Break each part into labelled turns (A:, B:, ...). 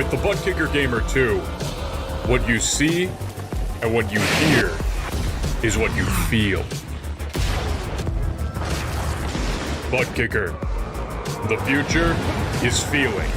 A: With the Butt Kicker Gamer 2, what you see and what you hear is what you feel. Butt Kicker. The future is feeling.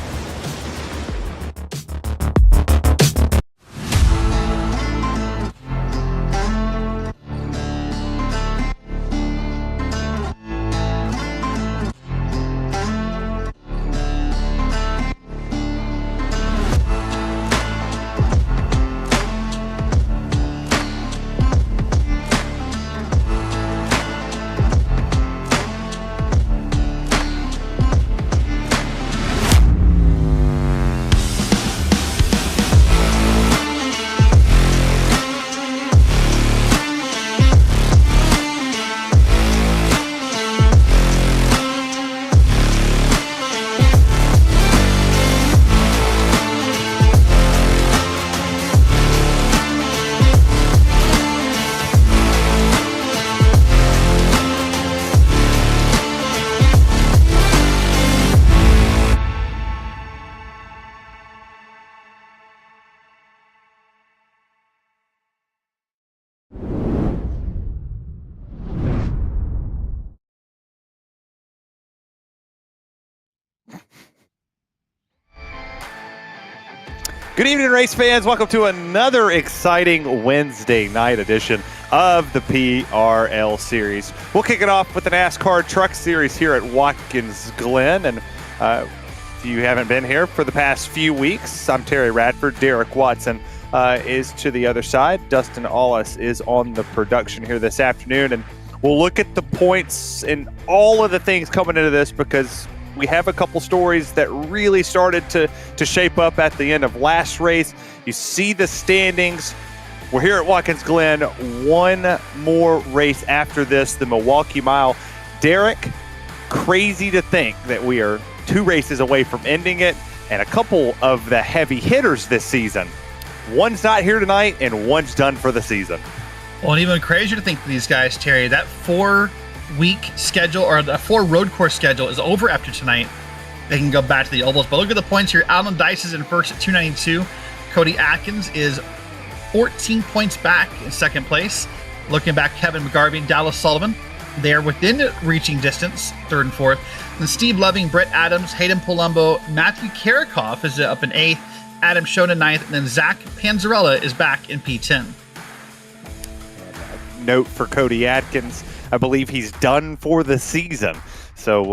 B: Good evening, race fans. Welcome to another exciting Wednesday night edition of the PRL Series. We'll kick it off with the NASCAR Truck Series here at Watkins, Glen. And if you haven't been here for the past few weeks, I'm Terry Radford. Derek Watson is to the other side. Dustin Allis is on the production here this afternoon. And we'll look at the points and all of the things coming into this because we have a couple stories that really started to shape up at the end of last race. You see the standings. We're here at Watkins Glen. One more race after this, the Milwaukee Mile. Derek, crazy to think that we are 2 races away from ending it, and a couple of the heavy hitters this season. One's not here tonight, and one's done for the season.
C: Well, and even crazier to think for these guys, Terry, that 4-week schedule or the 4 road course schedule is over after tonight. They can go back to the ovals. But look at the points here. Alan Dice is in first at 292. Cody Atkins is 14 points back in second place. Looking back, Kevin McGarvey and Dallas Sullivan. They're within reaching distance, third and fourth. And Steve Loving, Brett Adams, Hayden Palumbo, Matthew Karikoff is up in 8th. Adam Schoen in 9th. And then Zach Panzarella is back in P10.
B: Note for Cody Atkins, I believe he's done for the season. So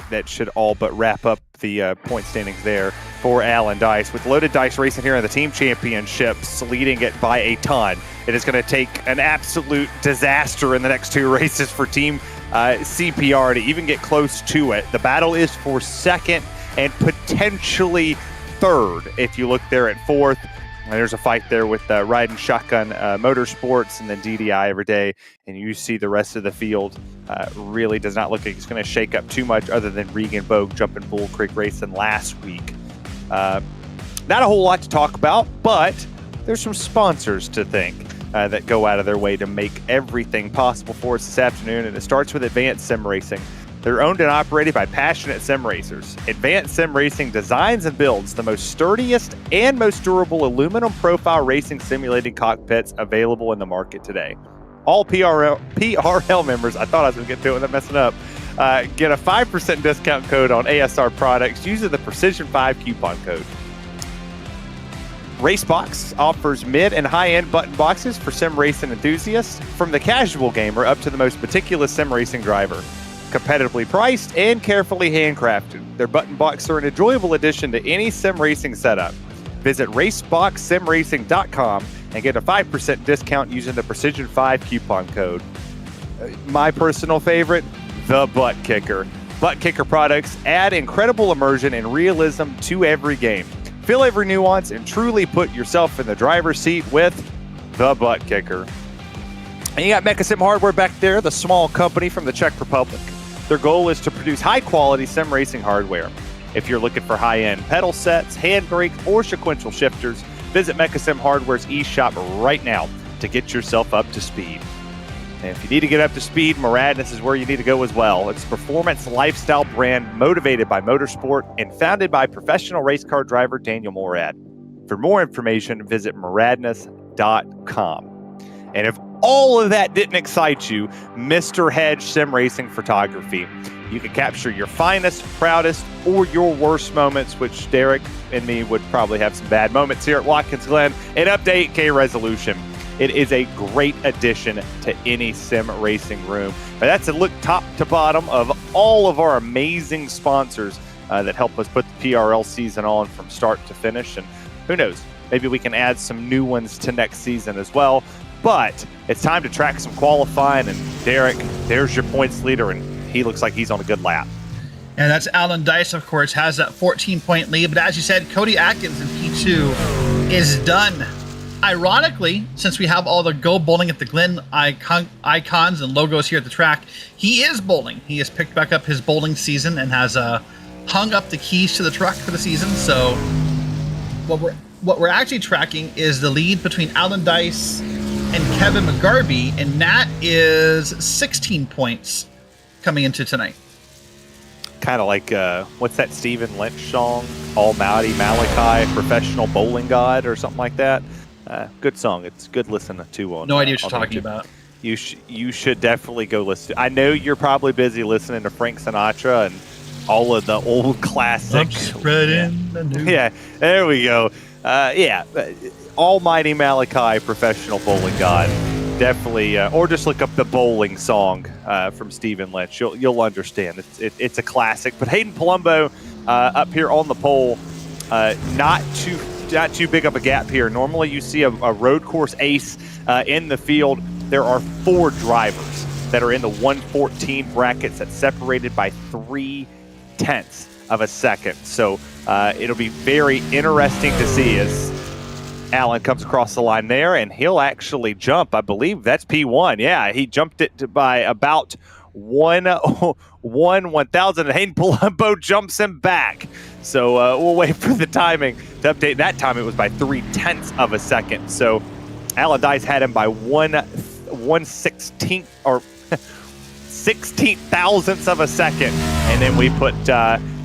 B: that should all but wrap up the point standings there for Alan Dice. With Loaded Dice Racing here in the team championships, leading it by a ton. It is going to take an absolute disaster in the next 2 races for Team CPR to even get close to it. The battle is for second and potentially third if you look there at 4th. There's a fight there with Riding Shotgun Motorsports and then DDI every day. And you see the rest of the field really does not look like it's going to shake up too much other than Regan Bogue jumping Bull Creek Racing last week. Not a whole lot to talk about, but there's some sponsors to thank that go out of their way to make everything possible for us this afternoon. And it starts with Advanced Sim Racing. They're owned and operated by passionate sim racers. Advanced Sim Racing designs and builds the most sturdiest and most durable aluminum profile racing simulating cockpits available in the market today. All PRL members, I thought I was going to get through it without messing up, get a 5% discount code on ASR products using the Precision5 coupon code. Racebox offers mid and high-end button boxes for sim racing enthusiasts, from the casual gamer up to the most meticulous sim racing driver. Competitively priced and carefully handcrafted, their button boxes are an enjoyable addition to any sim racing setup. Visit RaceSpotTV.com and get a 5% discount using the Precision5 coupon code. My personal favorite, the Butt Kicker. Butt Kicker products add incredible immersion and realism to every game. Feel every nuance and truly put yourself in the driver's seat with the Butt Kicker. And you got Mechasim Hardware back there, the small company from the Czech Republic. Their goal is to produce high-quality sim racing hardware. If you're looking for high-end pedal sets, handbrakes, or sequential shifters, visit Mechasim Hardware's eShop right now to get yourself up to speed. And if you need to get up to speed, Moradness is where you need to go as well. It's a performance lifestyle brand motivated by motorsport and founded by professional race car driver Daniel Morad. For more information, visit moradness.com. And if all of that didn't excite you, Mr. Hedge Sim Racing Photography. You can capture your finest, proudest, or your worst moments, which Derek and me would probably have some bad moments here at Watkins Glen, in up to 8K resolution. It is a great addition to any sim racing room. But that's a look top to bottom of all of our amazing sponsors that help us put the PRL season on from start to finish. And who knows, maybe we can add some new ones to next season as well. But it's time to track some qualifying. And Derek, there's your points leader, and he looks like he's on a good lap.
C: And that's Alan Dice, of course, has that 14-point lead. But as you said, Cody Atkins in P2 is done. Ironically, since we have all the Go Bowling at the Glen icons and logos here at the track, he is bowling. He has picked back up his bowling season and has hung up the keys to the truck for the season. So what we're actually tracking is the lead between Alan Dice and Kevin McGarvey, and that is 16 points coming into tonight.
B: Kind of like, what's that Stephen Lynch song? Almighty Malachi, Professional Bowling God, or something like that. Good song. It's good listening to on.
C: No idea what you're
B: on
C: talking
B: YouTube.
C: about.
B: You should definitely go listen. I know you're probably busy listening to Frank Sinatra and all of the old classic.
C: Spreading the news.
B: Yeah, there we go. Almighty Malachi, Professional Bowling God. Definitely, or just look up the bowling song from Stephen Lynch. You'll understand. It's a classic. But Hayden Palumbo up here on the pole, not too big of a gap here. Normally you see a road course ace in the field. There are 4 drivers that are in the 114 brackets that's separated by 0.3 of a second. So it'll be very interesting to see as Alan comes across the line there, and he'll actually jump. I believe that's P1. Yeah, he jumped it by about 1/1000, and Hayden Palumbo jumps him back. So we'll wait for the timing to update. That time it was by 0.3 of a second. So Alan Dice had him by 1/16 or 16 thousandths of a second, and then we put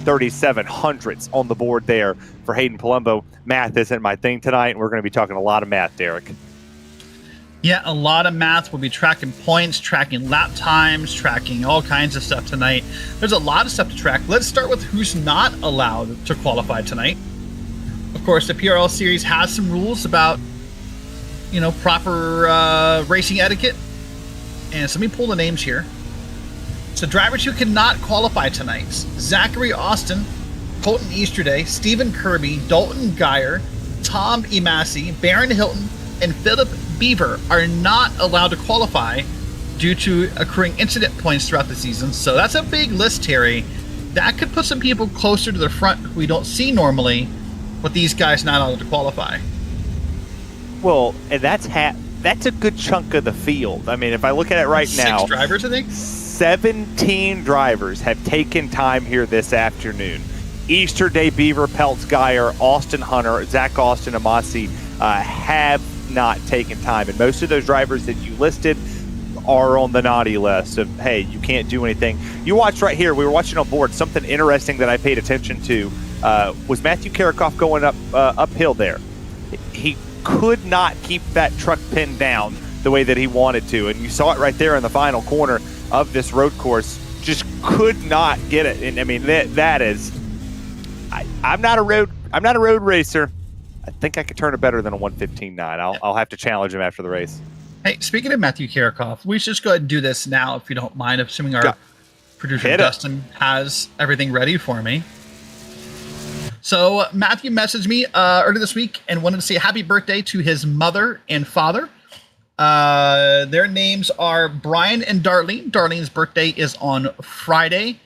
B: 37 hundredths on the board there for Hayden Palumbo. Math isn't my thing tonight, and we're going to be talking a lot of math, Derek.
C: Yeah, a lot of math. We'll be tracking points, tracking lap times, tracking all kinds of stuff tonight. There's a lot of stuff to track. Let's start with who's not allowed to qualify tonight. Of course, the PRL series has some rules about, proper racing etiquette. And so let me pull the names here. So drivers who cannot qualify tonight: Zachary Austin, Colton Easterday, Stephen Kirby, Dalton Geyer, Tom Emasi, Barron Hilton, and Philip Beaver are not allowed to qualify due to accruing incident points throughout the season. So that's a big list, Terry. That could put some people closer to the front who we don't see normally, with these guys not allowed to qualify.
B: Well, and that's a good chunk of the field. I mean, if I look at it right now,
C: 6 drivers, I think.
B: 17 drivers have taken time here this afternoon. Easterday, Beaver, Peltz, Geyer, Austin Hunter, Zach Austin, Amasi have not taken time. And most of those drivers that you listed are on the naughty list of, hey, you can't do anything. You watched right here, we were watching on board, something interesting that I paid attention to was Matthew Karakoff going uphill there. He could not keep that truck pinned down the way that he wanted to. And you saw it right there in the final corner of this road course. Just could not get it. And I mean, that is, I'm not a road racer. I think I could turn it better than a 1:15.9. I'll have to challenge him after the race.
C: Hey, speaking of Matthew Karakoff, we should just go ahead and do this now, if you don't mind, assuming our producer Dustin has everything ready for me. So Matthew messaged me earlier this week and wanted to say happy birthday to his mother and father. Their names are Brian and Darlene. Darlene's birthday is on Friday,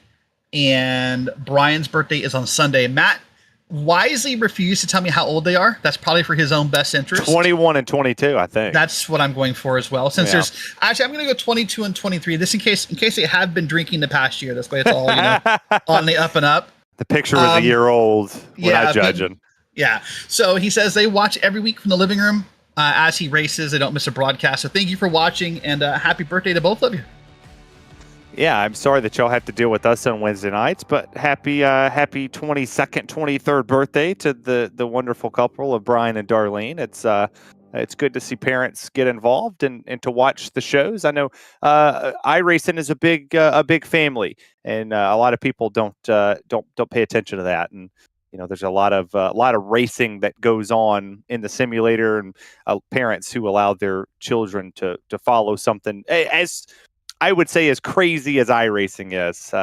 C: and Brian's birthday is on Sunday. Matt wisely refused to tell me how old they are. That's probably for his own best interest.
B: 21 and 22, I think.
C: That's what I'm going for as well. Since there's actually, I'm going to go 22 and 23. This in case they have been drinking the past year. This way, it's all on the up and up.
B: The picture was a year old. We're not judging.
C: Yeah. So he says they watch every week from the living room. as he races. I don't miss a broadcast. So thank you for watching, and happy birthday to both of you.
B: Yeah, I'm sorry that y'all have to deal with us on Wednesday nights, but happy 22nd, 23rd birthday to the wonderful couple of Brian and Darlene. It's good to see parents get involved and to watch the shows. I know iRacing is a big family, and a lot of people don't pay attention to that. And there's a lot of racing that goes on in the simulator, and parents who allow their children to follow something as I would say as crazy as iRacing is.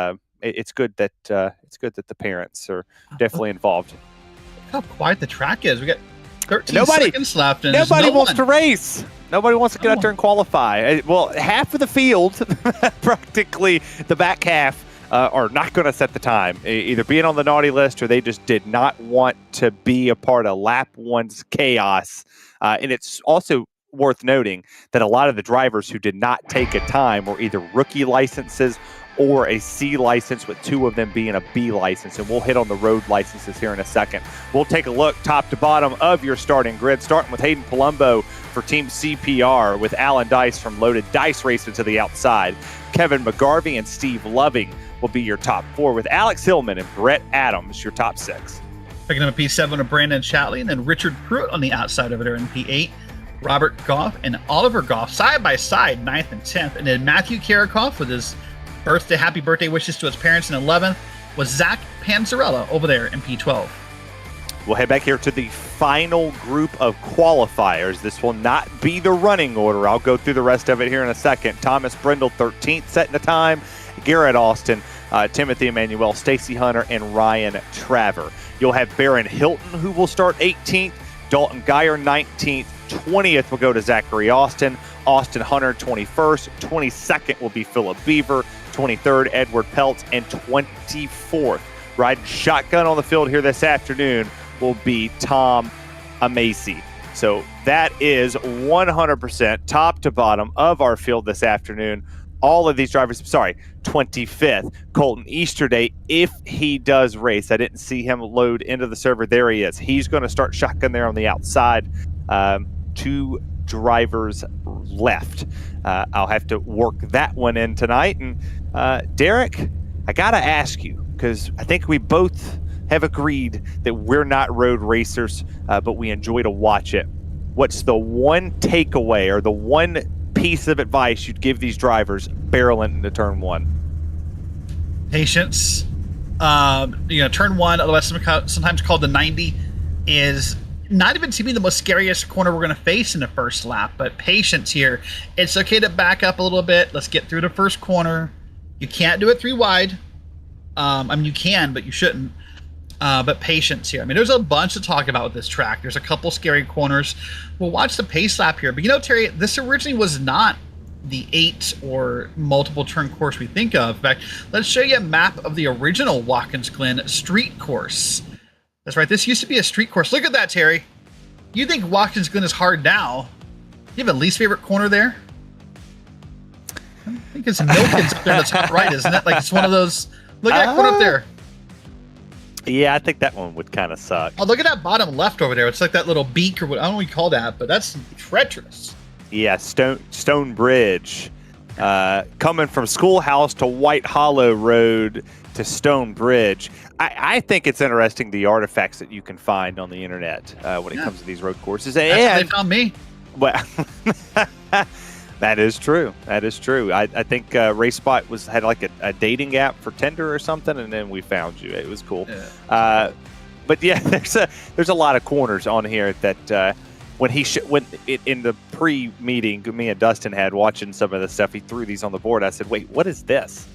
B: It's good that the parents are definitely involved.
C: Look how quiet the track is. We got 13 seconds left, and
B: nobody wants to race. Nobody wants to get out there and qualify. Well, half of the field, practically the back half, are not going to set the time, either being on the naughty list or they just did not want to be a part of lap one's chaos. And it's also worth noting that a lot of the drivers who did not take a time were either rookie licenses or a C license, with two of them being a B license. And we'll hit on the road licenses here in a second. We'll take a look top to bottom of your starting grid, starting with Hayden Palumbo for Team CPR, with Alan Dice from Loaded Dice Racing to the outside. Kevin McGarvey and Steve Loving will be your top four, with Alex Hillman and Brett Adams your top six.
C: Picking up a P7 of Brandon Shatley, and then Richard Pruitt on the outside over there in P8. Robert Goff and Oliver Goff side by side, 9th and 10th. And then Matthew Karakoff with his happy birthday wishes to his parents in 11th, was Zach Panzarella over there in P12.
B: We'll head back here to the final group of qualifiers. This will not be the running order. I'll go through the rest of it here in a second. Thomas Brindle, 13th, setting the time. Garrett Austin, Timothy Emmanuel, Stacy Hunter, and Ryan Traver. You'll have Baron Hilton, who will start 18th. Dalton Geyer, 19th. 20th will go to Zachary Austin. Austin Hunter, 21st. 22nd will be Philip Beaver. 23rd, Edward Peltz. And 24th, riding shotgun on the field here this afternoon, will be Tom Amacy. So that is 100% top to bottom of our field this afternoon. All of these drivers, 25th, Colton Easterday, if he does race. I didn't see him load into the server. There he is. He's going to start shotgun there on the outside. Two drivers left. I'll have to work that one in tonight. And Derek, I got to ask you, because I think we both have agreed that we're not road racers, but we enjoy to watch it. What's the one takeaway or the one piece of advice you'd give these drivers barreling into turn one?
C: Patience. Turn one, otherwise sometimes called the 90, is not even to be the most scariest corner we're going to face in the first lap, but patience here. It's okay to back up a little bit. Let's get through the first corner. You can't do it 3 wide. You can, but you shouldn't. But patience here. There's a bunch to talk about with this track. There's a couple scary corners. We'll watch the pace lap here. But Terry, this originally was not the 8 or multiple turn course we think of. In fact, let's show you a map of the original Watkins Glen street course. That's right. This used to be a street course. Look at that, Terry. You think Watkins Glen is hard now? You have a least favorite corner there? I think it's Milkins up there in the top right, isn't it? Like it's one of those. Look at that corner up there.
B: Yeah, I think that one would kind of suck.
C: Oh, look at that bottom left over there. It's like that little beak or what I don't know what you call that, but that's treacherous.
B: Yeah, Stone Bridge. Coming from Schoolhouse to White Hollow Road to Stone Bridge. I think it's interesting the artifacts that you can find on the internet when it comes to these road courses.
C: That's how they found me.
B: Well, that is true. That is true. I think RaceSpot had like a dating app for Tinder or something, and then we found you. It was cool. Yeah. But yeah, there's a lot of corners on here that when in the pre-meeting me and Dustin had watching some of the stuff, he threw these on the board. I said, "Wait, what is this?"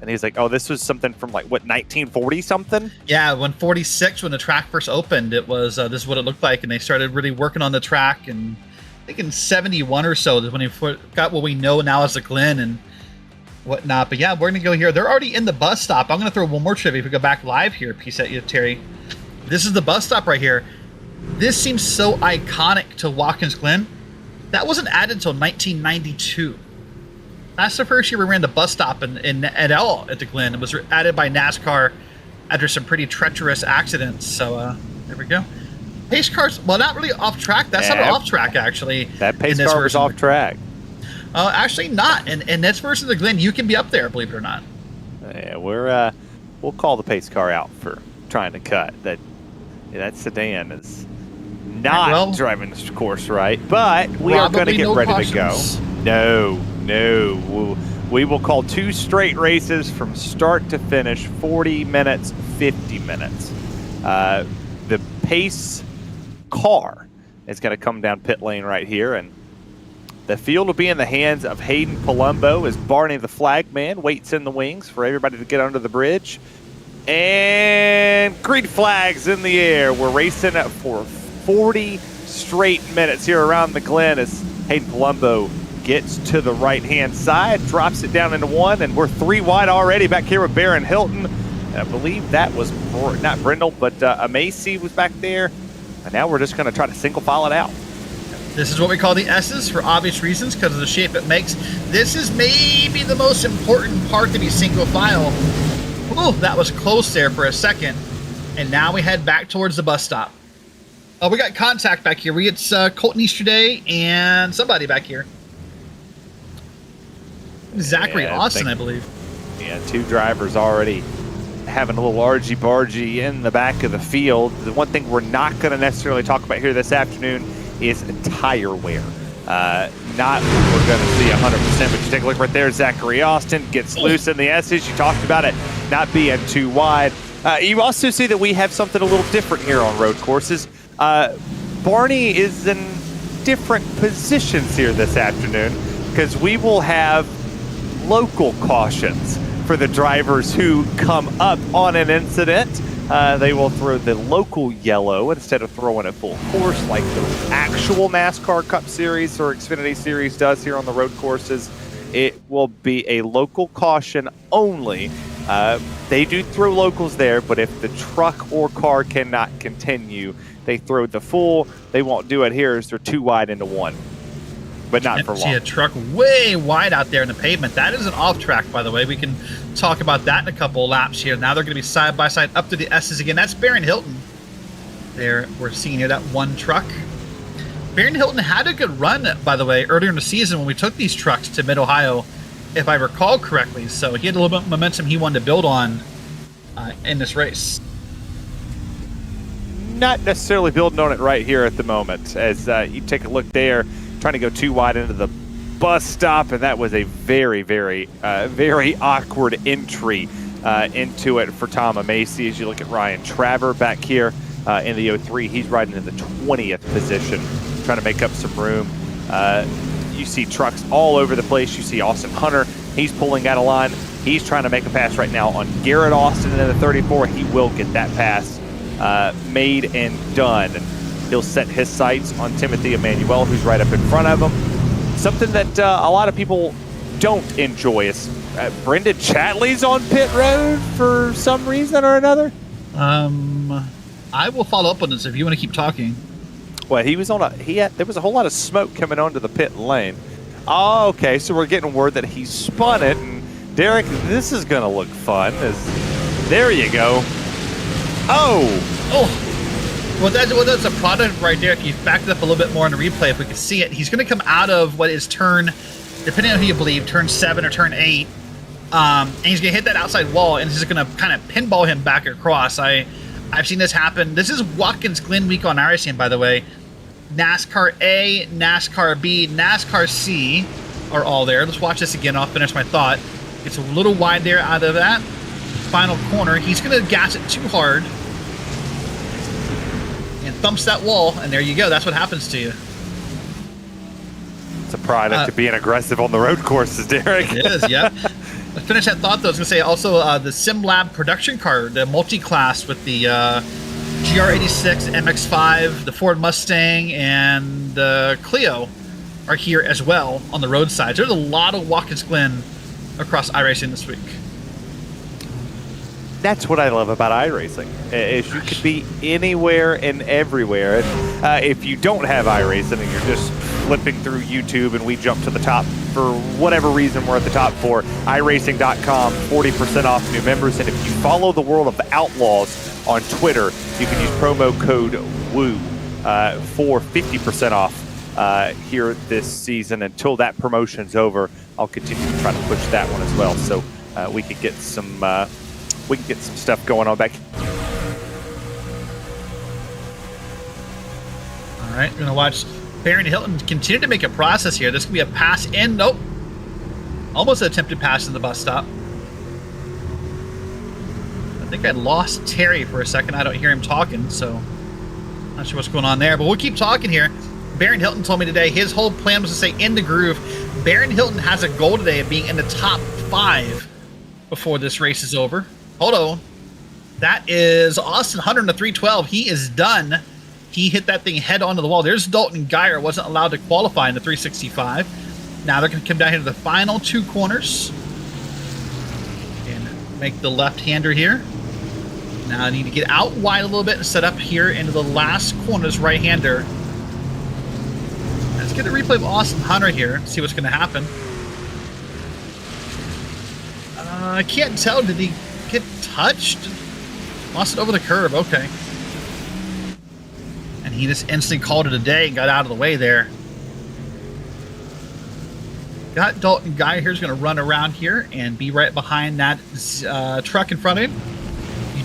B: And he's like, "Oh, this was something from like what 1940 something." Yeah,
C: when the track first opened, it was this is what it looked like, and they started really working on the track and. I think in 71 or so is when he got what we know now as the Glen and whatnot. But yeah, we're going to go here. They're already in the bus stop. I'm going to throw one more trivia if we go back live here. Peace at you, Terry. This is the bus stop right here. This seems so iconic to Watkins Glen. That wasn't added until 1992. That's the first year we ran the bus stop at all at the Glen. It was added by NASCAR after some pretty treacherous accidents. So there we go. Pace cars, well, not really off track. That's not off track, actually.
B: That pace car was off track.
C: Actually not. In this version of the Glen, you can be up there, believe it or not.
B: Yeah, we'll call the pace car out for trying to cut. That sedan is not driving this course right, but we are going to get ready to go. No. We will call 2 straight races from start to finish, 40 minutes, 50 minutes. The pace car is going to come down pit lane right here, and the field will be in the hands of Hayden Palumbo as Barney the flag man waits in the wings for everybody to get under the bridge. And green flags in the air. We're racing for 40 straight minutes here around the Glen as Hayden Palumbo gets to the right-hand side, drops it down into 1, and we're 3 wide already back here with Baron Hilton. And I believe that was not Brindle, but Amacy was back there. And now we're just going to try to single file it out.
C: This is what we call the S's for obvious reasons because of the shape it makes. This is maybe the most important part to be single file. Oh, that was close there for a second. And now we head back towards the bus stop. Oh, we got contact back here. It's Colton Easterday and somebody back here. Zachary Austin, I believe.
B: Yeah, 2 drivers already having a little argy-bargy in the back of the field. The one thing we're not going to necessarily talk about here this afternoon is tire wear. Not what we're going to see 100%, but you take a look right there. Zachary Austin gets loose in the S's. You talked about it not being too wide. You also see that we have something a little different here on road courses. Barney is in different positions here this afternoon because we will have local cautions for the drivers who come up on an incident. They will throw the local yellow instead of throwing it full course like the actual NASCAR Cup Series or Xfinity Series does here on the road courses. It will be a local caution only. They do throw locals there, but if the truck or car cannot continue, they throw the full. They won't do it here as they're 2 wide into 1. But not for long.
C: See a truck way wide out there in the pavement. That is an off track, by the way. We can talk about that in a couple of laps here. Now they're going to be side by side up to the S's again. That's Baron Hilton. There, we're seeing here that 1 truck. Baron Hilton had a good run, by the way, earlier in the season when we took these trucks to Mid-Ohio, if I recall correctly. So he had a little bit of momentum he wanted to build on in this race.
B: Not necessarily building on it right here at the moment. As you take a look there, trying to go 2 wide into the bus stop, and that was a very, very, very awkward entry into it for Tom Amacy. As you look at Ryan Traver back here in the 03, he's riding in the 20th position, trying to make up some room. You see trucks all over the place. You see Austin Hunter, he's pulling out of line. He's trying to make a pass right now on Garrett Austin in the 34. He will get that pass made and done. He'll set his sights on Timothy Emmanuel, who's right up in front of him. Something that a lot of people don't enjoy is Brendan Chatley's on pit road for some reason or another.
C: I will follow up on this if you want to keep talking.
B: Well, he was on there was a whole lot of smoke coming onto the pit lane. Oh, okay, so we're getting word that he spun it, and Derek, this is going to look fun. There you go.
C: Oh. Well, that's a product right there. If you back it up a little bit more in the replay, if we could see it, he's going to come out of what is turn, depending on who you believe, turn 7 or turn 8. And he's going to hit that outside wall, and this is going to kind of pinball him back across. I've seen this happen. This is Watkins Glen week on iRacing, by the way. NASCAR A, NASCAR B, NASCAR C are all there. Let's watch this again. I'll finish my thought. It's a little wide there out of that final corner. He's going to gas it too hard and thumps that wall, and there you go. That's what happens to you.
B: It's a product of being aggressive on the road courses, Derek.
C: It is, yep. Let's finish that thought, though. I was going to say also the SimLab production car, the multi-class with the GR86, MX-5, the Ford Mustang, and the Clio are here as well on the road side. There's a lot of Watkins Glen across iRacing this week.
B: That's what I love about iRacing, is you could be anywhere and everywhere. And if you don't have iRacing and you're just flipping through YouTube and we jump to the top for whatever reason we're at the top for, iRacing.com, 40% off new members. And if you follow the World of Outlaws on Twitter, you can use promo code WOO for 50% off here this season. Until that promotion's over, I'll continue to try to push that one as well. So we can get some stuff going on back.
C: All right, we're gonna watch Baron Hilton continue to make a process here. This could be a pass in. Nope. Almost an attempted pass in the bus stop. I think I lost Terry for a second. I don't hear him talking, so not sure what's going on there. But we'll keep talking here. Baron Hilton told me today his whole plan was to stay in the groove. Baron Hilton has a goal today of being in the top 5 before this race is over. Hold on. That is Austin Hunter in the 312. He is done. He hit that thing head onto the wall. There's Dalton Geyer, wasn't allowed to qualify in the 365. Now they're going to come down here to the final 2 corners and make the left-hander here. Now I need to get out wide a little bit and set up here into the last corner's right-hander. Let's get a replay of Austin Hunter here, see what's going to happen. I can't tell. Did he get touched? Lost it over the curb. Okay. And he just instantly called it a day and got out of the way there. Got Dalton Guy here's going to run around here and be right behind that truck in front of him.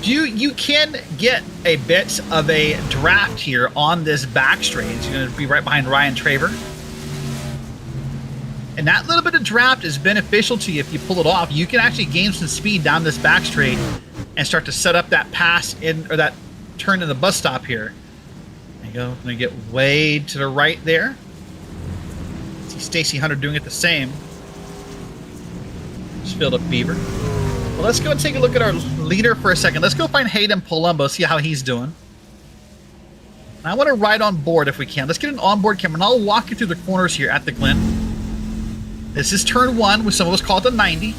C: You can get a bit of a draft here on this back straight. He's going to be right behind Ryan Traver. And that little bit of draft is beneficial to you if you pull it off. You can actually gain some speed down this back straight and start to set up that pass in, or that turn in the bus stop here. There you go. I'm going to get way to the right there. See Stacy Hunter doing it the same. Just filled up Beaver. Well, let's go and take a look at our leader for a second. Let's go find Hayden Palumbo, see how he's doing. And I want to ride on board if we can. Let's get an onboard camera, and I'll walk you through the corners here at the Glen. This is turn 1, which some of us call it the 90.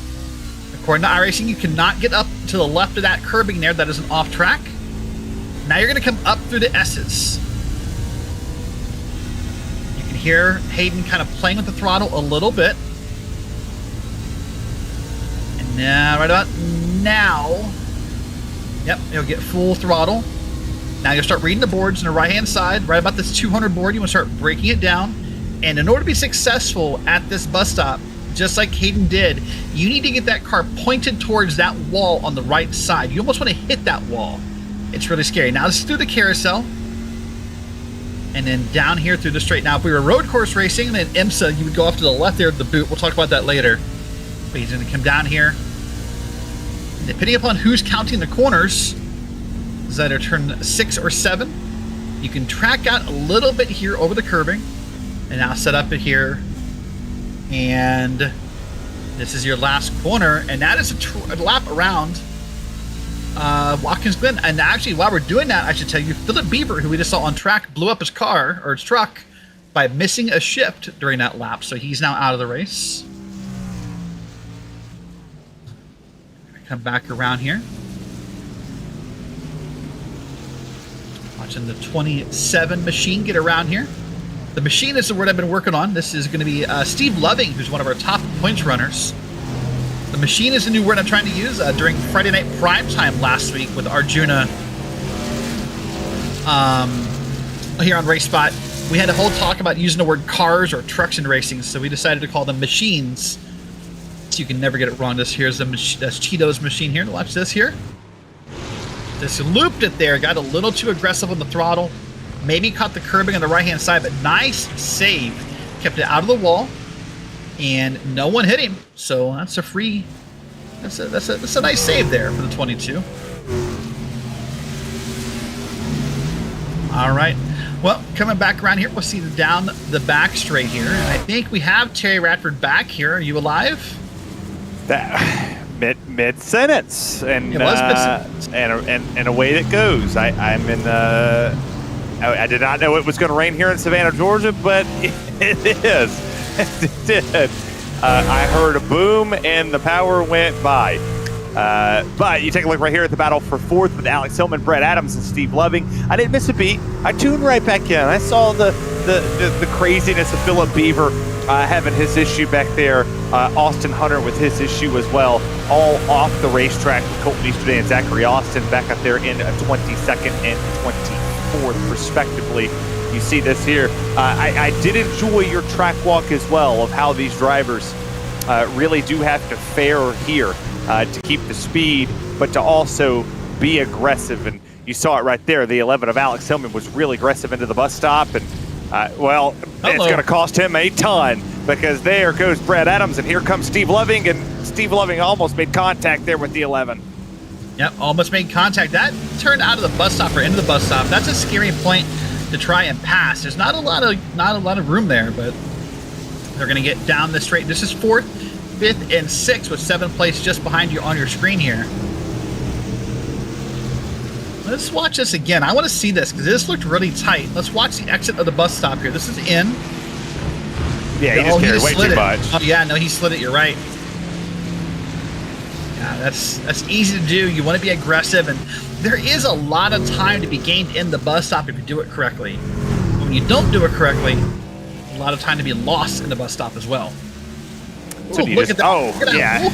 C: According to iRacing, you cannot get up to the left of that curbing there. That is an off track. Now you're going to come up through the S's. You can hear Hayden kind of playing with the throttle a little bit. And now, right about now, yep, you'll get full throttle. Now you'll start reading the boards on the right-hand side. Right about this 200 board, you want to start breaking it down. And in order to be successful at this bus stop, just like Hayden did, you need to get that car pointed towards that wall on the right side. You almost want to hit that wall. It's really scary. Now this is through the carousel. And then down here through the straight. Now if we were road course racing, and then IMSA, you would go off to the left there at the boot. We'll talk about that later. But he's going to come down here. And depending upon who's counting the corners, is either turn 6 or 7. You can track out a little bit here over the curbing. And now set up it here. And this is your last corner. And that is a lap around Watkins Glen. And actually, while we're doing that, I should tell you, Philip Beaver, who we just saw on track, blew up his car, or his truck, by missing a shift during that lap. So he's now out of the race. Come back around here. Watching the 27 machine get around here. The machine is the word I've been working on. This is going to be Steve Loving, who's one of our top points runners. The machine is a new word I'm trying to use. During Friday Night Prime Time last week with Arjuna here on RaceSpot, we had a whole talk about using the word cars or trucks in racing, so we decided to call them machines. So you can never get it wrong. This here's the that's Cheeto's machine here. Watch this here. Just looped it there. Got a little too aggressive on the throttle. Maybe caught the curbing on the right-hand side, but nice save. Kept it out of the wall, and no one hit him. So that's a free. That's a nice save there for the 22. All right. Well, coming back around here, we'll see down the back straight here. And I think we have Terry Radford back here. Are you alive?
B: That mid-sentence, and
C: it was mid-sentence.
B: and away it goes. I'm in. I did not know it was going to rain here in Savannah, Georgia, but it is. It did. I heard a boom and the power went by. But you take a look right here at the battle for 4th with Alex Hillman, Brett Adams, and Steve Loving. I didn't miss a beat. I tuned right back in. I saw the craziness of Philip Beaver having his issue back there. Austin Hunter with his issue as well. All off the racetrack with Colton Easterday and Zachary Austin back up there in 22nd and 24th, respectively. you see this here. I did enjoy your track walk as well of how these drivers really do have to fare here to keep the speed, but to also be aggressive. And you saw it right there. The 11 of Alex Hillman was really aggressive into the bus stop, and well, it's going to cost him a ton, because there goes Brad Adams, and here comes Steve Loving, and Steve Loving almost made contact there with the 11.
C: Yep, almost made contact. That turned out of the bus stop or into the bus stop. That's a scary point to try and pass. There's not a lot of room there, but they're going to get down the straight. This is 4th, 5th, and 6th with 7th place just behind you on your screen here. Let's watch this again. I want to see this because this looked really tight. Let's watch the exit of the bus stop here. This is in.
B: Yeah, he just carried way too much.
C: Oh, yeah, no, he slid it. You're right. Yeah, that's easy to do. You want to be aggressive, and there is a lot of time to be gained in the bus stop if you do it correctly. But when you don't do it correctly, a lot of time to be lost in the bus stop as well.
B: So look at that. Oh, look at that.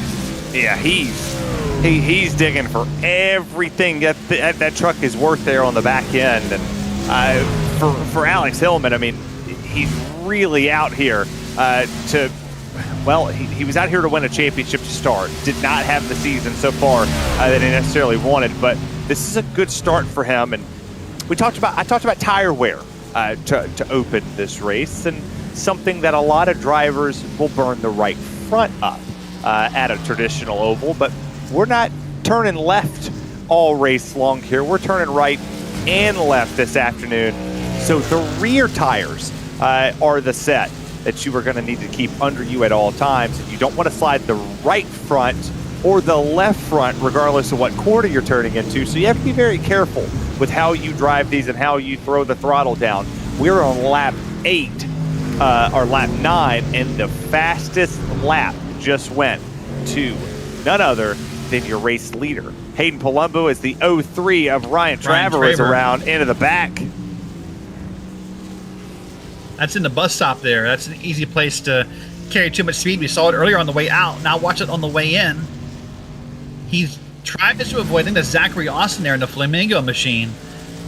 B: Yeah, he's digging for everything that truck is worth there on the back end. And for Alex Hillman, I mean, he's really out here well, he was out here to win a championship to start. Did not have the season so far that he necessarily wanted, but this is a good start for him. And I talked about tire wear to open this race, and something that a lot of drivers will burn the right front up at a traditional oval, but we're not turning left all race long here. We're turning right and left this afternoon. So the rear tires are the set that you are going to need to keep under you at all times. You don't want to slide the right front or the left front, regardless of what corner you're turning into. So you have to be very careful with how you drive these and how you throw the throttle down. We're on lap 8, or lap 9, and the fastest lap just went to none other than your race leader. Hayden Palumbo is the 03 of Ryan Traver is around into the back.
C: That's in the bus stop there. That's an easy place to carry too much speed. We saw it earlier on the way out. Now watch it on the way in. He's tried to avoid, I think that's Zachary Austin there in the Flamingo machine,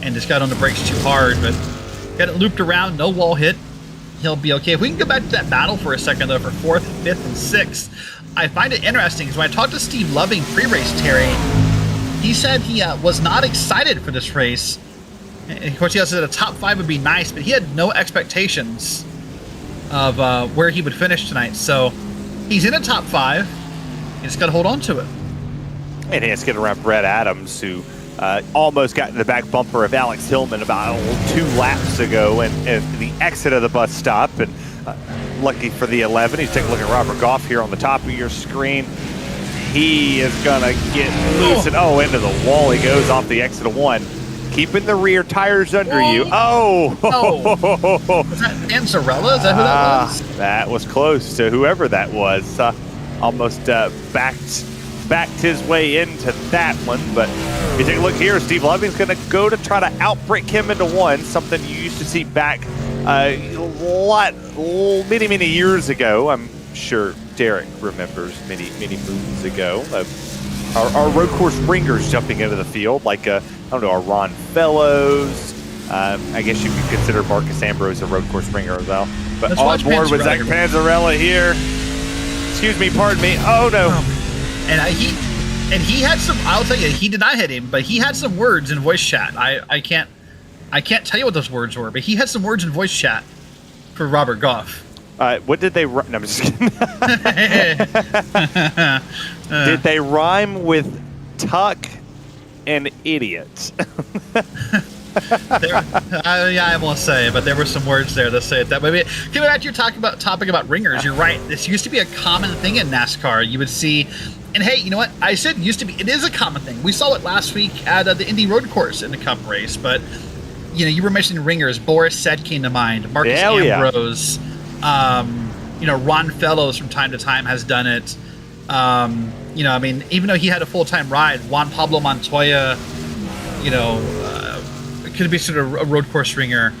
C: and just got on the brakes too hard, but got it looped around, no wall hit. He'll be okay. If we can go back to that battle for a second, though, for 4th, 5th, and 6th, I find it interesting because when I talked to Steve Loving pre-race, Terry, he said he was not excited for this race. And of course, he also said a top 5 would be nice, but he had no expectations of where he would finish tonight. So he's in a top 5. He just got to hold on to it.
B: And he has to get around Brett Adams, who almost got in the back bumper of Alex Hillman about 2 laps ago and the exit of the bus stop. And lucky for the 11, he's taking a look at Robert Goff here on the top of your screen. He is going to get loose and into the wall he goes off the exit of 1. Keeping the rear tires under you. Was that Anzarella? Is that who that was? That was close to whoever that was. Almost backed his way into that one. But if you take a look here, Steve Loving's going to go to try to outbrake him into 1, something you used to see back many years ago. I'm sure Derek remembers many moons ago. Our road course ringers jumping into the field, like I don't know, our Ron Fellows. I guess you could consider Marcus Ambrose a road course ringer as well. But on board with Zach Panzarella here. Excuse me, pardon me. Oh no.
C: And he had some. I'll tell you, he did not hit him, but he had some words in voice chat. I can't tell you what those words were, but he had some words in voice chat for Robert Goff.
B: What did they? No, I'm just kidding. Did they rhyme with tuck and idiot?
C: Yeah, I won't say, but there were some words there that say it that way. Coming back to your topic about ringers, you're right. This used to be a common thing in NASCAR. You would see, and hey, you know what? I said used to be. It is a common thing. We saw it last week at the Indy Road Course in the Cup race, but you were mentioning ringers. Boris Said came to mind. Marcus Ambrose. Ron Fellows from time to time has done it. Even though he had a full-time ride, Juan Pablo Montoya, could be sort of a road course ringer.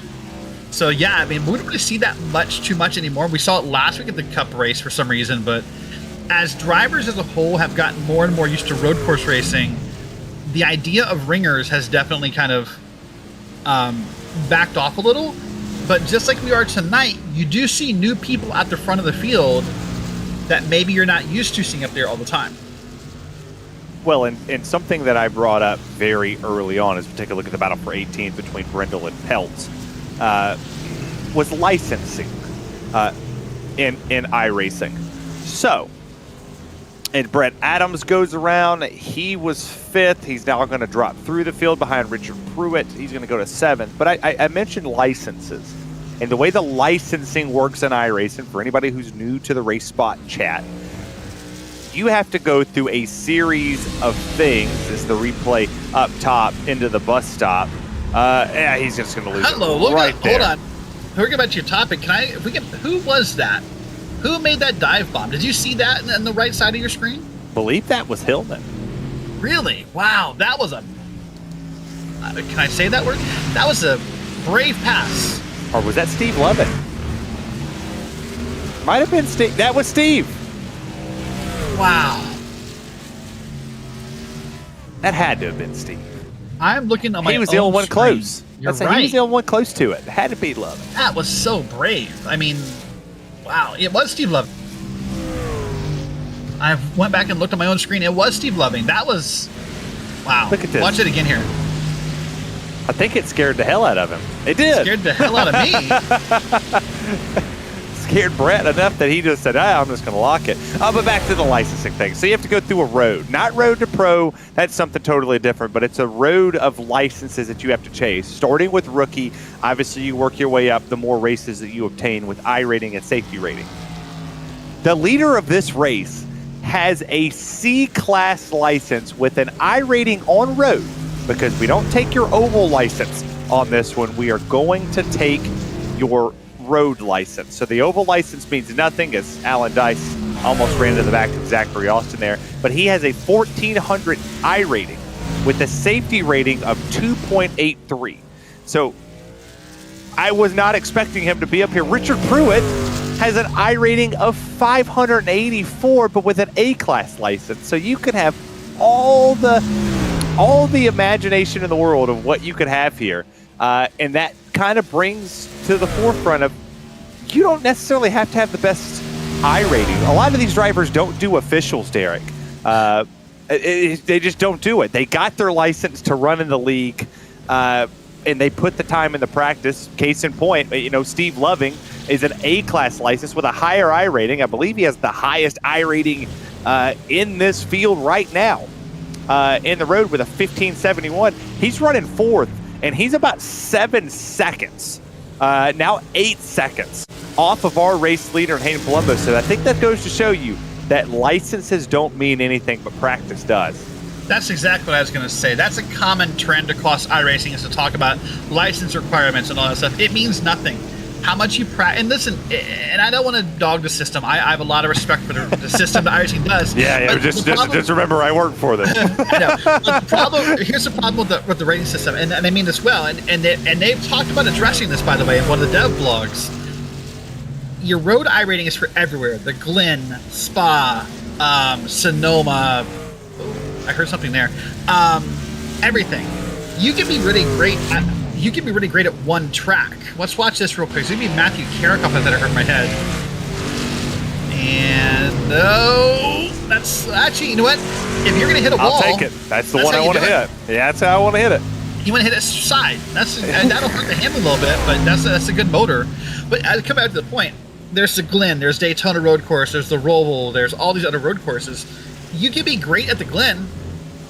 C: So yeah, we don't really see that too much anymore. We saw it last week at the Cup race for some reason, but as drivers as a whole have gotten more and more used to road course racing, the idea of ringers has definitely kind of backed off a little. But just like we are tonight, you do see new people at the front of the field that maybe you're not used to seeing up there all the time.
B: Well, and something that I brought up very early on, as we take a look at the battle for 18 between Brindle and Peltz, was licensing in iRacing. So, and Brett Adams goes around. He was 5th. He's now going to drop through the field behind Richard Pruitt. He's going to go to 7th. But I mentioned licenses. And the way the licensing works in iRacing, for anybody who's new to the Race Spot chat, you have to go through a series of things as the replay up top into the bus stop. Yeah, he's just going to lose
C: Hello,
B: it right there.
C: Hold on. Forget about your topic. Who was that? Who made that dive bomb? Did you see that on the right side of your screen?
B: Believe that was Hillman.
C: Really? Wow, that was a... can I say that word? That was a brave pass.
B: Or was that Steve Lovett? Might have been Steve. That was Steve.
C: Wow.
B: That had to have been Steve.
C: I'm looking on my
B: He was the only one
C: screen.
B: close.
C: You're
B: He
C: right.
B: was the only one close to it. It had to be Lovett.
C: That was so brave. I mean, wow. It was Steve Loving. I went back and looked at my own screen. It was Steve Loving. That was... Wow.
B: Look at this.
C: Watch it again here.
B: I think it scared the hell out of him. It did.
C: Scared the hell out of me.
B: Scared Brett enough that he just said, I'm just going to lock it. But back to the licensing thing. So you have to go through a road. Not road to pro. That's something totally different. But it's a road of licenses that you have to chase. Starting with rookie, obviously you work your way up the more races that you obtain with iRating and safety rating. The leader of this race has a C-class license with an iRating on road, because we don't take your oval license on this one. We are going to take your road license. So the oval license means nothing, as Alan Dice almost ran into the back of Zachary Austin there. But he has a 1400 iRating with a safety rating of 2.83. So I was not expecting him to be up here. Richard Pruitt has an iRating of 584, but with an A-class license. So you can have all the imagination in the world of what you could have here. And that kind of brings to the forefront of, you don't necessarily have to have the best iRating. A lot of these drivers don't do officials, Derek. They just don't do it. They got their license to run in the league, and they put the time in the practice. Case in point, Steve Loving is an A-class license with a higher iRating. I believe he has the highest iRating in this field right now. In the road with a 1571. He's running 4th, and he's about 7 seconds, now 8 seconds off of our race leader, Hayden Palumbo. So I think that goes to show you that licenses don't mean anything, but practice does.
C: That's exactly what I was going to say. That's a common trend across iRacing, is to talk about license requirements and all that stuff. It means nothing. How much you practice, and listen, and I don't want to dog the system. I have a lot of respect for the system that iRacing does.
B: Yeah. Just remember, I work for them.
C: I know. But here's the problem with the rating system, and I mean this well, and they've talked about addressing this, by the way, in one of the dev blogs. Your road iRating is for everywhere. The Glen, Spa, Sonoma. I heard something there. Everything. You can be really great at one track. Let's watch this real quick. It's going to be Matthew Carrick off that I heard in my head. And no, that's actually, you know what? If you're going to hit a wall,
B: I'll take it. That's the one I want to hit. Yeah, that's how I want to hit it.
C: You want to hit it side. And that'll hurt the handle a little bit, but that's a good motor. But I come back to the point. There's the Glen, there's Daytona Road Course, there's the Roval, there's all these other road courses. You can be great at the Glen,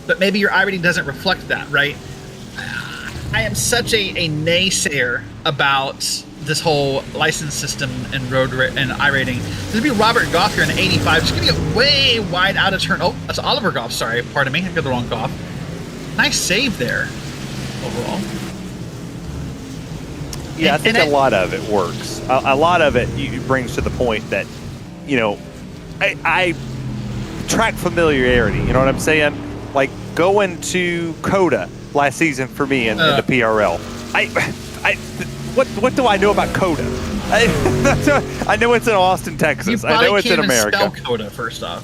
C: but maybe your iRating doesn't reflect that, right? I am such a naysayer about this whole license system and and iRating. This would be Robert Goff here in the 85. Just going to get way wide out of turn. Oh, that's Oliver Goff. Sorry, pardon me. I got the wrong Goff. Nice save there, overall.
B: Yeah, I think a lot of it works. A lot of it brings to the point that, I track familiarity. You know what I'm saying? Like going to Coda last season for me in the PRL. What do I know about Coda? I know it's in Austin, Texas. I know it's in America.
C: Spell Coda first off.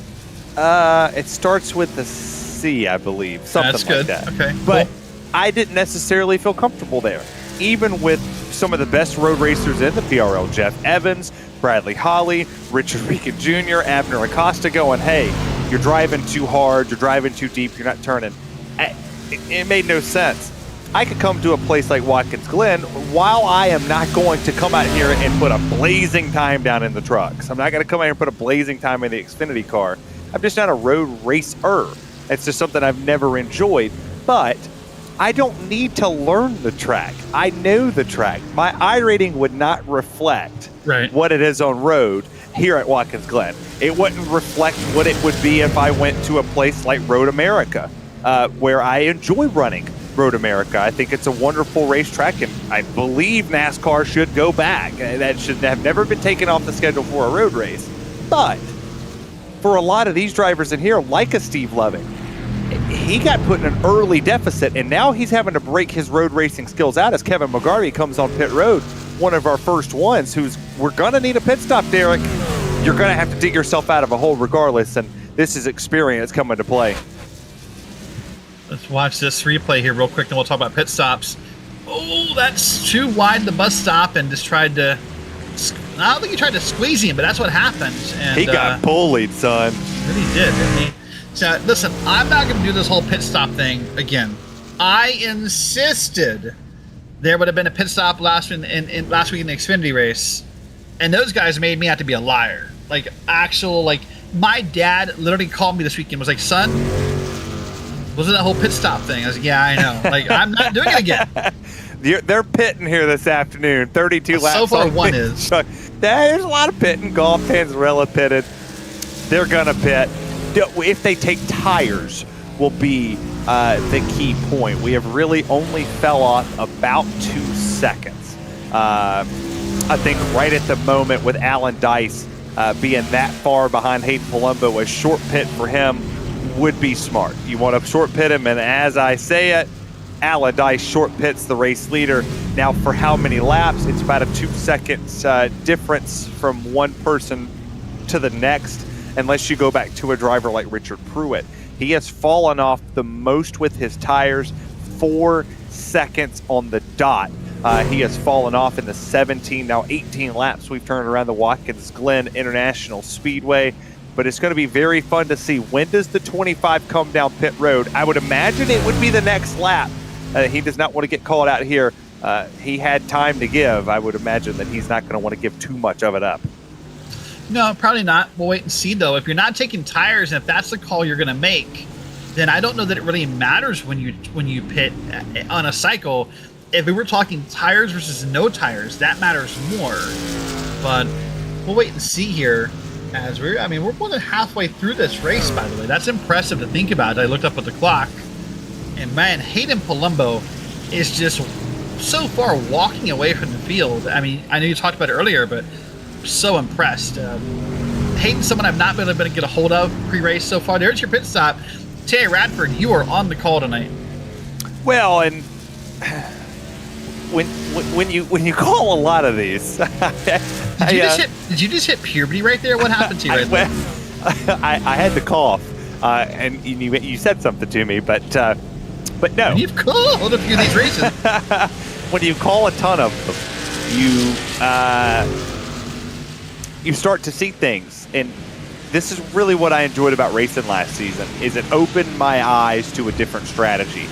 B: It starts with a C, I believe, something
C: That's good.
B: like that.
C: Okay,
B: but
C: cool.
B: I didn't necessarily feel comfortable there, even with some of the best road racers in the PRL. Jeff Evans, Bradley Holly, Richard Regan Jr., Abner Acosta going, hey, you're driving too hard, you're driving too deep, you're not turning. It made no sense. I could come to a place like Watkins Glen, while I am not going to come out here and put a blazing time down in the trucks. I'm not going to come out here and put a blazing time in the Xfinity car. I'm just not a road racer. It's just something I've never enjoyed. But I don't need to learn the track. I know the track. My iRating would not reflect what it is on road here at Watkins Glen. It wouldn't reflect what it would be if I went to a place like Road America, where I enjoy running Road America. I think it's a wonderful racetrack, and I believe NASCAR should go back. That should have never been taken off the schedule for a road race. But for a lot of these drivers in here, like a Steve Loving, he got put in an early deficit, and now he's having to break his road racing skills out as Kevin McGarvey comes on pit road, one of our first ones, we're going to need a pit stop, Derek. You're going to have to dig yourself out of a hole regardless, and this is experience coming to play.
C: Let's watch this replay here real quick, and we'll talk about pit stops. Oh, that's too wide, the bus stop, and just tried to... I don't think he tried to squeeze him, but that's what happened. And,
B: he got bullied, son.
C: Really did, didn't he? So, listen, I'm not going to do this whole pit stop thing again. I insisted there would have been a pit stop last week in the Xfinity race, and those guys made me out to be a liar. Like, my dad literally called me this weekend, was like, son, wasn't that whole pit stop thing? I was like, yeah, I know. Like, I'm not doing it again.
B: They're pitting here this afternoon. 32 laps.
C: So far, one is.
B: There's a lot of pitting. Golf Panzarella pitted. They're going to pit. If they take tires, will be the key point. We have really only fell off about 2 seconds. I think right at the moment with Alan Dice being that far behind Hayden Palumbo, a short pit for him would be smart. You want to short pit him, and as I say it, Alan Dice short pits the race leader. Now, for how many laps? It's about a 2 seconds difference from one person to the next, unless you go back to a driver like Richard Pruitt. He has fallen off the most with his tires, 4 seconds on the dot. He has fallen off in the 17, now 18 laps we've turned around the Watkins Glen International Speedway. But it's going to be very fun to see, when does the 25 come down pit road? I would imagine it would be the next lap. He does not want to get called out here. He had time to give. I would imagine that he's not going to want to give too much of it up.
C: No, probably not. We'll wait and see, though. If you're not taking tires, and if that's the call you're going to make, then I don't know that it really matters when you pit on a cycle. If we were talking tires versus no tires, that matters more. But we'll wait and see here. As we're more than halfway through this race, by the way. That's impressive to think about. I looked up at the clock, and man, Hayden Palumbo is just so far walking away from the field. I mean, I know you talked about it earlier, but so impressed. Hayden's someone I've not been able to get a hold of pre-race so far. There's your pit stop. Terry Radford, you are on the call tonight.
B: Well, and when you call a lot of these,
C: did you just hit puberty right there? What happened to you right there?
B: I had to cough, and you said something to me, but no.
C: You've called a few of these races.
B: When you call a ton of them, you start to see things, and this is really what I enjoyed about racing last season. Is it opened my eyes to a different strategy.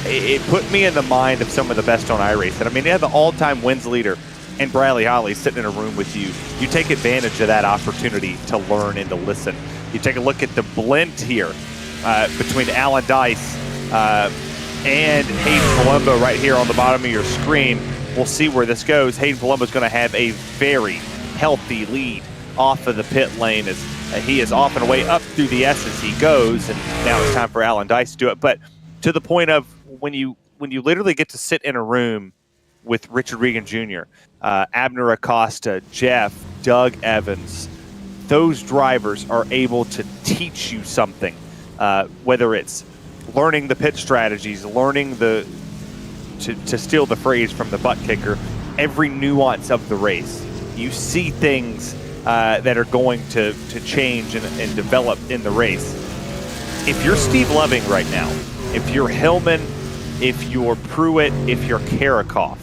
B: It put me in the mind of some of the best on iRacing. I mean, they have the all-time wins leader and Bradley Holly sitting in a room with you. You take advantage of that opportunity to learn and to listen. You take a look at the blend here between Alan Dice and Hayden Palumbo right here on the bottom of your screen. We'll see where this goes. Hayden Palumbo's going to have a very healthy lead off of the pit lane as he is off and away up through the S as he goes, and now it's time for Alan Dice to do it. But to the point of when you literally get to sit in a room with Richard Regan Jr., Abner Acosta, Jeff, Doug Evans, those drivers are able to teach you something, whether it's learning the pit strategies, learning to steal the phrase from the butt kicker, every nuance of the race. You see things that are going to change and develop in the race. If you're Steve Loving right now, if you're Hillman, if you're Pruitt, if you're Karakoff,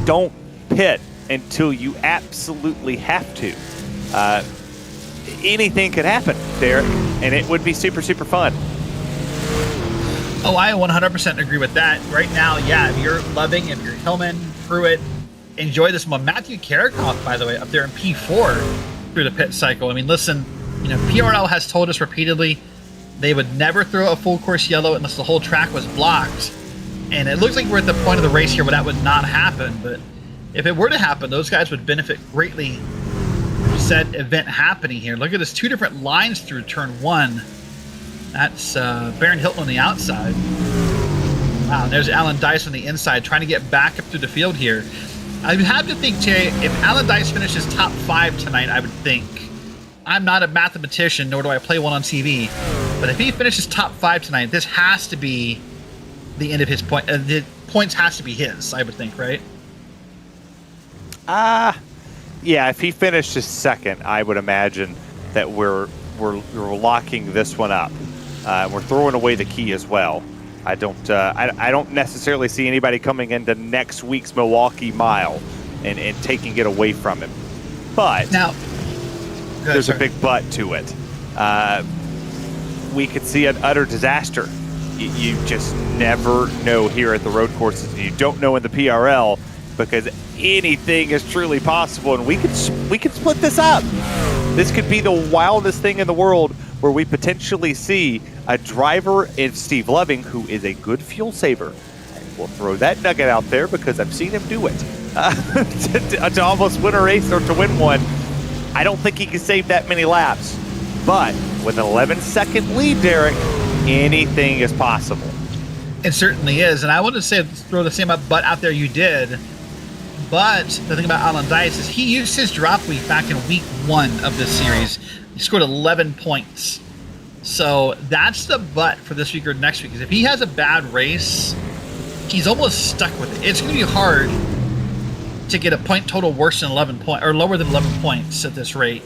B: don't pit until you absolutely have to. Anything could happen, Derek, and it would be super, super fun.
C: Oh, I 100% agree with that. Right now, yeah, if you're Loving, if you're Hillman, Pruitt, enjoy this one. Matthew Karakoff, by the way, up there in P4 through the pit cycle. I mean, listen, PRL has told us repeatedly they would never throw a full course yellow unless the whole track was blocked. And it looks like we're at the point of the race here where that would not happen. But if it were to happen, those guys would benefit greatly from said event happening here. Look at this, 2 different lines through turn 1. That's Baron Hilton on the outside. Wow, there's Alan Dice on the inside trying to get back up through the field here. I have to think, Terry, if Alan Dice finishes top 5 tonight, I would think. I'm not a mathematician, nor do I play one on TV. But if he finishes top 5 tonight, this has to be the end of his point. The points has to be his, I would think, right?
B: Yeah, if he finishes second, I would imagine that we're locking this one up. We're throwing away the key as well. I don't necessarily see anybody coming into next week's Milwaukee Mile and taking it away from him. But
C: now,
B: there's a big but to it. We could see an utter disaster. You just never know here at the road courses. You don't know in the PRL because anything is truly possible, and we could split this up. This could be the wildest thing in the world, where we potentially see a driver in Steve Loving, who is a good fuel saver. And we'll throw that nugget out there because I've seen him do it to almost win a race or to win one. I don't think he can save that many laps, but with an 11-second lead, Derek, anything is possible.
C: It certainly is, and I want to say, throw the same butt out there you did. But the thing about Alan Dice is he used his drop week back in week 1 of this series. He scored 11 points. So that's the but for this week or next week. Because if he has a bad race, he's almost stuck with it. It's going to be hard to get a point total worse than 11 points or lower than 11 points at this rate.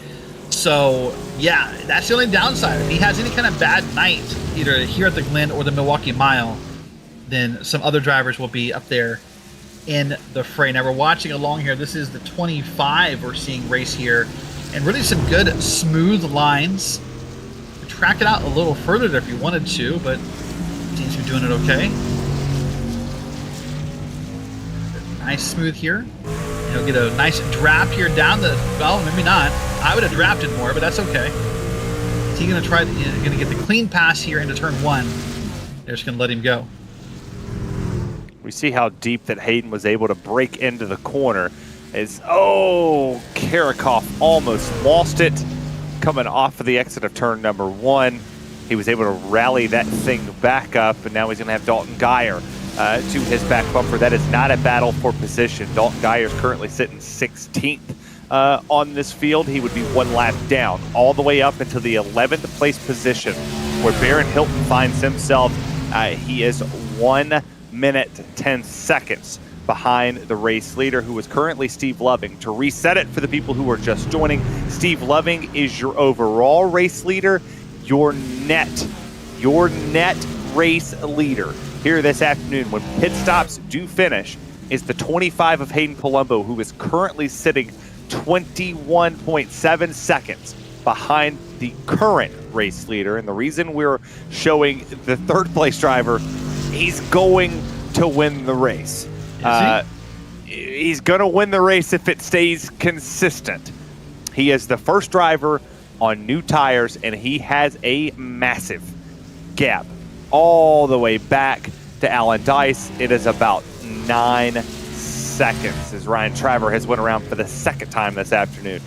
C: So yeah, that's the only downside. If he has any kind of bad night, either here at the Glen or the Milwaukee Mile, then some other drivers will be up there in the fray. Now we're watching along here. This is the 25 we're seeing race here, and really some good smooth lines. Track it out a little further there if you wanted to, but seems to be doing it okay. Nice smooth here. Get a nice draft here down the, well, maybe not. I would have drafted more, but that's okay. Is he going to try, going to get the clean pass here into turn 1? They're just going to let him go.
B: We see how deep that Hayden was able to break into the corner. Karakoff almost lost it coming off of the exit of turn number 1. He was able to rally that thing back up, and now he's going to have Dalton Geyer to his back bumper. That is not a battle for position. Dalton Geyer is currently sitting 16th on this field. He would be 1 lap down, all the way up into the 11th place position, where Baron Hilton finds himself. He is 1 minute 10 seconds behind the race leader, who is currently Steve Loving. To reset it for the people who are just joining, Steve Loving is your overall race leader. Your net race leader here this afternoon, when pit stops do finish, is the 25 of Hayden Palumbo, who is currently sitting 21.7 seconds behind the current race leader. And the reason we're showing the 3rd place driver, he's going to win the race. He's going to win the race if it stays consistent. He is the first driver on new tires, and he has a massive gap all the way back to Alan Dice. It is about 9 seconds, as Ryan Traver has went around for the 2nd time this afternoon.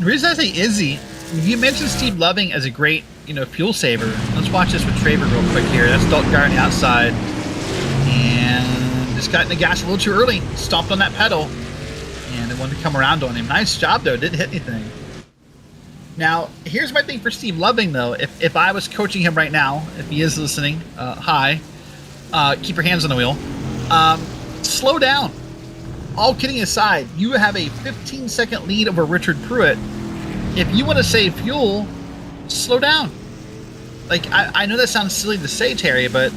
C: The reason I say Izzy, you mentioned Steve Loving as a great, fuel saver. Let's watch this with Traver real quick here. That's Dalton Geyer on the outside, and just got in the gas a little too early. Stomped on that pedal, and they wanted to come around on him. Nice job though. Didn't hit anything. Now, here's my thing for Steve Loving, though. If I was coaching him right now, if he is listening, hi, keep your hands on the wheel. Slow down. All kidding aside, you have a 15-second lead over Richard Pruitt. If you want to save fuel, slow down. Like, I know that sounds silly to say, Terry, but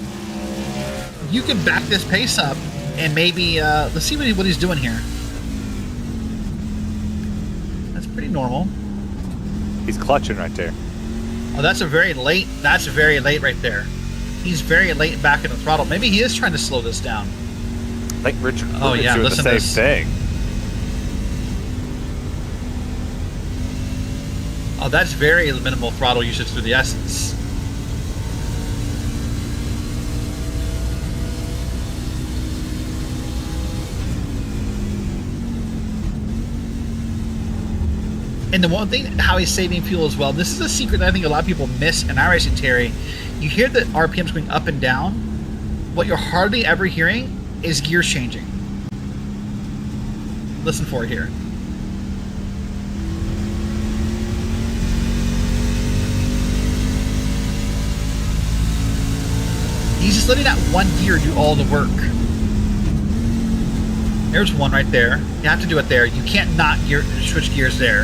C: you can back this pace up And maybe, let's see what he's doing here. That's pretty normal.
B: He's clutching right there.
C: Oh, that's very late right there. He's very late back in the throttle. Maybe he is trying to slow this down.
B: I think Richard
C: Oh, yeah,
B: doing the
C: listen to
B: same
C: this.
B: thing.
C: Oh, that's very minimal throttle usage through the S's. And the one thing, how he's saving fuel as well, this is a secret that I think a lot of people miss in iRacing, Terry. You hear the RPMs going up and down. What you're hardly ever hearing is gears changing. Listen for it here. He's just letting that one gear do all the work. There's one right there. You have to do it there. You can't not switch gears there.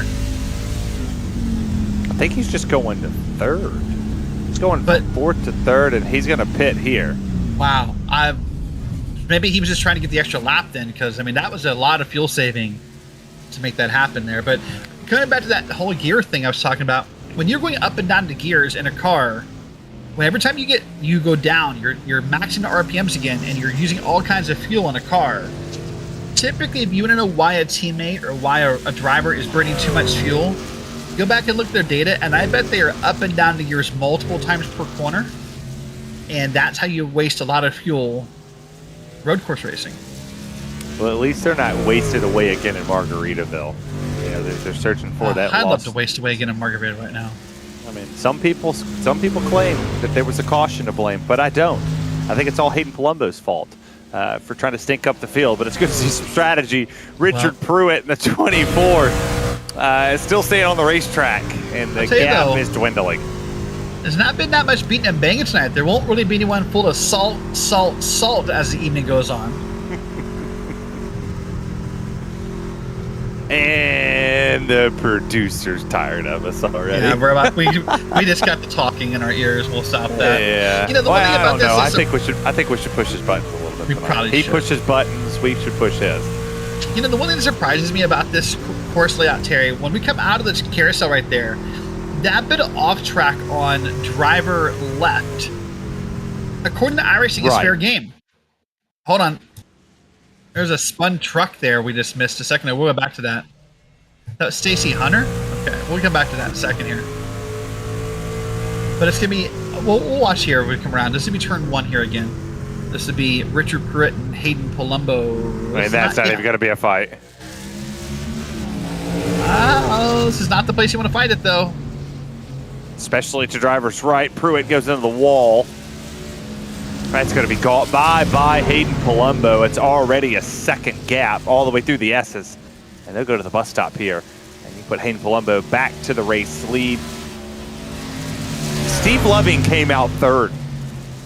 B: I think he's just going to third. He's going
C: But-
B: from fourth to third, and he's going to pit here.
C: Wow. Maybe he was just trying to get the extra lap then, because, I mean, that was a lot of fuel saving to make that happen there. But going back to that whole gear thing I was talking about, when you're going up and down the gears in a car, every time you go down, you're maxing the RPMs again, and you're using all kinds of fuel in a car. Typically, if you want to know why a teammate or why a driver is burning too much fuel, go back and look at their data, and I bet they are up and down the gears multiple times per corner, and that's how you waste a lot of fuel road course racing.
B: Well, at least they're not wasted away again in Margaritaville. You know, they're searching for that
C: I'd love
B: lost.
C: to waste away again in Margaritaville right now.
B: I mean, some people claim that there was a caution to blame, but I don't. I think it's all Hayden Palumbo's fault for trying to stink up the field. But it's good to see some strategy. Richard Pruitt in the 24 is still staying on the racetrack, and the gap is dwindling.
C: There's not been that much beating and banging tonight. There won't really be anyone full of salt as the evening goes on.
B: And the producer's tired of us already.
C: Yeah, we just got the talking in our ears. We'll stop that.
B: Yeah.
C: You know, the one thing about this is
B: I think we should push his buttons a little bit.
C: We
B: tonight.
C: probably
B: He
C: should.
B: pushes buttons. We should push his.
C: You know, the one thing that surprises me about this course layout, Terry, when we come out of this carousel right there, that bit of off track on driver left, according to iRacing, is fair game. Hold on. There's a spun truck there we just missed a second ago. We'll go back to that. That was Stacy Hunter? Okay, we'll come back to that in a second here. But it's going to be, we'll watch here when we come around. This will be turn 1 here again. This would be Richard Pruitt and Hayden Palumbo.
B: I mean, that's not even going to be a fight.
C: This is not the place you want to fight it, though.
B: Especially to driver's right. Pruitt goes into the wall. That's going to be caught by Hayden Palumbo. It's already a second gap all the way through the S's. And they'll go to the bus stop here. And you put Hayden Palumbo back to the race lead. Steve Loving came out third,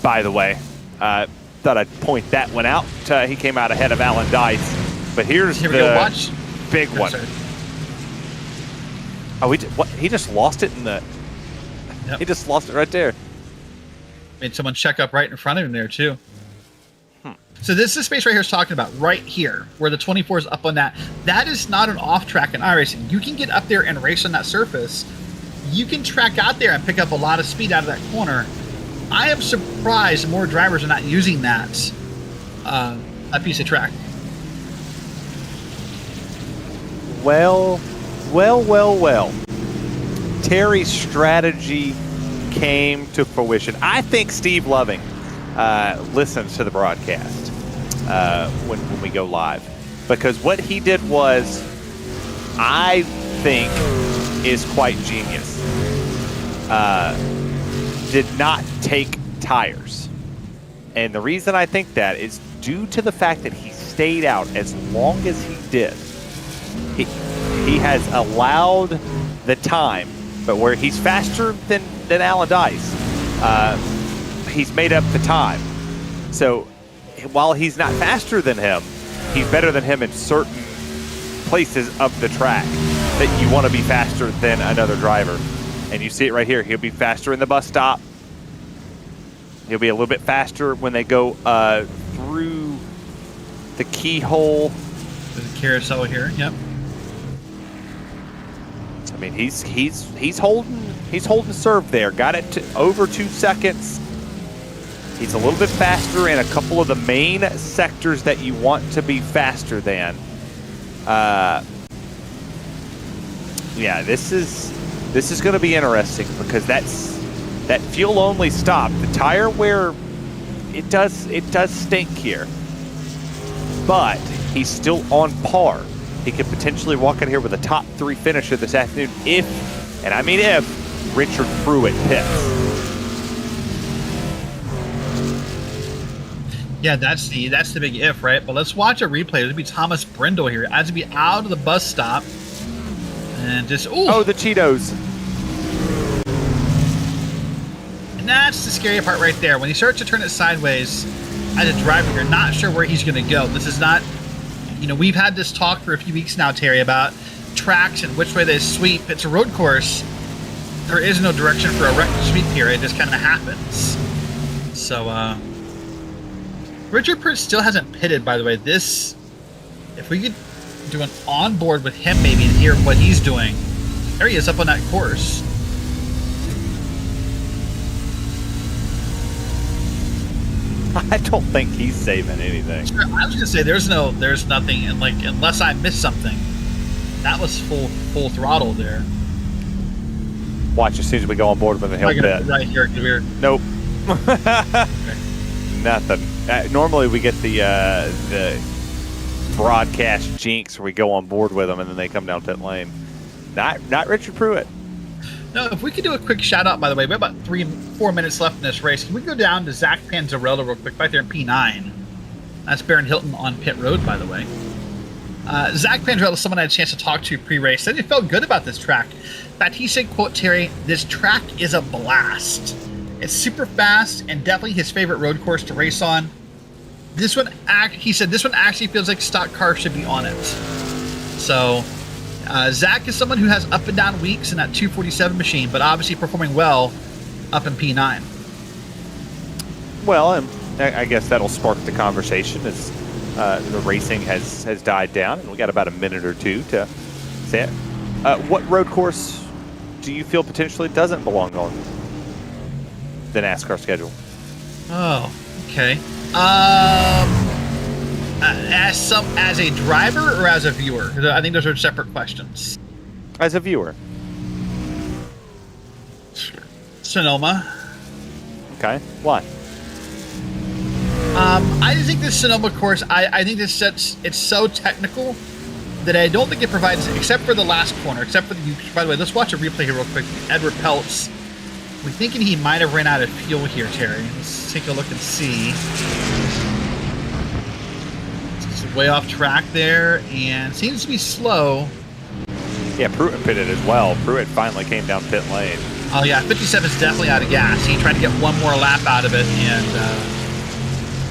B: by the way. Thought I'd point that one out. He came out ahead of Alan Dice. But here's
C: Here we go, watch.
B: Big one.
C: Sorry.
B: Oh, he just lost it in the...
C: Yep.
B: He just lost it right there.
C: Made someone check up right in front of him there, too. So this is the space right here is talking about, right here, where the 24 is up on that. That is not an off-track in iRacing. You can get up there and race on that surface. You can track out there and pick up a lot of speed out of that corner. I am surprised more drivers are not using that piece of track.
B: Well. Terry's strategy came to fruition. I think Steve Loving listens to the broadcast when we go live, because what he did was, I think, is quite genius. Did not take tires. And the reason I think that is due to the fact that he stayed out as long as he did. He has allowed the time, but where he's faster than Alan Dice, he's made up the time. So while he's not faster than him, he's better than him in certain places of the track that you want to be faster than another driver. And you see it right here. He'll be faster in the bus stop. He'll be a little bit faster when they go through the keyhole.
C: There's a carousel here. Yep.
B: I mean, he's holding serve there. Got it to over 2 seconds. He's a little bit faster in a couple of the main sectors that you want to be faster than. Yeah, this is going to be interesting because that fuel only stop. The tire wear, it does stink here, but he's still on par. He could potentially walk in here with a top 3 finisher this afternoon if, and I mean if, Richard Pruitt pits.
C: Yeah, that's the big if, right? But let's watch a replay. It'll be Thomas Brindle here as we be out of the bus stop and just
B: oh, the Cheetos.
C: And that's the scary part right there. When he starts to turn it sideways as a driver, you're not sure where he's going to go. This is not, you know, we've had this talk for a few weeks now, Terry, about tracks and which way they sweep. It's a road course. There is no direction for a record sweep here. It just kind of happens. So, Richard Pruitt still hasn't pitted, by the way. This, if we could do an onboard with him maybe and hear what he's doing. There he is up on that course.
B: I don't think he's saving anything.
C: Sure, I was gonna say there's nothing, and like unless I missed something, that was full throttle there.
B: Watch as soon as we go on board with the hill pit.
C: Right here, we're
B: nope. Nothing. Normally we get the broadcast jinx where we go on board with them and then they come down pit lane. Not Richard Pruitt.
C: No, if we could do a quick shout out, by the way, we have about 3-4 minutes left in this race. Can we go down to Zach Panzarella real quick, right there in P9? That's Baron Hilton on pit road, by the way. Zach Panzarella is someone I had a chance to talk to pre-race. Said he felt good about this track. In fact, he said, quote, Terry, "This track is a blast. It's super fast and definitely his favorite road course to race on. This one, he said, this one actually feels like stock cars should be on it." So, Zach is someone who has up and down weeks in that 247 machine, but obviously performing well up in P9.
B: Well, I guess that'll spark the conversation as the racing has died down, and we got about a minute or two to say it. What road course do you feel potentially doesn't belong on the NASCAR schedule?
C: Oh, okay. As a driver or as a viewer? I think those are separate questions.
B: As a viewer.
C: Sonoma.
B: Okay. Why?
C: I just think this Sonoma course, I think this it's so technical that I don't think it provides, except for the last corner, except for the, by the way, let's watch a replay here real quick. Edward Peltz. We're thinking he might have ran out of fuel here, Terry. Let's take a look and see. It's way off track there and seems to be slow.
B: Yeah, Pruitt pitted as well. Pruitt finally came down pit lane.
C: Oh yeah, 57 is definitely out of gas. He tried to get one more lap out of it, and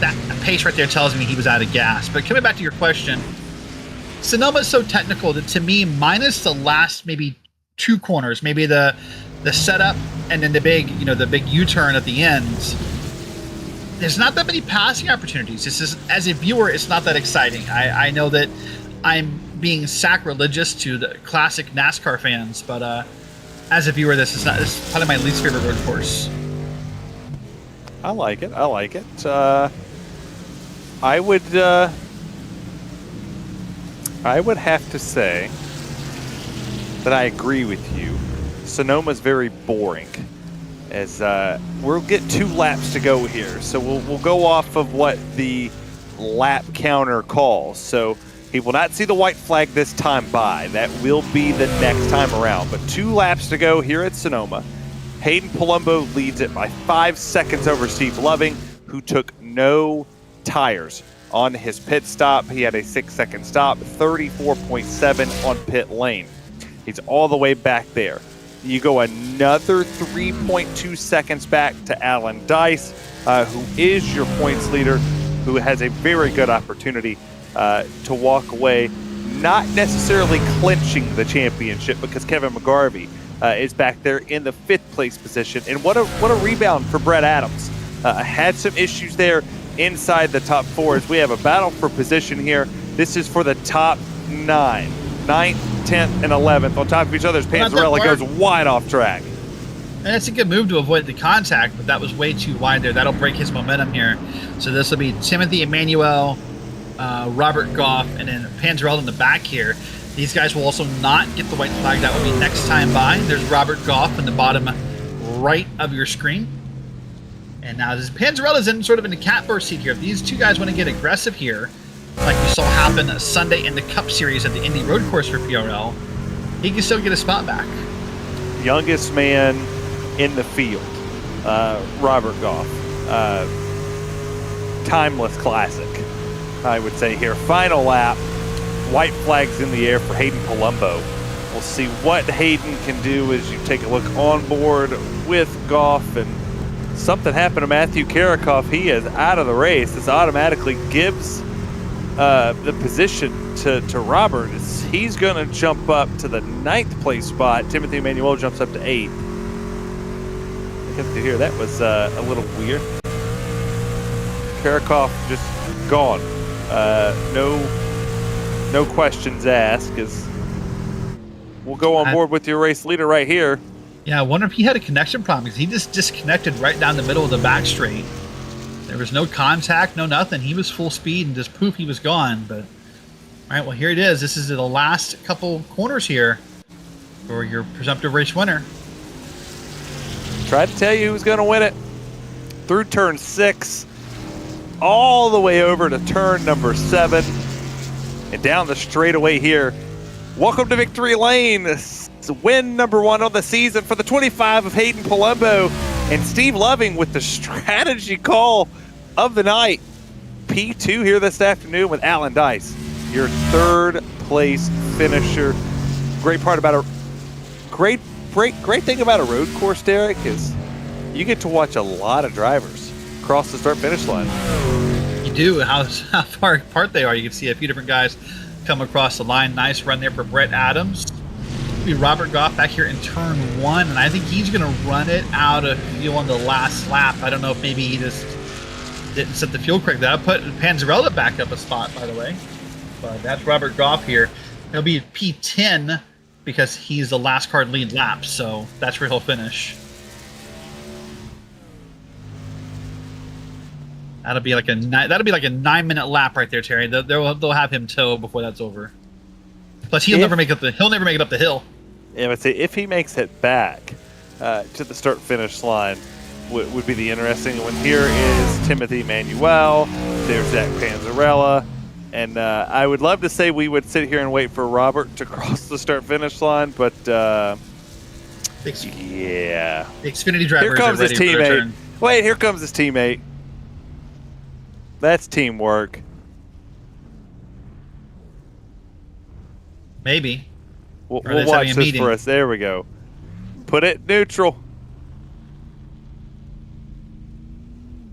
C: that pace right there tells me he was out of gas. But coming back to your question, Sonoma is so technical that to me, minus the last maybe 2 corners, maybe the setup and then the big U-turn at the end, there's not that many passing opportunities. This is, as a viewer, it's not that exciting. I know that I'm being sacrilegious to the classic NASCAR fans, but as a viewer, this is probably my least favorite road course.
B: I like it. I would have to say that I agree with you. Sonoma's very boring, as we'll get 2 laps to go here. So we'll go off of what the lap counter calls. So he will not see the white flag this time by. That will be the next time around. But 2 laps to go here at Sonoma. Hayden Palumbo leads it by 5 seconds over Steve Loving, who took no tires on his pit stop. He had a 6-second stop, 34.7 on pit lane. He's all the way back there. You go another 3.2 seconds back to Alan Dice, who is your points leader, who has a very good opportunity to walk away, not necessarily clinching the championship because Kevin McGarvey is back there in the 5th place position. And what a rebound for Brett Adams. Had some issues there inside the top 4 as we have a battle for position here. This is for the top 9. 9th, 10th, and 11th on top of each other as Panzarella goes wide off track.
C: And it's a good move to avoid the contact, but that was way too wide there. That'll break his momentum here. So this will be Timothy Emmanuel, Robert Goff, and then Panzarella in the back here. These guys will also not get the white flag. That will be next time by. There's Robert Goff in the bottom right of your screen. And now this Panzarella's in sort of in the catbird seat here. If these two guys want to get aggressive here, like we saw happen Sunday in the Cup Series at the Indy Road Course for PRL, he can still get a spot back.
B: Youngest man in the field, Robert Goff. Timeless classic, I would say here. Final lap, white flags in the air for Hayden Palumbo. We'll see what Hayden can do as you take a look on board with Goff. And something happened to Matthew Karakoff. He is out of the race. This automatically gives the position to Robert. He's going to jump up to the 9th place spot. Timothy Emmanuel jumps up to 8th. I guess to hear that was a little weird. Karakoff just gone. No questions asked, as we'll go on board with your race leader right here.
C: Yeah, I wonder if he had a connection problem, because he just disconnected right down the middle of the back straight. There was no contact, no nothing. He was full speed, and just poof, he was gone. But all right, well, here it is. This is the last couple corners here for your presumptive race winner.
B: Tried to tell you who's going to win it. Through turn 6, all the way over to turn number 7, and down the straightaway here. Welcome to Victory Lane. It's win number 1 on the season for the 25 of Hayden Palumbo, and Steve Loving with the strategy call of the night. P2 here this afternoon with Alan Dice, your 3rd place finisher. Great thing about a road course, Derek, is you get to watch a lot of drivers cross the start-finish line.
C: You do. How far apart they are. You can see a few different guys come across the line. Nice run there for Brett Adams. It'll be Robert Goff back here in turn 1, and I think he's going to run it out of fuel on the last lap. I don't know if maybe he just didn't set the fuel correctly. That put Panzarella back up a spot, by the way. But that's Robert Goff here. He'll be at P10 because he's the last car in lead lap, so that's where he'll finish. That'll be like a 9-minute lap right there, Terry. They'll have him tow before that's over. Plus, he'll never make it up the hill.
B: Yeah, but say if he makes it back to the start-finish line, would be the interesting one. Here is Timothy Emmanuel. There's Zach Panzarella. And I would love to say we would sit here and wait for Robert to cross the start-finish line, but yeah.
C: The Xfinity drivers
B: here comes
C: are
B: his
C: ready for their
B: teammate.
C: turn.
B: Wait, here comes his teammate. That's teamwork.
C: Maybe.
B: We'll watch this for us. There we go. Put it neutral.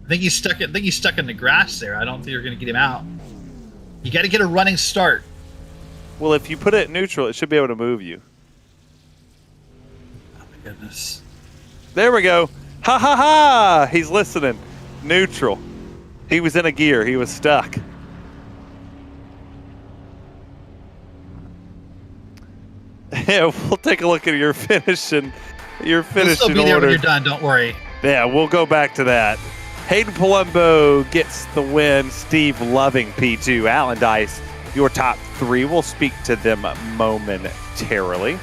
C: I think he's stuck in the grass there. I don't think you're going to get him out. You got to get a running start.
B: Well, if you put it neutral, it should be able to move you.
C: Oh my goodness.
B: There we go. Ha ha ha! He's listening. Neutral. He was in a gear. He was stuck. Yeah, we'll take a look at your finishing
C: We'll still be there
B: order.
C: when you're done. Don't worry.
B: Yeah, we'll go back to that. Hayden Palumbo gets the win. Steve Loving P2. Alan Dice, your top 3. We'll speak to them momentarily.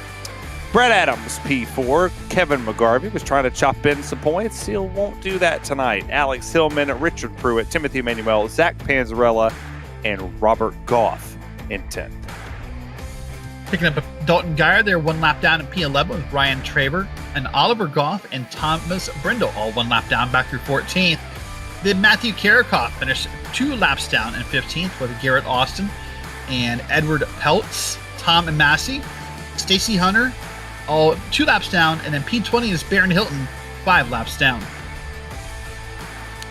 B: Brett Adams P4. Kevin McGarvey was trying to chop in some points. He won't do that tonight. Alex Hillman, Richard Pruitt, Timothy Emmanuel, Zach Panzarella, and Robert Goff in 10th.
C: Picking up Dalton Geyer there, 1 lap down in P11 with Brian Traver and Oliver Goff and Thomas Brindle, all 1 lap down back through 14th. Then Matthew Karakoff finished 2 laps down in 15th with Garrett Austin and Edward Peltz, Tom and Massey, Stacy Hunter, all 2 laps down, and then P20 is Barron Hilton, 5 laps down.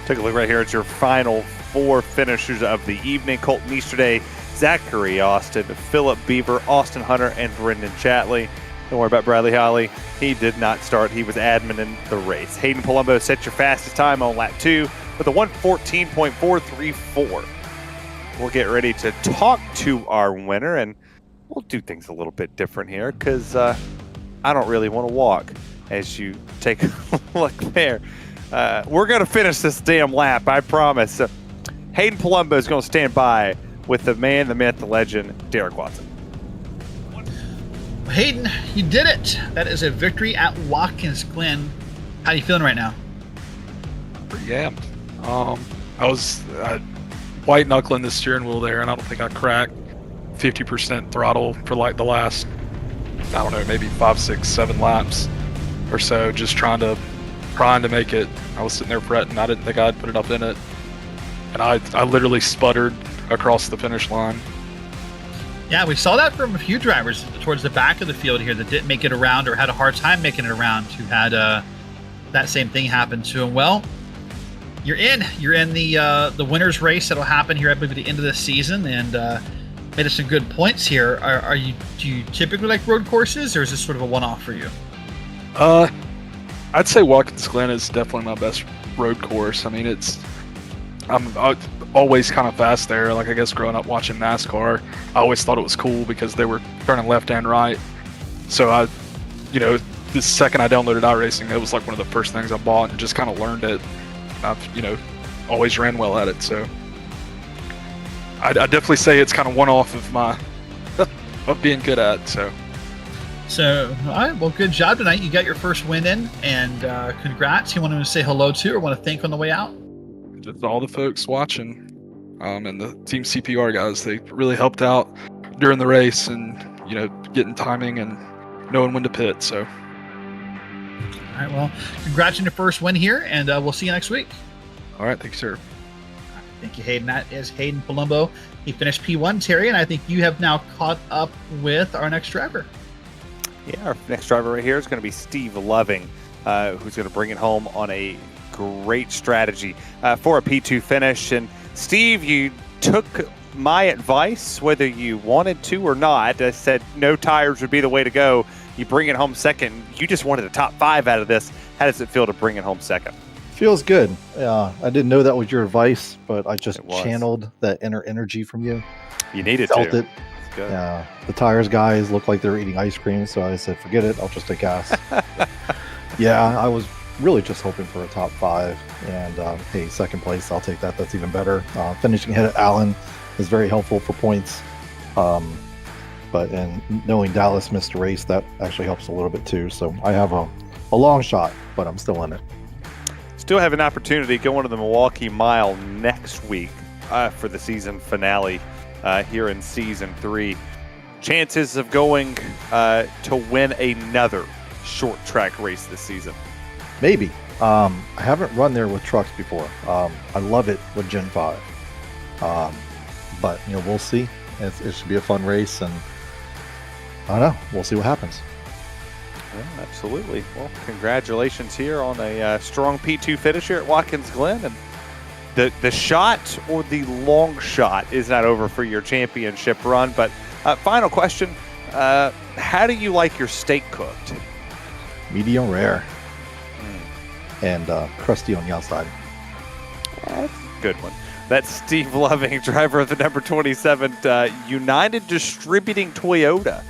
B: Take a look right here at your final 4 finishers of the evening. Colton Easterday, Zachary Austin, Philip Beaver, Austin Hunter, and Brendan Chatley. Don't worry about Bradley Holly. He did not start. He was admin in the race. Hayden Palumbo set your fastest time on lap 2. with a 114.434. We'll get ready to talk to our winner, and we'll do things a little bit different here because I don't really want to walk as you take a look there. We're going to finish this damn lap, I promise. Hayden Palumbo is going to stand by with the man, the myth, the legend, Derek Watson.
C: Hayden, you did it. That is a victory at Watkins, Glen. How are you feeling right now?
D: Pretty amped. I was white knuckling the steering wheel there, and I don't think I cracked 50% throttle for like the last, I don't know, maybe 5, 6, 7 laps or so, just trying to make it. I was sitting there fretting. I didn't think I'd put enough in it, and I literally sputtered across the finish line.
C: Yeah, we saw that from a few drivers towards the back of the field here that didn't make it around or had a hard time making it around, who had that same thing happen to them. Well, you're in the winner's race that'll happen here, I believe, at the end of the season, and made us some good points here. Do you typically like road courses, or is this sort of a one-off for you?
D: I'd say Watkins Glen is definitely my best road course. I mean, I'm always kind of fast there. Like, I guess growing up watching NASCAR, I always thought it was cool because they were turning left and right. So the second I downloaded iRacing, it was like one of the first things I bought and just kind of learned it. I've, always ran well at it. So I definitely say it's kind of one off of my of being good at. So
C: all right, well, good job tonight. You got your first win in, and congrats. You want to say hello to or want to thank on the way out?
D: Just all the folks watching, and the team CPR guys, they really helped out during the race, and getting timing and knowing when to pit. So
C: all right, well, congrats on your first win here, and we'll see you next week.
D: All right, thank you, sir.
C: Thank you, Hayden. That is Hayden Palumbo. He finished P1, Terry, and I think you have now caught up with our next driver.
B: Yeah, our next driver right here is going to be Steve Loving, who's going to bring it home on a great strategy for a P2 finish. And Steve, you took my advice, whether you wanted to or not. I said no tires would be the way to go. You bring it home second. You just wanted a top 5 out of this. How does it feel to bring it home second?
E: Feels good. I didn't know that was your advice, but I just channeled that inner energy from you.
B: You needed
E: Felt
B: to.
E: it. Yeah, the tires guys looked like they were eating ice cream, so I said, forget it, I'll just take gas. Yeah, I was really just hoping for a top 5, and hey, second place, I'll take that. That's even better. Finishing ahead of Allen is very helpful for points, but knowing Dallas missed a race, that actually helps a little bit too. So I have a long shot, but I'm still in it.
B: Still have an opportunity going to the Milwaukee Mile next week for the season finale. Here in season 3, chances of going to win another short track race this season?
E: Maybe. I haven't run there with trucks before. I love it with Gen 5, but we'll see. It should be a fun race, and I don't know. We'll see what happens.
B: Yeah, absolutely. Well, congratulations here on a strong P2 finish here at Watkins Glen, and the shot or the long shot is not over for your championship run. But final question, how do you like your steak cooked?
E: Medium rare. And crusty on the outside.
B: That's a good one. That's Steve Loving, driver of the number 27 United Distributing Toyota,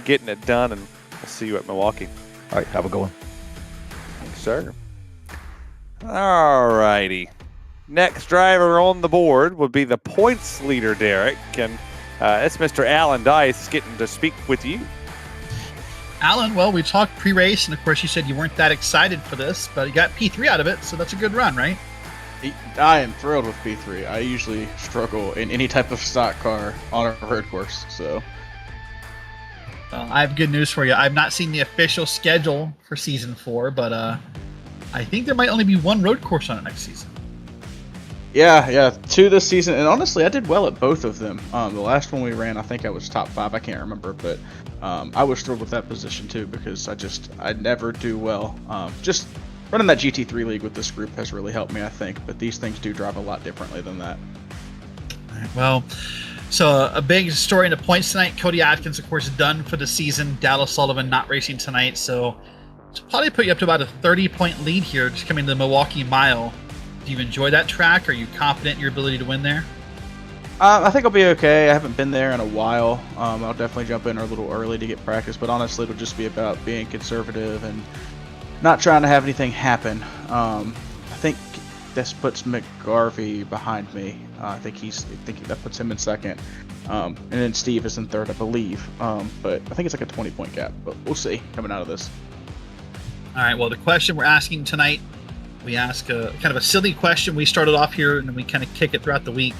B: getting it done, and we'll see you at Milwaukee.
E: All right, have a good one.
B: Thanks, sir. All righty. Next driver on the board would be the points leader, Derek, and it's Mr. Alan Dice getting to speak with you.
C: Alan, well, we talked pre-race, and of course you said you weren't that excited for this, but you got P3 out of it, so that's a good run, right?
F: I am thrilled with P3. I usually struggle in any type of stock car on a road course, so.
C: I have good news for you. I've not seen the official schedule for Season 4, but I think there might only be one road course on it next season.
F: Yeah, 2 this season, and honestly, I did well at both of them. The last one we ran, I think I was top 5. I can't remember, but I was thrilled with that position too because I never do well. Just running that GT3 league with this group has really helped me, I think. But these things do drive a lot differently than that.
C: All right, well, so a big story in the points tonight. Cody Atkins, of course, done for the season. Dallas Sullivan not racing tonight, so it's probably put you up to about a 30-point lead here, just coming to the Milwaukee Mile. Do you enjoy that track? Are you confident in your ability to win there?
F: I think I'll be okay. I haven't been there in a while. I'll definitely jump in a little early to get practice, but honestly, it'll just be about being conservative and not trying to have anything happen. I think this puts McGarvey behind me. I think that puts him in second, and then Steve is in third, I believe. But I think it's like a 20-point gap. But we'll see coming out of this.
C: All right. Well, the question we're asking tonight, we ask a kind of a silly question. We started off here, and then we kind of kick it throughout the week.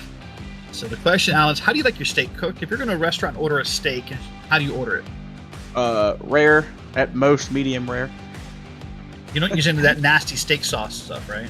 C: So the question, Alan, is how do you like your steak cooked? If you're going to a restaurant and order a steak, how do you order it?
F: Rare, at most medium rare.
C: You don't use any of that nasty steak sauce stuff, right?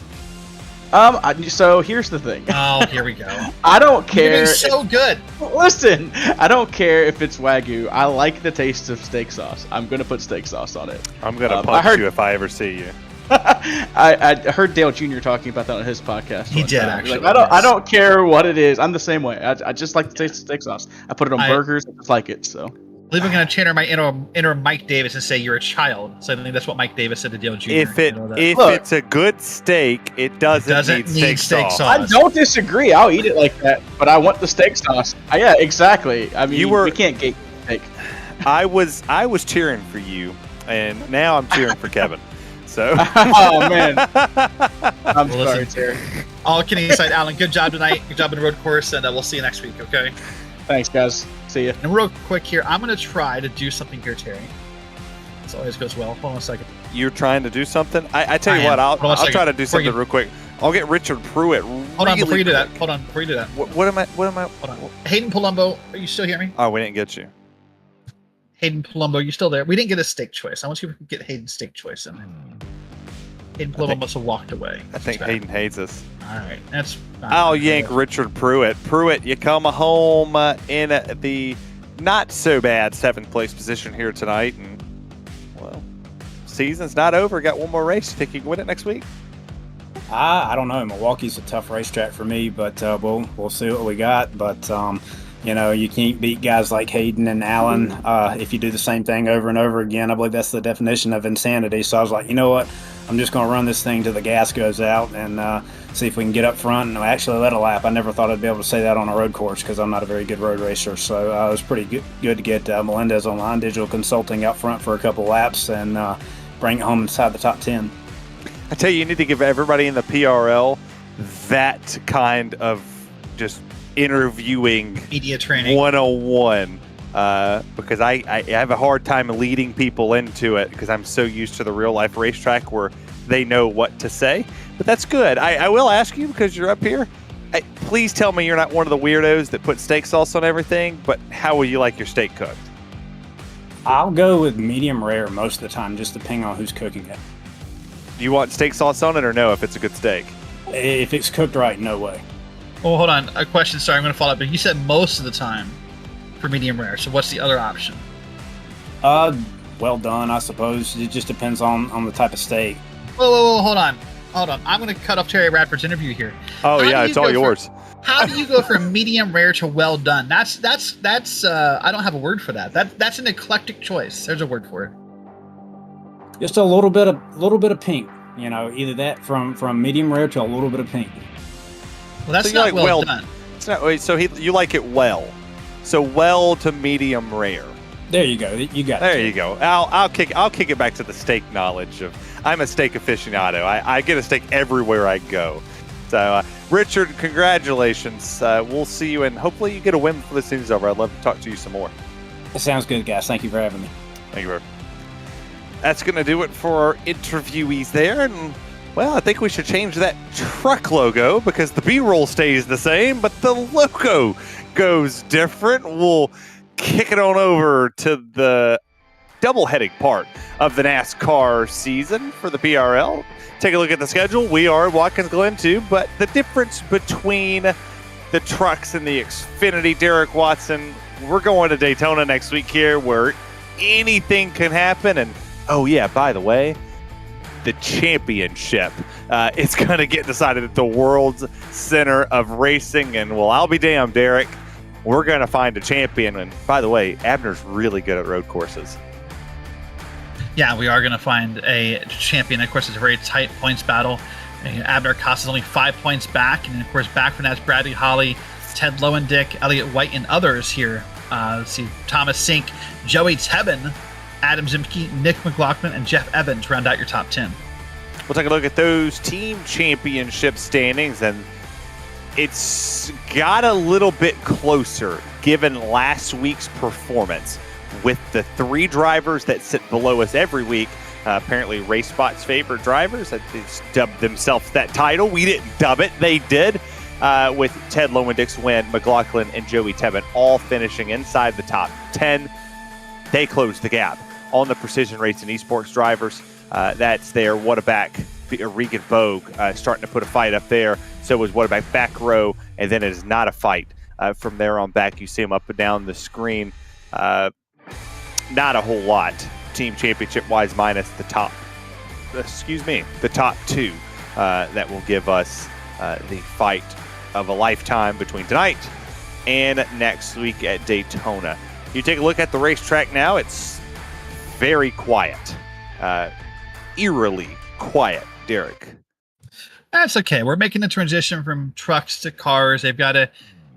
F: So here's the thing.
C: Oh, here we go.
F: I don't care.
C: You're so good.
F: Listen, I don't care if it's Wagyu. I like the taste of steak sauce. I'm gonna put steak sauce on it.
B: I'm gonna punch you if I ever see you.
F: I heard Dale Jr. talking about that on his podcast.
C: He did,
F: time.
C: actually.
F: Like, I don't care what it is. I'm the same way. I just like the taste of steak sauce. I put it on burgers. I just like it. So. I
C: believe I'm going to channel my inner Mike Davis and say you're a child. So I think that's what Mike Davis said to Dale Jr.
B: If it's a good steak, it doesn't need steak sauce.
F: I don't disagree. I'll eat it like that, but I want the steak sauce. Yeah, exactly. I mean, we can't gate steak.
B: I was cheering for you, and now I'm cheering for Kevin. So.
F: Oh man. I'm sorry, Terry.
C: All kidding aside, Alan, good job tonight. Good job in the road course, and we'll see you next week. Okay.
F: Thanks, guys. See ya.
C: And real quick here, I'm going to try to do something here, Terry. This always goes well. Hold on a second.
B: You're trying to do something? I tell you what, I'll try to do something real quick. I'll get Richard Pruitt.
C: Hold on before you do that. Hold on before you do that.
B: What am I? Hold on.
C: Hayden Palumbo, are you still hearing me?
B: Oh, we didn't get you.
C: Hayden Palumbo, you still there? We didn't get a steak choice. I want to see if we can get Hayden's steak choice in there. Hayden Palumbo must have walked away.
B: I think Hayden hates us.
C: All right, that's.
B: I'll yank Richard Pruitt. Pruitt, you come home in the not so bad 7th place position here tonight, and well, season's not over. Got one more race. Think you can win it next week?
G: I don't know. Milwaukee's a tough racetrack for me, but we'll see what we got. But you can't beat guys like Hayden and Allen if you do the same thing over and over again. I believe that's the definition of insanity. So I was like, you know what? I'm just going to run this thing till the gas goes out and see if we can get up front and actually let a lap. I never thought I'd be able to say that on a road course because I'm not a very good road racer. So it was pretty good to get Melendez Online Digital Consulting out front for a couple laps and bring it home inside the top 10.
B: I tell you need to give everybody in the PRL that kind of just interviewing
C: media training
B: 101 because I have a hard time leading people into it because I'm so used to the real life racetrack where they know what to say. But that's good. I will ask you because you're up here. Please tell me you're not one of the weirdos that put steak sauce on everything, but how will you like your steak cooked?
G: I'll go with medium rare most of the time, just depending on who's cooking it.
B: Do you want steak sauce on it or no if it's a good steak?
G: If it's cooked right, no way.
C: Oh, hold on. A question. Sorry, I'm going to follow up. But you said most of the time for medium rare. So what's the other option?
G: Well done, I suppose. It just depends on the type of steak.
C: Whoa, hold on. I'm going to cut off Terry Radford's interview here.
B: Oh, yeah, it's all yours.
C: How do you go from medium rare to well done? That's I don't have a word for that. That's an eclectic choice. There's a word for it.
G: Just a little bit of pink. Either that from medium rare to a little bit of pink.
C: Well, that's not well done.
B: It's not. So you like it well. So well to medium rare.
G: There you go. You got it.
B: There you go. I'll kick it back to the steak knowledge of. I'm a steak aficionado. I get a steak everywhere I go. So Richard, congratulations. We'll see you, and hopefully you get a win before the season's over. I'd love to talk to you some more.
G: That sounds good, guys. Thank you for having me.
B: Thank you, Bert. That's going to do it for our interviewees there. And, well, I think we should change that truck logo because the B-roll stays the same, but the logo goes different. We'll kick it on over to the double-heading part of the NASCAR season for the PRL. Take a look at the schedule. We are at Watkins, Glen, too, but the difference between the trucks and the Xfinity, Derek Watson, we're going to Daytona next week here where anything can happen. And oh, yeah, by the way, the championship is going to get decided at the world's center of racing. And, well, I'll be damned, Derek. We're going to find a champion. And, by the way, Abner's really good at road courses.
C: Yeah, we are going to find a champion. Of course, it's a very tight points battle. And Abner Acosta is only 5 points back, and of course back from that's Bradley Holly, Ted Lowendick, Elliott White, and others here. Let's see, Thomas Sink, Joey Tebben, Adam Zimke, Nick McLaughlin, and Jeff Evans round out your top 10.
B: We'll take a look at those team championship standings, and it's got a little bit closer given last week's performance with the 3 drivers that sit below us every week. Apparently RaceSpot's favorite drivers that dubbed themselves that title. We didn't dub it, they did. With Ted Lowendick's win, McLaughlin and Joey Tebben all finishing inside the top 10. They closed the gap on the Precision Racing Esports drivers. That's there. Whataback, Regan Vogue starting to put a fight up there. So was Whataback back row, and then it is not a fight. From there on back, you see them up and down the screen. Not a whole lot team championship-wise minus the top, the top 2 that will give us the fight of a lifetime between tonight and next week at Daytona. You take a look at the racetrack now, it's very quiet. Eerily quiet, Derek.
C: That's okay. We're making the transition from trucks to cars. They've got to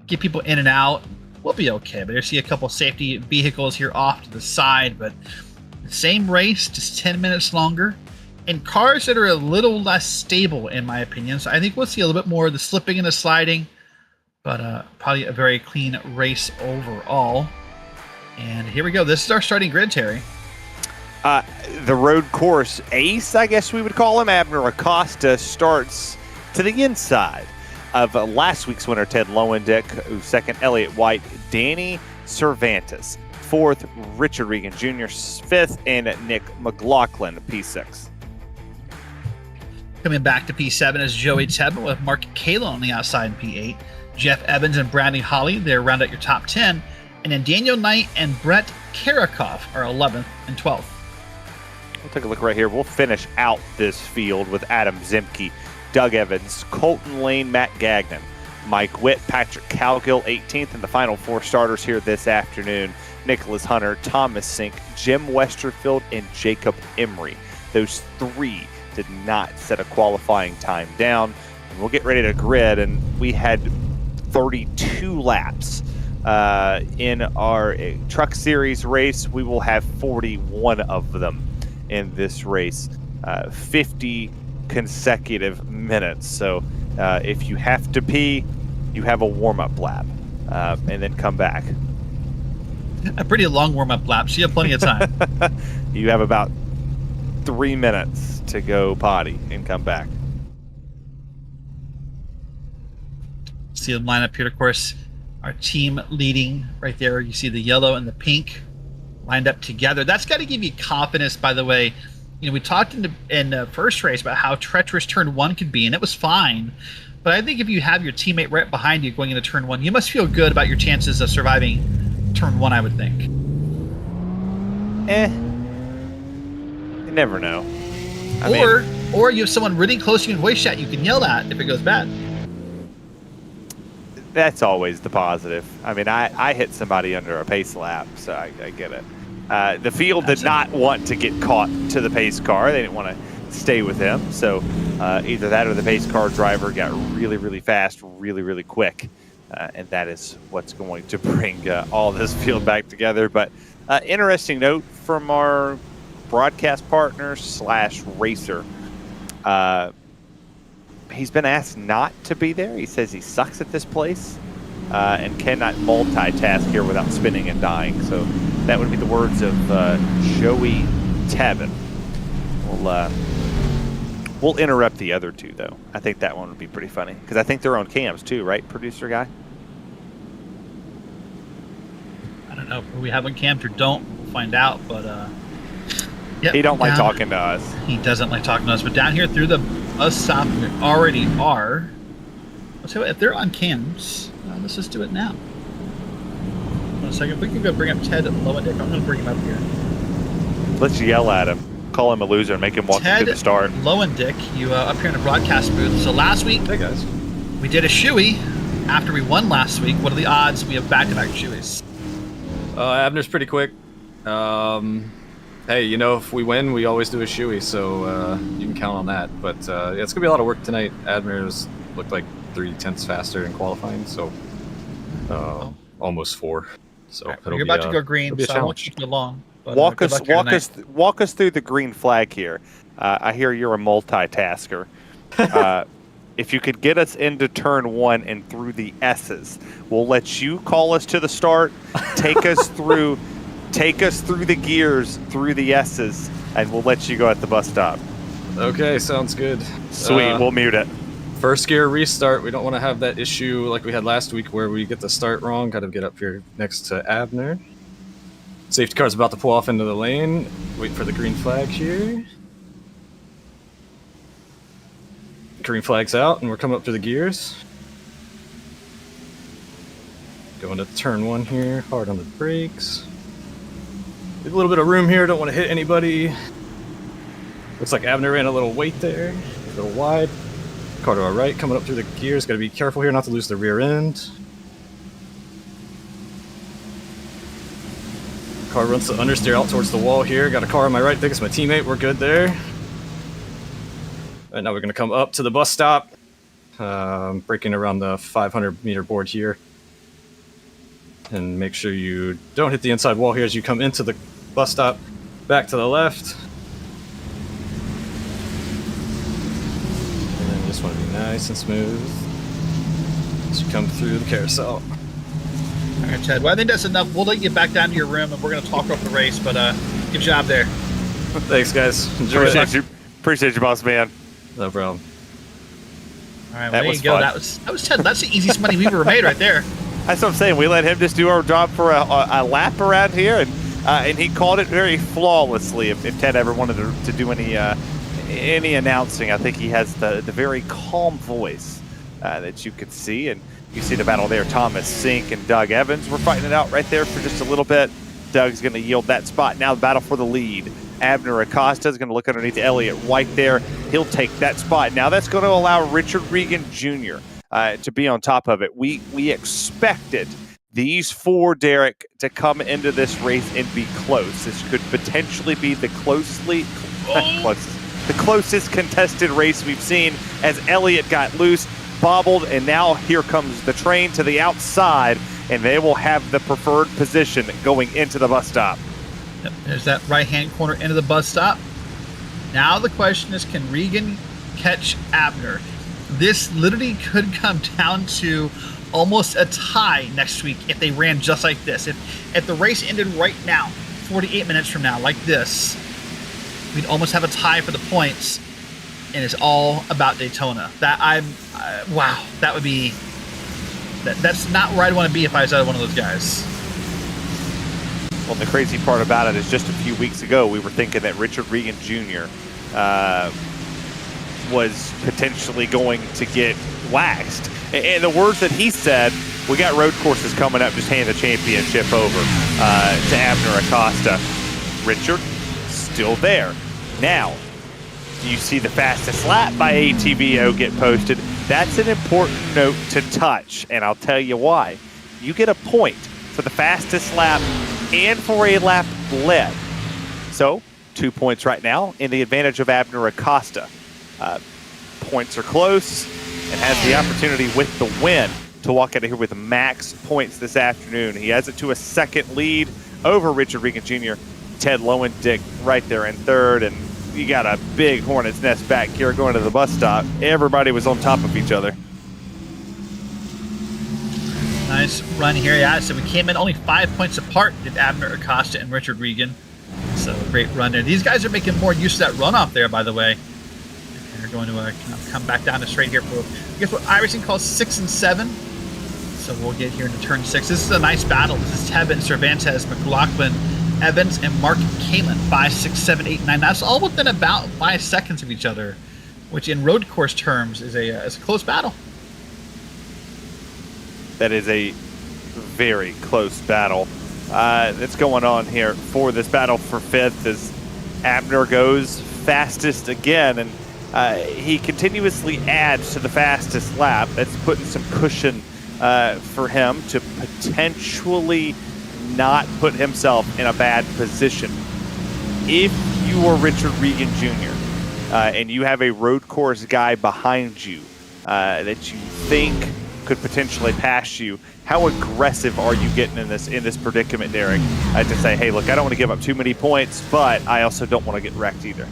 C: get people in and out. We'll be okay. But I see a couple safety vehicles here off to the side, but same race, just 10 minutes longer. And cars that are a little less stable, in my opinion. So I think we'll see a little bit more of the slipping and the sliding, but probably a very clean race overall. And here we go. This is our starting grid, Terry.
B: The road course ace, I guess we would call him, Abner Acosta, starts to the inside of last week's winner, Ted Lowendick, who's second, Elliott White, Danny Cervantes, fourth, Richard Regan Jr., fifth, and Nick McLaughlin, P6.
C: Coming back to P7 is Joey Tebben with Mark Kayla on the outside in P8. Jeff Evans and Bradley Holly, they're round out your top 10. And then Daniel Knight and Brett Karakoff are 11th and 12th.
B: We'll take a look right here. We'll finish out this field with Adam Zimke, Doug Evans, Colton Lane, Matt Gagnon, Mike Witt, Patrick Cowgill, 18th, and the final 4 starters here this afternoon, Nicholas Hunter, Thomas Sink, Jim Westerfield, and Jacob Emery. Those 3 did not set a qualifying time down. And we'll get ready to grid, and we had 32 laps in our truck series race. We will have 41 of them in this race, 50 consecutive minutes. So if you have to pee, you have a warm-up lap and then come back.
C: A pretty long warm-up lap, so you have plenty of time.
B: You have about 3 minutes to go potty and come back.
C: See the lineup here, of course. Our team leading right there. You see the yellow and the pink lined up together. That's got to give you confidence, by the way. You know, we talked in the first race about how treacherous turn 1 could be, and it was fine. But I think if you have your teammate right behind you going into turn 1, you must feel good about your chances of surviving turn 1, I would think.
B: You never know.
C: Or you have someone really close to you in voice chat you can yell at if it goes bad.
B: That's always the positive. I mean, I hit somebody under a pace lap, so I get it. The field did not want to get caught to the pace car. They didn't want to stay with him. So either that or the pace car driver got really, really fast, really, really quick. And that is what's going to bring all this field back together. But interesting note from our broadcast partner / racer. He's been asked not to be there. He says he sucks at this place and cannot multitask here without spinning and dying. So that would be the words of Joey Tebben. We'll interrupt the other 2, though. I think that one would be pretty funny because I think they're on cams too, right, producer guy?
C: I don't know if we have on cams or don't. We'll find out, but yep,
B: he don't like talking to us.
C: He doesn't like talking to us. But down here through the bus stop, we already are. Let's see if they're on cams. Let's just do it now. 1 second. We can go bring up Ted Lowendick. I'm going to bring him up here.
B: Let's yell at him, call him a loser, and make him walk through the start.
C: Lowendick, you up here in the broadcast booth. So last week,
H: Hey guys.
C: we did a shoey after we won last week. What are the odds we have back-to-back shoeys?
H: Abner's pretty quick. hey, you know, if we win, we always do a shoey, so you can count on that. But yeah, it's gonna be a lot of work tonight. Admirals looked like 3/10 faster in qualifying, so almost 4. So
C: Right, you're about to go green, so I won't keep you long. But,
B: walk us through the green flag here. I hear you're a multitasker. If you could get us into turn 1 and through the S's, we'll let you call us to the start. Take us through the gears through the S's, and we'll let you go at the bus stop.
H: Okay, sounds good.
B: Sweet, we'll mute it.
H: First gear restart. We don't want to have that issue like we had last week where we get the start wrong. Got to get up here next to Abner. Safety car's about to pull off into the lane. Wait for the green flag here. Green flag's out, and we're coming up to the gears. Going to turn 1 here. Hard on the brakes. Leave a little bit of room here. Don't want to hit anybody. Looks like Abner ran a little weight there. A little wide. Car to our right, coming up through the gears. Got to be careful here not to lose the rear end. Car runs the understeer out towards the wall here. Got a car on my right. I think it's my teammate. We're good there. All right, now we're going to come up to the bus stop. Braking around the 500-meter board here. And make sure you don't hit the inside wall here as you come into the bus stop. Back to the left. Just want to be nice and smooth as you come through the carousel.
C: All right, Ted. Well, I think that's enough. We'll let you back down to your room, and we're going to talk about the race. But good job there.
H: Thanks, guys. Enjoy it.
B: Appreciate you, boss man.
H: No problem.
C: All right, well, there you go. That was Ted. That's the easiest money we've ever made right there.
B: That's what I'm saying. We let him just do our job for a lap around here, and he called it very flawlessly. If Ted ever wanted to do any announcing, I think he has the very calm voice that you could see. And you see the battle there. Thomas Sink and Doug Evans were fighting it out right there for just a little bit. Doug's going to yield that spot. Now the battle for the lead. Abner Acosta is going to look underneath Elliott White there. He'll take that spot. Now that's going to allow Richard Regan Jr. To be on top of it. We expected these 4, Derek, to come into this race and be close. This could potentially be the closest contested race we've seen as Elliott got loose, bobbled, and now here comes the train to the outside, and they will have the preferred position going into the bus stop.
C: Yep, there's that right-hand corner into the bus stop. Now the question is, can Regan catch Abner? This literally could come down to almost a tie next week if they ran just like this. If the race ended right now, 48 minutes from now, like this, we'd almost have a tie for the points, and it's all about Daytona. Wow, that would be. That's not where I'd want to be if I was one of those guys.
B: Well, the crazy part about it is just a few weeks ago, we were thinking that Richard Regan Jr. Was potentially going to get waxed. And the words that he said, we got road courses coming up, just hand the championship over to Abner Acosta. Richard, still there. Now, do you see the fastest lap by ATVO get posted? That's an important note to touch, and I'll tell you why. You get a point for the fastest lap and for a lap led. So, 2 points right now in the advantage of Abner Acosta. Points are close and has the opportunity with the win to walk out of here with max points this afternoon. He has it to a second lead over Richard Regan Jr. Ted Lowendick right there in third, and you got a big hornet's nest back here going to the bus stop. Everybody was on top of each other.
C: Nice run here. Yeah, so we came in only 5 points apart, did Abner Acosta and Richard Regan. So great run there. These guys are making more use of that runoff there, by the way. They're going to come back down to straight here for, I guess, what iRacing calls 6 and 7. So we'll get here into turn 6. This is a nice battle. This is Tevin, Cervantes, McLaughlin, Evans, and Mark Kalin. 5, 6, 7, 8, 9. That's all within about 5 seconds of each other, which in road course terms is a close battle.
B: That is a very close battle that's going on here for this battle for 5th as Abner goes fastest again, and he continuously adds to the fastest lap. That's putting some cushion for him to potentially not put himself in a bad position. if you are Richard Regan Jr. And you have a road course guy behind you that you think could potentially pass you, how aggressive are you getting in this predicament, Derek? To say, hey, look, I don't want to give up too many points, but I also don't want to get wrecked either.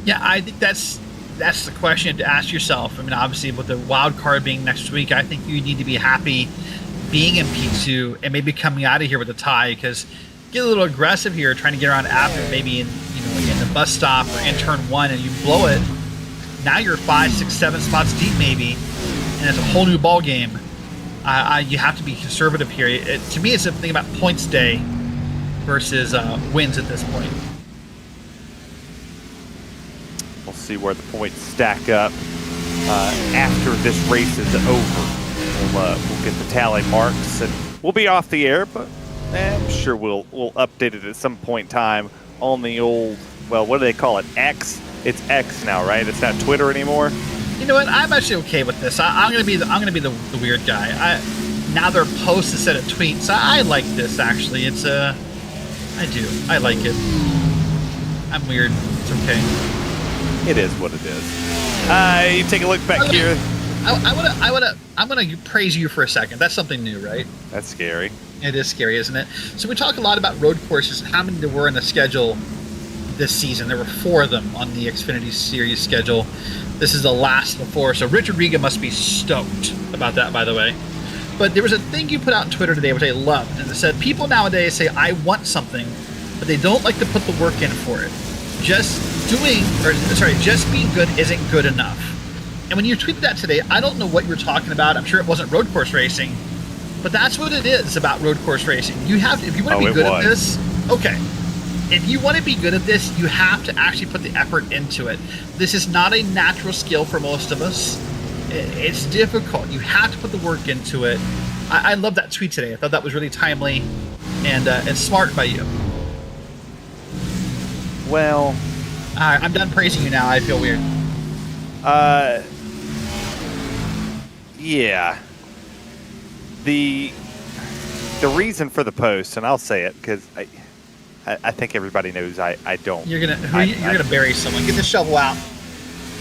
C: Yeah, I think that's the question to ask yourself. I mean, obviously, with the wild card being next week, I think you need to be happy being in P2 and maybe coming out of here with a tie, because get a little aggressive here, trying to get around after maybe in the bus stop or in turn 1, and you blow it. Now you're 5, 6, 7 spots deep maybe, and it's a whole new ball game. You have to be conservative here. To me, it's a thing about points day versus wins at this point.
B: We'll see where the points stack up after this race is over. We'll get the tally marks, and we'll be off the air, but I'm sure we'll update it at some point in time on the old, well, what do they call it? X? It's X now, right? It's not Twitter anymore.
C: You know what? I'm actually okay with this. I'm gonna be the weird guy. Now they're posts instead of tweets. I like this actually. I do. I like it. I'm weird. It's okay.
B: It is what it is. You take a look back here.
C: I'm gonna praise you for a second. That's something new, right?
B: That's scary.
C: It is scary, isn't it? So we talk a lot about road courses and how many there were in the schedule this season. There were 4 of them on the Xfinity Series schedule. This is the last of the 4. So Richard Regan must be stoked about that, by the way. But there was a thing you put out on Twitter today, which I loved, and it said, people nowadays say, I want something, but they don't like to put the work in for it. Just being good isn't good enough. And when you tweeted that today, I don't know what you were talking about. I'm sure it wasn't road course racing, but that's what it is about road course racing. You have to, if you want to be good at this, okay. If you want to be good at this, you have to actually put the effort into it. This is not a natural skill for most of us. It's difficult. You have to put the work into it. I love that tweet today. I thought that was really timely and smart by you.
B: Well,
C: all right, I'm done praising you now. I feel weird.
B: Yeah. The reason for the post, and I'll say it because I think everybody knows I don't.
C: You're gonna bury someone. Get the shovel out.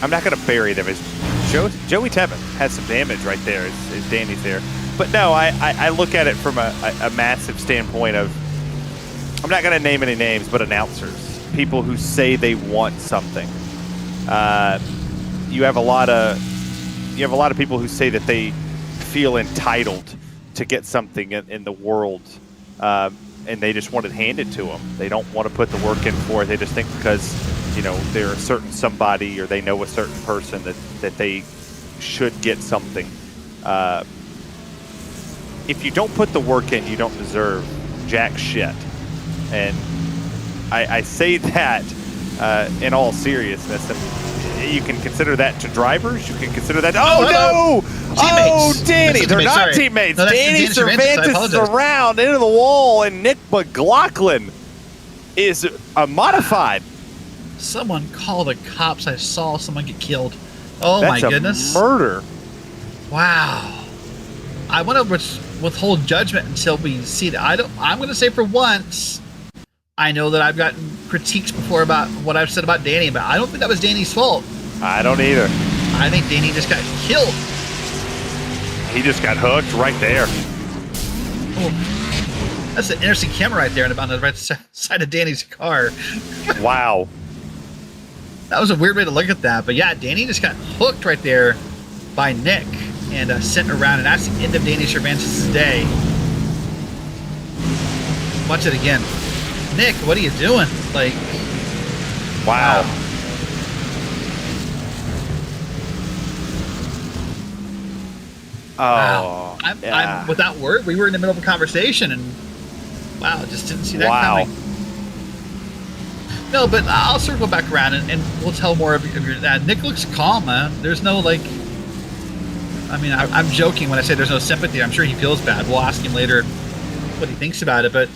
B: I'm not gonna bury them. Joey Tevin has some damage right there. As Danny's there, but no, I look at it from a massive standpoint of, I'm not gonna name any names, but announcers, people who say they want something. You have a lot of people who say that they feel entitled to get something in the world, and they just want it handed to them. They don't want to put the work in for it. They just think because they're a certain somebody or they know a certain person that they should get something. If you don't put the work in, you don't deserve jack shit. And I say that in all seriousness. And you can consider that to drivers. You can consider that. Oh, no!
C: Teammates.
B: Oh, Danny. They're not
C: sorry.
B: teammates.
C: No,
B: Danny Cervantes is around into the wall, and Nick McLaughlin is modified.
C: Someone call the cops. I saw someone get killed. Oh,
B: That's
C: my goodness.
B: A murder.
C: Wow. I want to withhold judgment until we see that. I'm going to say for once, I know that I've gotten critiques before about what I've said about Danny, but I don't think that was Danny's fault.
B: I don't either.
C: I think Danny just got killed.
B: He just got hooked right there.
C: Oh, that's an interesting camera right there on the right side of Danny's car.
B: Wow.
C: That was a weird way to look at that. But yeah, Danny just got hooked right there by Nick and sent around. And that's the end of Danny Cervantes' day. Watch it again. Nick, what are you doing? Like,
B: wow. Oh,
C: I'm without word. We were in the middle of a conversation, and wow, just didn't see that coming. No, but I'll circle back around, and we'll tell more of your dad. Nick looks calm, man. There's no, like, I mean, I'm joking when I say there's no sympathy. I'm sure he feels bad. We'll ask him later what he thinks about it, but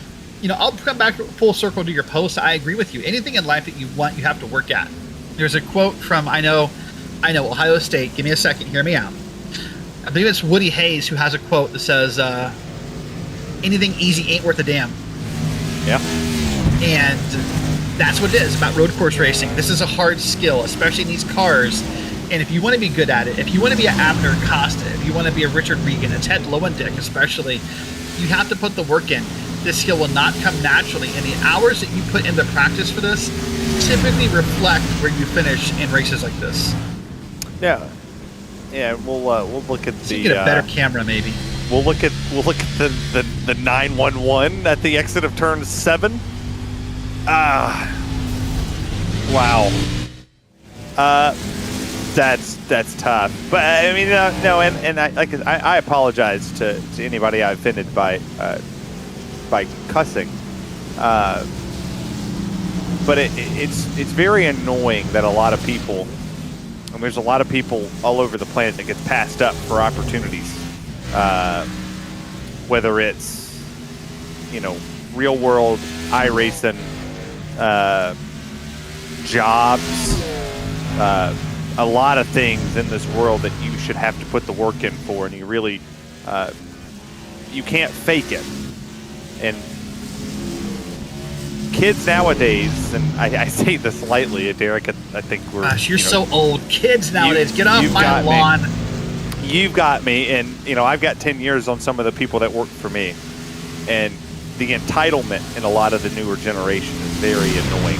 C: I'll come back full circle to your post. I agree with you. Anything in life that you want, you have to work at. There's a quote from, I know, Ohio State. Give me a second. Hear me out. I believe it's Woody Hayes who has a quote that says, anything easy ain't worth a damn.
B: Yeah.
C: And that's what it is about road course racing. This is a hard skill, especially in these cars. And if you want to be good at it, if you want to be an Abner Costa, if you want to be a Richard Regan, a Ted Lowendick especially, you have to put the work in. This skill will not come naturally, and the hours that you put into practice for this typically reflect where you finish in races like this.
B: Yeah, we'll look at
C: So you get a better camera, maybe.
B: We'll look at the 911 at the exit of turn 7. Wow. That's tough. But I mean, no, and I apologize to anybody I offended by cussing. But it's very annoying that a lot of people, and there's a lot of people all over the planet that gets passed up for opportunities. Whether it's, real world iRacing, jobs, a lot of things in this world that you should have to put the work in for, and you really, you can't fake it. And kids nowadays, and I say this lightly, Derek, I think we're...
C: Gosh, you're so old. Kids nowadays, get off my lawn.
B: You've got me, and I've got 10 years on some of the people that work for me, and the entitlement in a lot of the newer generation is very annoying.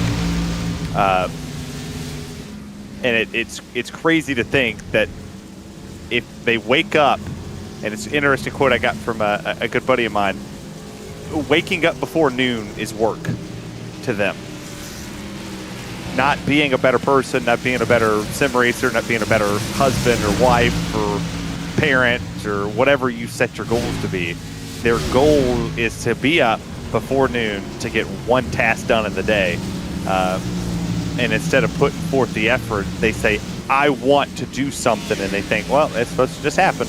B: And it's crazy to think that if they wake up, and it's an interesting quote I got from a good buddy of mine, waking up before noon is work to them. Not being a better person, not being a better sim racer, not being a better husband or wife or parent or whatever you set your goals to be. Their goal is to be up before noon to get one task done in the day. And instead of putting forth the effort, they say, I want to do something. And they think, well, it's supposed to just happen.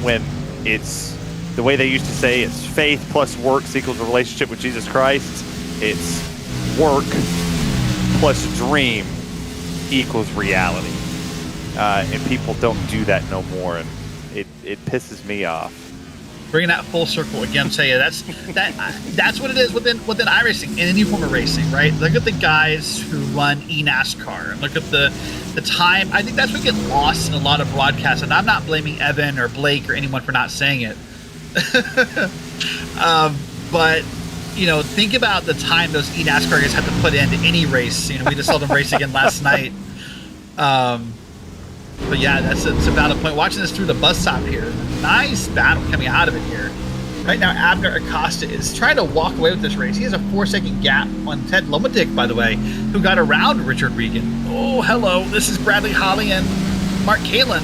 B: When it's the way they used to say, it's faith plus works equals a relationship with Jesus Christ. It's work plus dream equals reality. And people don't do that no more. And it pisses me off.
C: Bringing that full circle again, say that's what it is within iRacing and any form of racing, right? Look at the guys who run NASCAR and look at the time. I think that's what gets lost in a lot of broadcasts, and I'm not blaming Evan or Blake or anyone for not saying it. But think about the time those NASCAR guys had to put into any race. We just saw them race again last night. But yeah, it's a valid point. Watching this through the bus stop here, nice battle coming out of it here. Right now, Abner Acosta is trying to walk away with this race. He has a 4-second gap on Ted Lowendick, by the way, who got around Richard Regan. Oh, hello. This is Bradley Holly and Mark Kalin.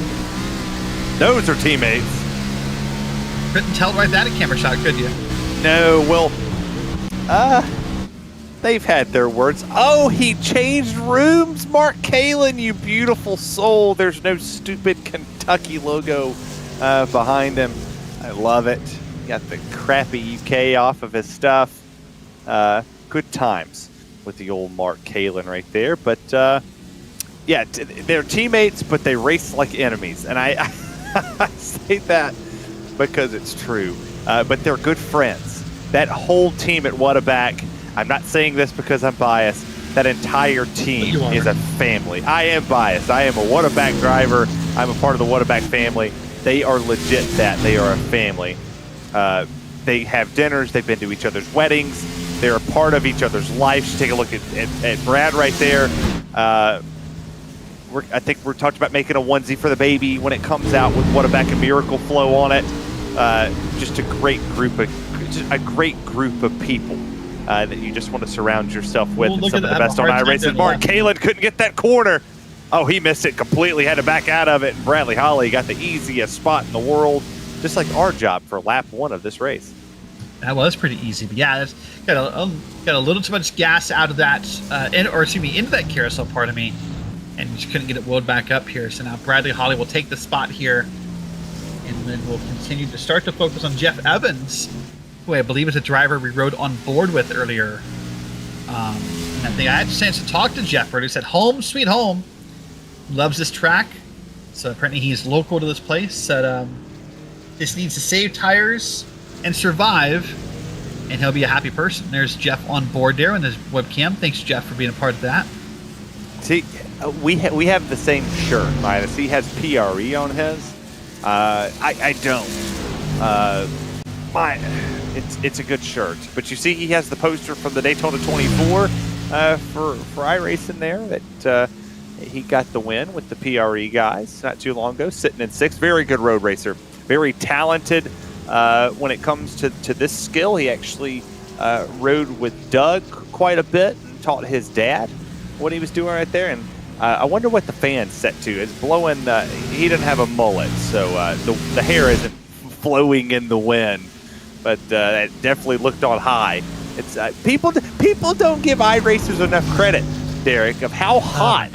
B: Those are teammates.
C: Couldn't tell right that a camera shot, could you?
B: No, well, they've had their words. Oh, he changed rooms, Mark Kalin, you beautiful soul. There's no stupid Kentucky logo behind him. I love it. Got the crappy UK off of his stuff. Good times with the old Mark Kalin right there. But, yeah, they're teammates, but they race like enemies. And I say that because it's true. But they're good friends. That whole team at Whataback, I'm not saying this because I'm biased. That entire team is a family. I am biased. I am a Whataback driver. I'm a part of the Whataback family. They are legit that. They are a family. They have dinners. They've been to each other's weddings. They're a part of each other's lives. Take a look at Brad right there. I think we're talking about making a onesie for the baby when it comes out with Whataback and Miracle Flow on it. Just a great group of people. That you just want to surround yourself with. And some of the best on iRacing. Mark Kalin couldn't get that corner. Oh, he missed it completely. Had to back out of it. And Bradley Holly got the easiest spot in the world, just like our job for lap 1 of this race.
C: That was pretty easy, but yeah, that's got a little too much gas out of that, into that carousel, pardon me, and just couldn't get it wheeled back up here. So now Bradley Holly will take the spot here, and then we'll continue to start to focus on Jeff Evans, who I believe is a driver we rode on board with earlier. And I think I had a chance to talk to Jeff earlier. He said, home, sweet home. Loves this track. So apparently he's local to this place. Said just needs to save tires and survive. and he'll be a happy person. There's Jeff on board there in his webcam. Thanks, Jeff, for being a part of that.
B: See, we have the same shirt, Midas. He has PRE on his. I don't. It's a good shirt, but you see, he has the poster from the Daytona 24 for iRacing there. That he got the win with the PRE guys not too long ago, sitting in 6th. Very good road racer, very talented. When it comes to this skill, he actually rode with Doug quite a bit and taught his dad what he was doing right there. And I wonder what the fan's set to. It's blowing. He doesn't have a mullet, so the hair isn't flowing in the wind, but it definitely looked on high. It's people don't give iRacers enough credit, Derek, of how hot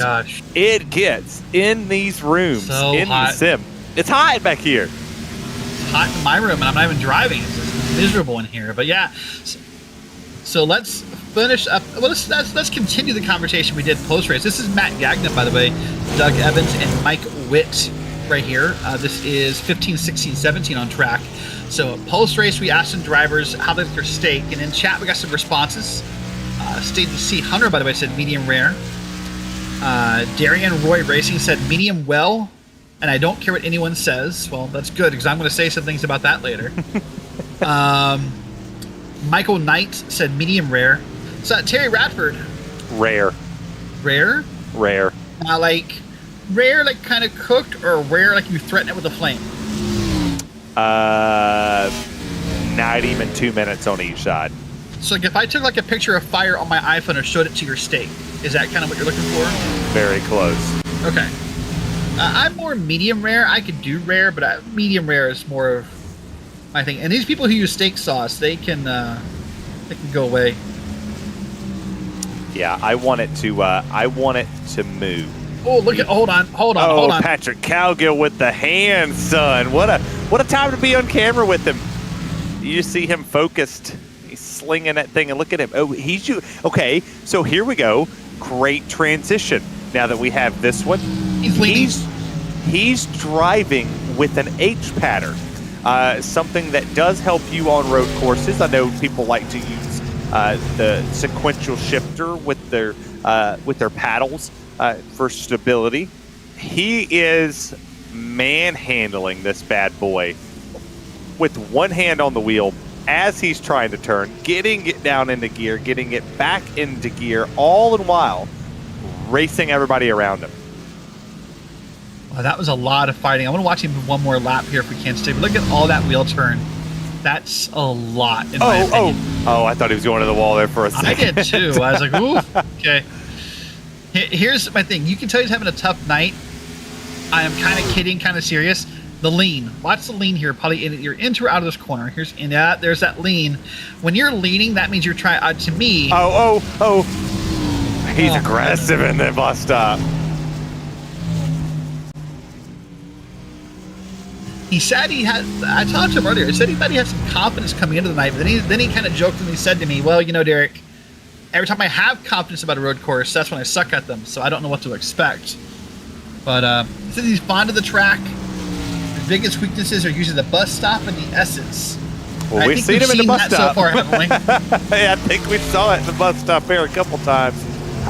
B: it gets in these rooms the sim. It's hot back here.
C: It's hot in my room, and I'm not even driving. It's just miserable in here. But yeah, so let's finish up. Well, let's continue the conversation we did post race. This is Matt Gagnon, by the way, Doug Evans, and Mike Witt right here. This is 15, 16, 17 on track. So post race, we asked some drivers how they like their steak, and in chat we got some responses. Stacey C. Hunter, by the way, said medium rare. Darian Roy Racing said medium well, and I don't care what anyone says. Well, that's good, because I'm going to say some things about that later. Michael Knight said medium rare. So Terry Radford.
B: Rare.
C: Rare?
B: Rare.
C: Like rare, like kind of cooked, or rare, like you threaten it with a flame?
B: Not even 2 minutes on each side.
C: So like if I took like a picture of fire on my iPhone and showed it to your steak, is that kind of what you're looking for?
B: Very close.
C: Okay. I'm more medium rare. I could do rare, but medium rare is more of my thing. And these people who use steak sauce, they can go away.
B: Yeah, I want it to move.
C: Oh, look at hold on.
B: Oh, Patrick Cowgill with the hand, son. What a time to be on camera with him. You see him focused. He's slinging that thing, and look at him. Oh, okay, so here we go. Great transition. Now that we have this one, he's driving with an H pattern. Something that does help you on road courses. I know people like to use the sequential shifter with their paddles for stability. He is manhandling this bad boy with one hand on the wheel as he's trying to turn, getting it down into gear, getting it back into gear, all the while racing everybody around him.
C: Well, that was a lot of fighting. I want to watch him one more lap here if we can stay. But look at all that wheel turn. That's a lot, in my opinion.
B: Oh, I thought he was going to the wall there for a second.
C: I did too. I was like, ooh, okay. Here's my thing. You can tell he's having a tough night. I am kind of kidding, kind of serious. The lean. Watch the lean here. Probably you're into or out of this corner. There's that lean. When you're leaning, that means you're trying. To me.
B: He's aggressive in the bus stop.
C: He said he had. I talked to him earlier. He said he thought he had some confidence coming into the night, but then he kind of jokingly said to me, "Well, Derek, every time I have confidence about a road course, that's when I suck at them. So I don't know what to expect." But he says he's fond of the track. His biggest weaknesses are usually the bus stop and the S's.
B: Well, we've seen him in the bus stop
C: so far, haven't we?
B: Yeah, I think we saw it in the bus stop here a couple times.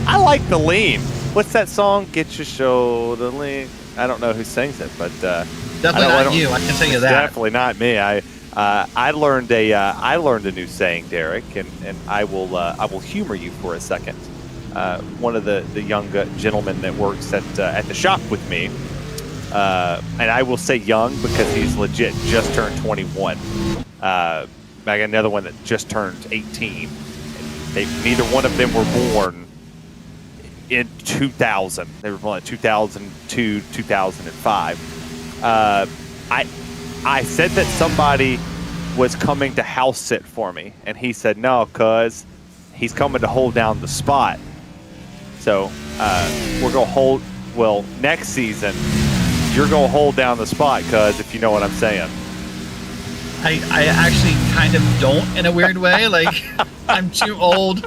B: I like the lean. What's that song? Get your shoulder lean. I don't know who sings it, but
C: definitely not you. I can tell you that.
B: Definitely not me. I learned a new saying, Derek, and I will humor you for a second. One of the young gentlemen that works at the shop with me, and I will say young because he's legit just turned 21. I got another one that just turned 18. Neither one of them were born in 2000. They were born in 2002, 2005. I said that somebody was coming to house sit for me, and he said no, cuz he's coming to hold down the spot. So we're gonna hold. Well, next season you're gonna hold down the spot, cuz, if you know what I'm saying.
C: I actually kind of don't, in a weird way. Like, I'm too old.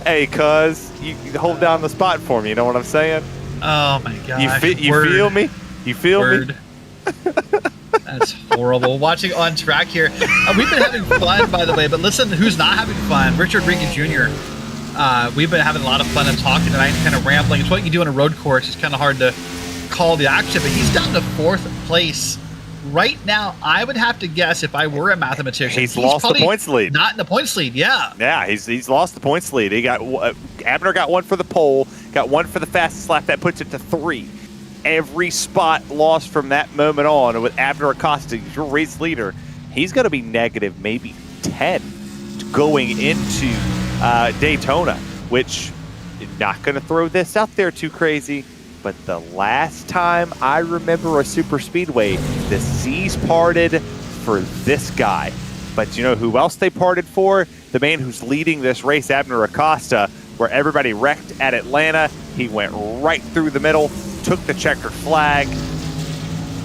B: Hey, cuz, you hold down the spot for me. You know what I'm saying?
C: Oh my gosh.
B: You feel me? You feel me?
C: That's horrible. Watching on track here. We've been having fun, by the way, but listen, who's not having fun? Richard Regan Jr. We've been having a lot of fun and talking tonight, kind of rambling. It's what you do on a road course. It's kind of hard to call the action, but he's down to 4th place. Right now, I would have to guess if I were a mathematician.
B: He's lost the points lead.
C: Not in the points lead, yeah.
B: Yeah, he's lost the points lead. He got Abner got 1 for the pole, got 1 for the fastest lap. That puts it to 3. Every spot lost from that moment on with Abner Acosta, your race leader, he's going to be negative maybe 10 going into Daytona, which not going to throw this out there too crazy. But the last time I remember a super speedway, the seas parted for this guy. But you know who else they parted for? The man who's leading this race, Abner Acosta, where everybody wrecked at Atlanta. He went right through the middle, took the checkered flag,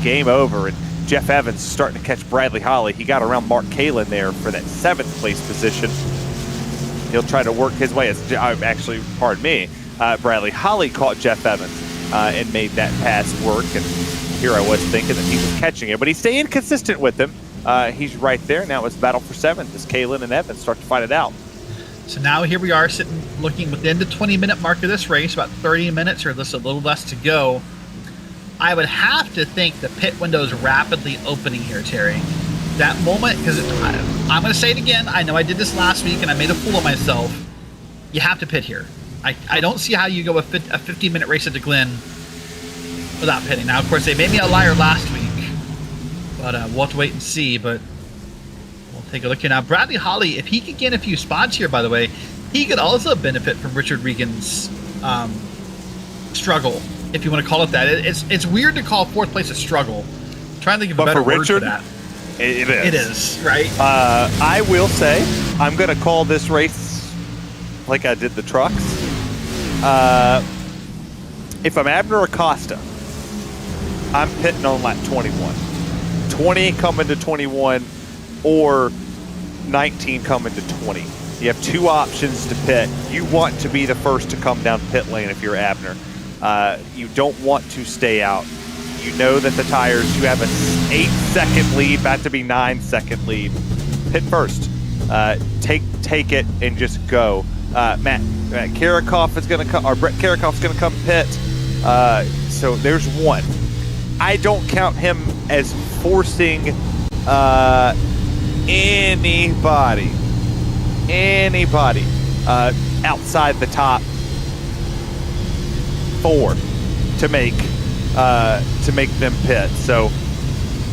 B: game over. And Jeff Evans starting to catch Bradley Holly. He got around Mark Kalin there for that 7th place position. He'll try to work his way. Actually, pardon me, Bradley Holly caught Jeff Evans. And made that pass work, and here I was thinking that he was catching it, but he's staying consistent with him. He's right there. Now it's battle for 7th as Kalin and Evans start to fight it out.
C: So now here we are sitting looking within the 20-minute mark of this race, about 30 minutes or just a little less to go. I would have to think the pit window is rapidly opening here, Terry. That moment, because I'm going to say it again. I know I did this last week and I made a fool of myself. You have to pit here. I don't see how you go a 50-minute race at the Glen without pitting. Now, of course, they made me a liar last week, but we'll have to wait and see. But we'll take a look here now. Bradley Holly, if he could gain a few spots here, by the way, he could also benefit from Richard Regan's struggle, if you want to call it that. It's weird to call 4th place a struggle. I'm trying to think of a better word for that.
B: It is.
C: It is, right?
B: I will say, I'm going to call this race like I did the trucks. If I'm Abner Acosta, I'm pitting on lap 21. 20 coming to 21 or 19 coming to 20. You have 2 options to pit. You want to be the first to come down pit lane if you're Abner. You don't want to stay out. You know that the tires, you have a 8-second lead, about to be 9-second lead. Pit first. Take it and just go. Matt Karakoff is going to come, or Brett Karakoff's going to come pit. So there's 1. I don't count him as forcing anybody outside the top 4 to make them pit. So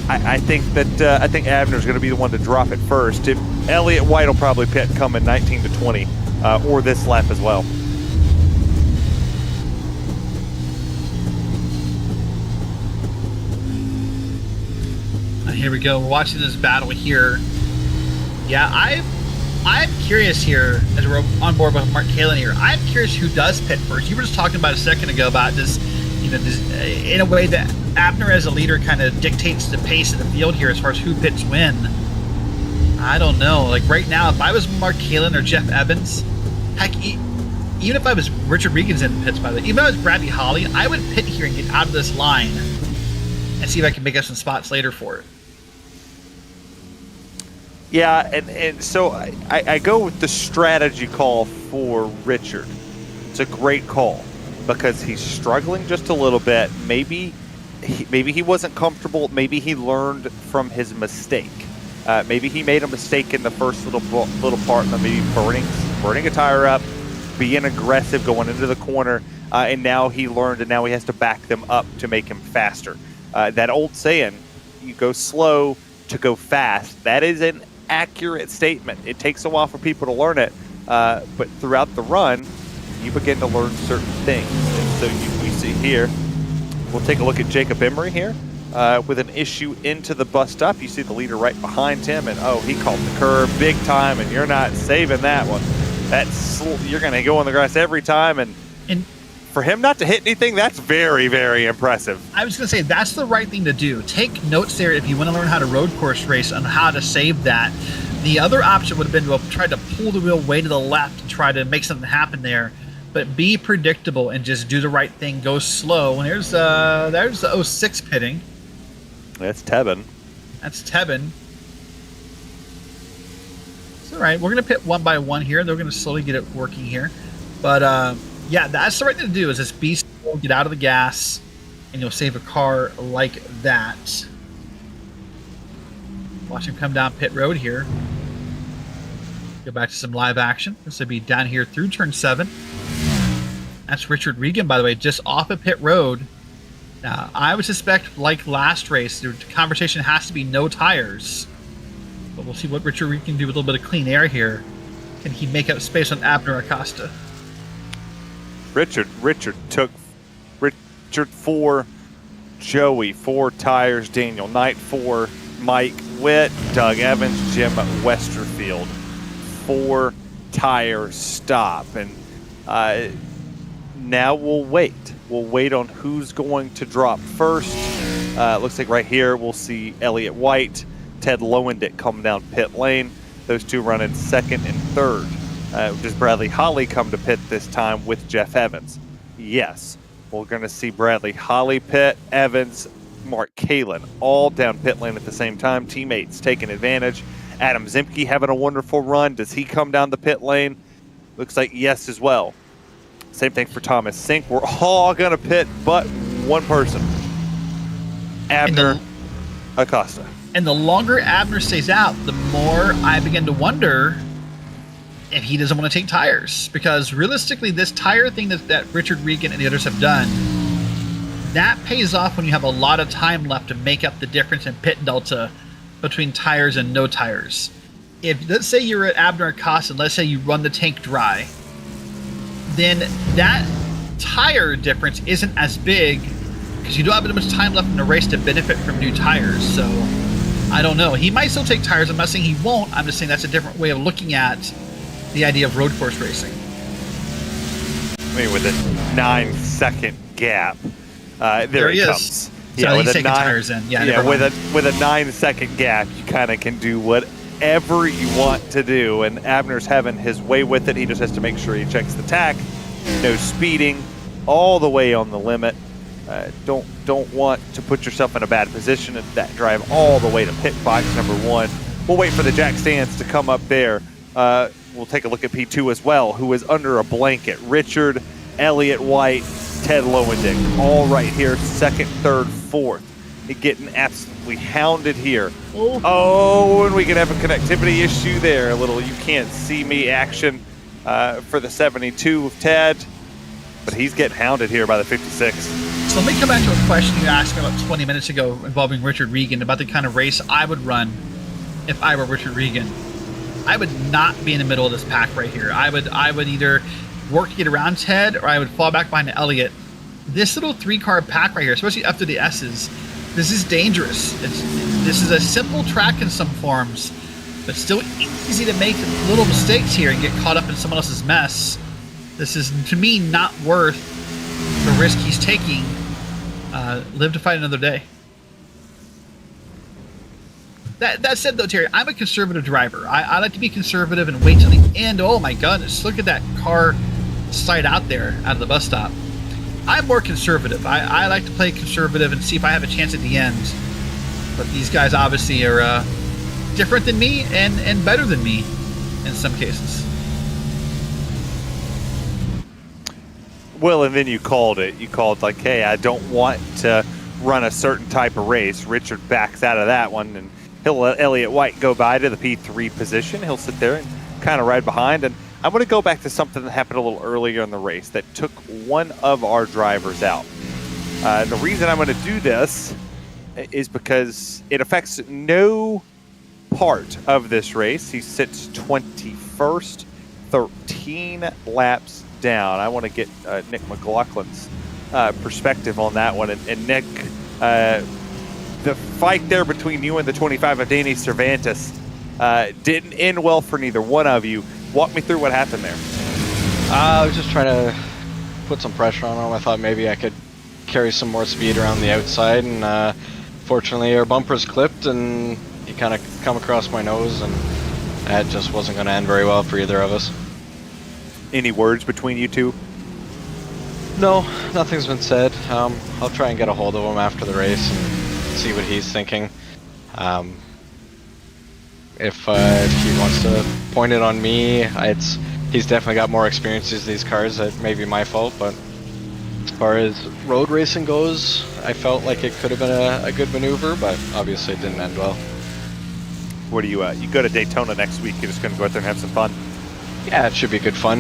B: I think Abner's going to be the one to drop it first. If Elliott White will probably pit coming 19 to 20. Or this lap as well.
C: Here we go. We're watching this battle here. Yeah, I'm curious here, as we're on board with Mark Kalin here. I'm curious who does pit first. You were just talking about a second ago about this, in a way that Abner as a leader kind of dictates the pace of the field here as far as who pits when. I don't know. Like right now, if I was Mark Kalin or Jeff Evans, heck, even if I was Richard Regan's in the pits, by the way, even if I was Bradley Holly, I would pit here and get out of this line and see if I can make up some spots later for it.
B: Yeah, and so I go with the strategy call for Richard. It's a great call because he's struggling just a little bit. Maybe he wasn't comfortable. Maybe he learned from his mistake. Maybe he made a mistake in the first little part, maybe burning a tire up, being aggressive going into the corner, and now he learned, and now he has to back them up to make him faster. That old saying, you go slow to go fast, that is an accurate statement. It takes a while for people to learn it, but throughout the run, you begin to learn certain things. And so we see here, we'll take a look at Jacob Emery here. With an issue into the bus stop. You see the leader right behind him, and he caught the curb big time, and you're not saving that one. You're going to go on the grass every time, and for him not to hit anything, that's very, very impressive.
C: I was going to say, that's the right thing to do. Take notes there if you want to learn how to road course race on how to save that. The other option would have been to try to pull the wheel way to the left and try to make something happen there. But be predictable and just do the right thing. Go slow. And there's the 06 pitting.
B: That's Tebben.
C: That's Tebben. It's all right. We're going to pit one by one here. They're going to slowly get it working here. But, yeah, that's the right thing to do is just be slow, get out of the gas, and you'll save a car like that. Watch him come down pit road here. Go back to some live action. This would be down here through turn 7. That's Richard Regan, by the way, just off of pit road. Now, I would suspect, like last race, the conversation has to be no tires. But we'll see what Richard Regan can do with a little bit of clean air here. Can he make up space on Abner Acosta?
B: Richard took Richard 4, Joey 4 tires, Daniel Knight 4, Mike Witt, Doug Evans, Jim Westerfield 4 tire stop. And now we'll wait. We'll wait on who's going to drop first. Looks like right here we'll see Elliott White, Ted Lowendick come down pit lane. Those two running second and third. Does Bradley Holly come to pit this time with Jeff Evans? Yes. We're going to see Bradley Holly pit, Evans, Mark Kalin all down pit lane at the same time. Teammates taking advantage. Adam Zimke having a wonderful run. Does he come down the pit lane? Looks like yes as well. Same thing for Thomas Sink. We're all going to pit but one person. Abner Acosta.
C: And the longer Abner stays out, the more I begin to wonder if he doesn't want to take tires. Because realistically, this tire thing that Richard Regan and the others have done, that pays off when you have a lot of time left to make up the difference in pit delta between tires and no tires. If, let's say you're at Abner Acosta, and let's say you run the tank dry, then that tire difference isn't as big because you don't have as much time left in the race to benefit from new tires. So I don't know. He might still take tires. I'm not saying he won't. I'm just saying that's a different way of looking at the idea of road course racing.
B: I mean, with a 9-second gap, there he comes.
C: So he's taking tires in.
B: Yeah, with a 9-second gap, you kind of can do whatever you want to do. And Abner's having his way with it. He just has to make sure he checks the tack. No speeding, all the way on the limit. Don't want to put yourself in a bad position at that drive all the way to pit box number 1. We'll wait for the jack stands to come up there. We'll take a look at P2 as well, who is under a blanket. Richard, Elliott White, Ted Lowendick, all right here, second, third, fourth. Getting absolutely hounded here. Oh, and we can have a connectivity issue there. A little you can't see me action for the 72 of Ted, but he's getting hounded here by the 56.
C: So let me come back to a question you asked me about 20 minutes ago involving Richard Regan about the kind of race I would run if I were Richard Regan. I would not be in the middle of this pack right here. I would either work to get around Ted or I would fall back behind Elliott. This little 3-car pack right here, especially after the S's, this is dangerous. This is a simple track in some forms, but still easy to make little mistakes here and get caught up in someone else's mess. This is, to me, not worth the risk he's taking. Live to fight another day. That said, though, Terry, I'm a conservative driver. I like to be conservative and wait till the end. Oh, my goodness. Look at that car slide out there out of the bus stop. I'm more conservative. I like to play conservative and see if I have a chance at the end. But these guys obviously are different than me and better than me in some cases.
B: Well, and then you called it. You called like, hey, I don't want to run a certain type of race. Richard backs out of that one, and he'll let Elliott White go by to the P3 position. He'll sit there and kind of ride behind. And I'm going to go back to something that happened a little earlier in the race that took one of our drivers out. The reason I'm going to do this is because it affects no part of this race. He sits 21st, 13 laps down. I want to get Nick McLaughlin's perspective on that one. And Nick, the fight there between you and the 25 of Danny Cervantes didn't end well for neither one of you. Walk me through what happened there.
F: I was just trying to put some pressure on him. I thought maybe I could carry some more speed around the outside, and fortunately our bumpers clipped and he kind of come across my nose, and that just wasn't going to end very well for either of us.
B: Any words between you two?
F: No, nothing's been said. I'll try and get a hold of him after the race and see what he's thinking.
I: If he wants to point it on me, he's definitely got more experiences in these cars. That may be my fault, but as far as road racing goes, I felt like it could have been a good maneuver, but obviously it didn't end well.
B: What do you go to Daytona next week? You're just going to go out there and have some fun?
I: Yeah, it should be good fun.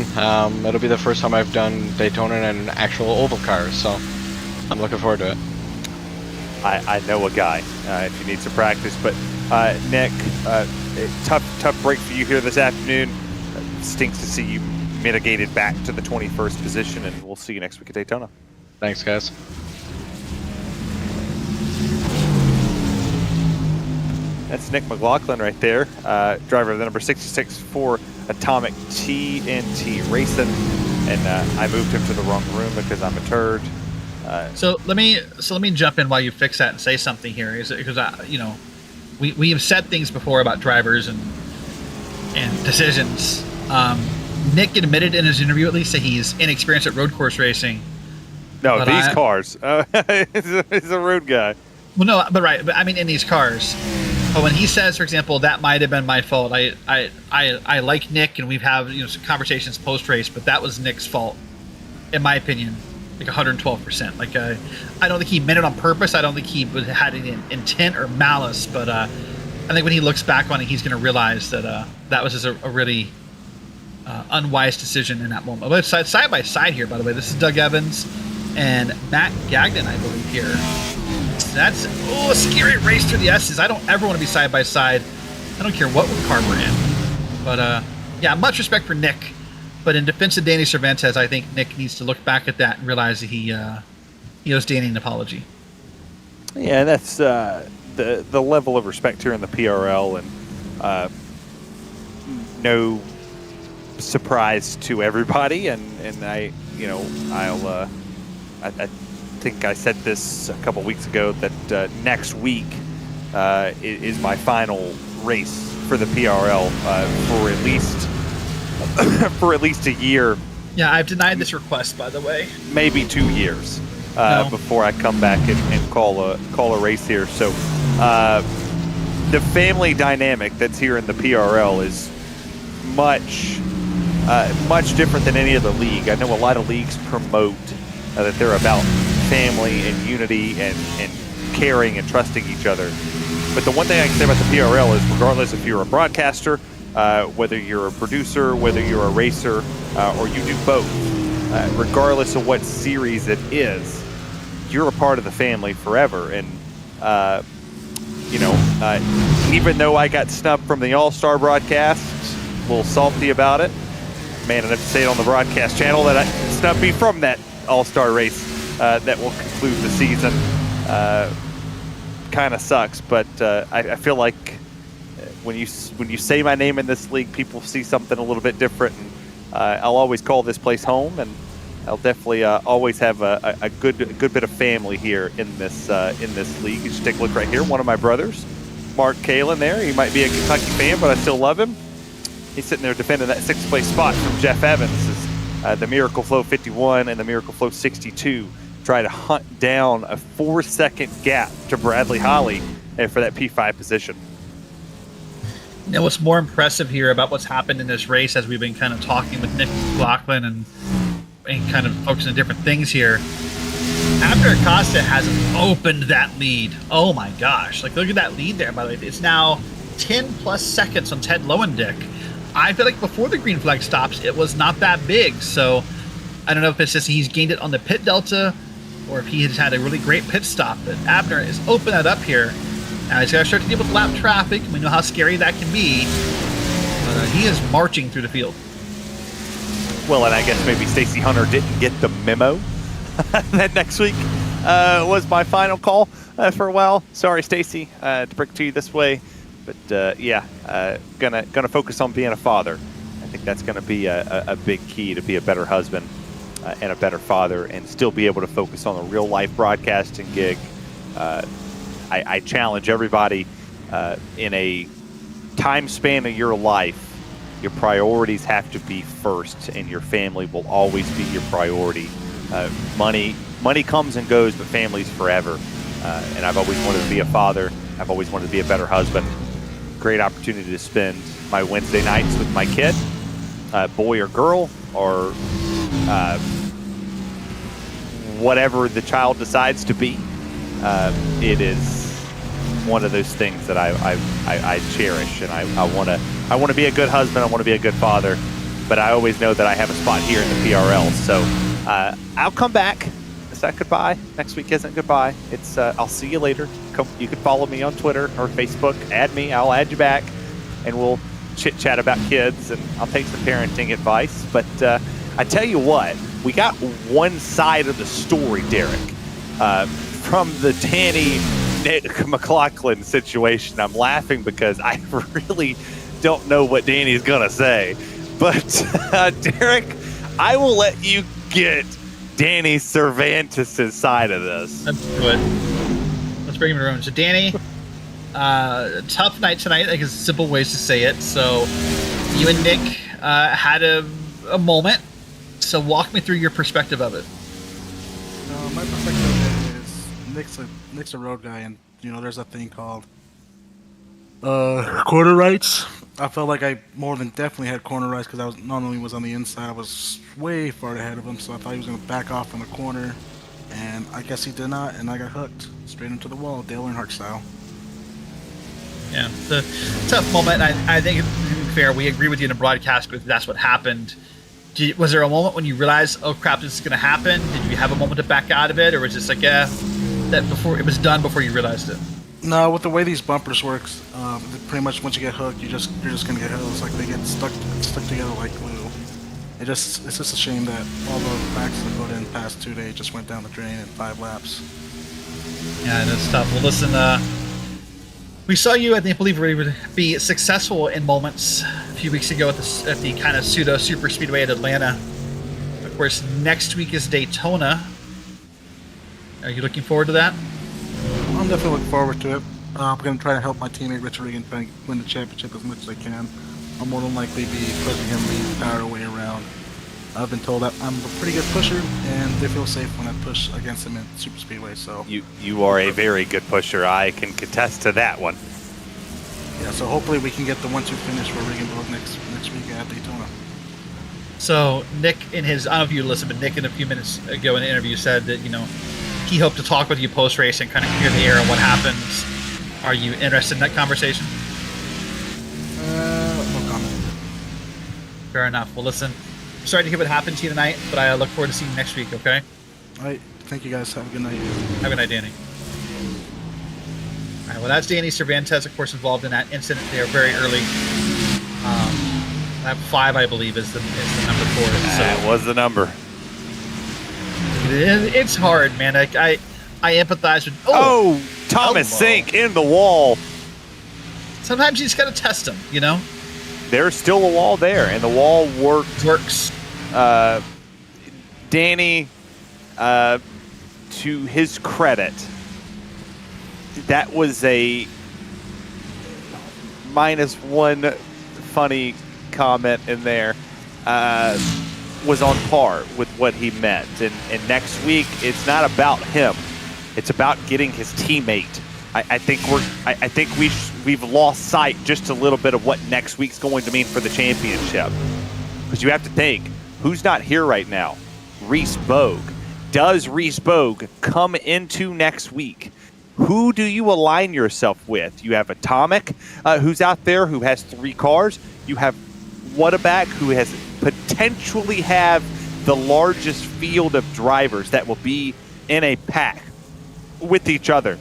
I: It'll be the first time I've done Daytona in an actual oval car, so I'm looking forward to it.
B: I know a guy if you need some practice, but Nick, tough break for you here this afternoon. Stinks to see you mitigated back to the 21st position, and we'll see you next week at Daytona.
I: Thanks, guys.
B: That's Nick McLaughlin right there, driver of the number 66 for Atomic TNT Racing, and I moved him to the wrong room because I'm a turd.
C: So let me jump in while you fix that and say something here, because we have said things before about drivers and decisions. Nick admitted in his interview, at least, that he's inexperienced at road course racing.
B: No, these cars. He's a road guy.
C: Well, no, but I mean in these cars. But when he says, for example, that might have been my fault, I like Nick, and we've had some conversations post race, but that was Nick's fault, in my opinion, like 112%. Like I don't think he meant it on purpose. I don't think he had any intent or malice, but I think when he looks back on it, he's going to realize that that was just a really unwise decision in that moment. But side by side here, by the way, this is Doug Evans and Matt Gagnon, I believe, here. That's a scary race through the S's. I don't ever want to be side by side. I don't care what car we're in. But yeah, much respect for Nick. But in defense of Danny Cervantes, I think Nick needs to look back at that and realize that he owes Danny an apology.
B: Yeah, that's the level of respect here in the PRL, and no surprise to everybody. And I think I said this a couple weeks ago that next week is my final race for the PRL for at least a year.
C: Yeah, I've denied this request, by the way.
B: Maybe 2 years before I come back and call a race here. So the family dynamic that's here in the PRL is much different than any other league. I know a lot of leagues promote that they're about family and unity and caring and trusting each other. But the one thing I can say about the PRL is, regardless if you're a broadcaster, whether you're a producer, whether you're a racer, or you do both, regardless of what series it is, you're a part of the family forever. And even though I got snubbed from the All-Star broadcast, a little salty about it, man enough to say it on the broadcast channel that I snubbed me from that All-Star race that will conclude the season. Kind of sucks, but I feel like when you say my name in this league, people see something a little bit different. And I'll always call this place home, and I'll definitely always have a good bit of family here in this league. You should take a look right here. One of my brothers, Mark Kalin, there. He might be a Kentucky fan, but I still love him. He's sitting there defending that 6th place spot from Jeff Evans as the Miracle Flow 51 and the Miracle Flow 62 try to hunt down a 4-second gap to Bradley Holly for that P5 position.
C: What's more impressive here about what's happened in this race, as we've been kind of talking with Nick McLaughlin and kind of focusing on different things here, Abner Acosta has opened that lead. Oh my gosh. Like, look at that lead there, by the way. It's now 10 plus seconds on Ted Lowendick. I feel like before the green flag stops, it was not that big. So I don't know if it's just he's gained it on the pit delta or if he has had a really great pit stop. But Abner has opened that up here. Now he's got to start to deal with lap traffic. We know how scary that can be. But he is marching through the field.
B: Well, and I guess maybe Stacey Hunter didn't get the memo that next week was my final call for a while. Sorry, Stacey, to bring it to you this way. But gonna focus on being a father. I think that's gonna be a big key to be a better husband and a better father, and still be able to focus on the real life broadcasting gig. I challenge everybody in a time span of your life, your priorities have to be first, and your family will always be your priority. Money comes and goes, but family's forever. And I've always wanted to be a father. I've always wanted to be a better husband. Great opportunity to spend my Wednesday nights with my kid, boy or girl, or whatever the child decides to be. It is one of those things that I cherish, and I want to be a good husband. I want to be a good father, but I always know that I have a spot here in the PRL. So I'll come back. Is that goodbye? Next week isn't goodbye. It's I'll see you later. You can follow me on Twitter or Facebook. Add me. I'll add you back, and we'll chit chat about kids, and I'll take some parenting advice. But I tell you what, we got one side of the story, Derek, from the Danny McLaughlin situation. I'm laughing because I really don't know what Danny's gonna say. But Derek, I will let you get Danny Cervantes' side of this.
C: Let's do it. Let's bring him in the room. So Danny, tough night tonight. I think it's simple ways to say it. So you and Nick had a moment. So walk me through your perspective of it.
J: My perspective of it is Nick's a road guy, and there's a thing called corner rights. I felt like I more than definitely had corner rights because I was not only was on the inside, I was way far ahead of him. So I thought he was going to back off in the corner, and I guess he did not, and I got hooked straight into the wall, Dale Earnhardt style.
C: Yeah, it's a tough moment. I think, to be fair, we agree with you in the broadcast because that's what happened. Was there a moment when you realized, oh crap, this is going to happen? Did you have a moment to back out of it, or was it just like, that before it was done before you realized it?
J: No, with the way these bumpers works, pretty much once you get hooked, you're just gonna get hit. It's like they get stuck together like glue. It's just a shame that all the backs that put in past 2 days just went down the drain in 5 laps.
C: Yeah, that's tough. Well, listen, we saw you, I believe, would be successful in moments a few weeks ago at the kind of pseudo super speedway at Atlanta. Of course, next week is Daytona. Are you looking forward to that?
J: I'm definitely looking forward to it. I'm going to try to help my teammate Richard Regan win the championship as much as I can. I'll more than likely be pushing him the power way around. I've been told that I'm a pretty good pusher, and they feel safe when I push against them in super speedway. So
B: you are a very good pusher. I can contest to that one.
J: Yeah, so hopefully we can get the 1-2 finish for Regan both next week at Daytona.
C: So Nick, I don't know if you listened, but Nick in a few minutes ago in the interview said that he hoped to talk with you post-race and kind of clear the air on what happens. Are you interested in that conversation?
J: No comment.
C: Fair enough. Well, listen, sorry to hear what happened to you tonight, but I look forward to seeing you next week, okay?
J: All right. Thank you, guys. Have a good night.
C: Have a good night, Danny. All right, well, that's Danny Cervantes, of course, involved in that incident there very early. Lap 5, I believe, is the number for it. So.
B: That was the number.
C: It's hard, man. I empathize with.
B: Thomas Sink in the wall.
C: Sometimes you just got to test them,
B: There's still a wall there, and the wall
C: works.
B: Danny, to his credit, that was a -1 funny comment in there. Was on par with what he meant, and next week it's not about him; it's about getting his teammate. I think we've lost sight just a little bit of what next week's going to mean for the championship, because you have to think who's not here right now. Reese Bogue. Does Reese Bogue come into next week? Who do you align yourself with? You have Atomic, who's out there who has 3 cars. You have Whataback, who has potentially have the largest field of drivers that will be in a pack with each other.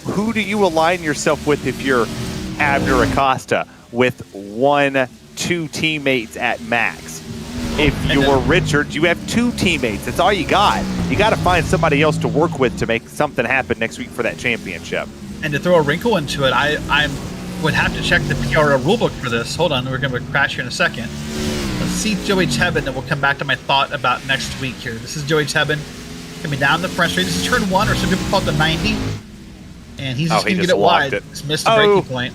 B: Who do you align yourself with if you're Abner Acosta with 1-2 teammates at max? If you're Richard, you have 2 teammates. That's all you got. You got to find somebody else to work with to make something happen next week for that championship.
C: And to throw a wrinkle into it, I would have to check the PRL rulebook for this. Hold on, we're going to crash here in a second. Let's see Joey Chebin, and we'll come back to my thought about next week here. This is Joey Chebin coming down the front straight. This is turn 1, or some people call it the 90. And he's just going to get it wide. Just missed the braking point.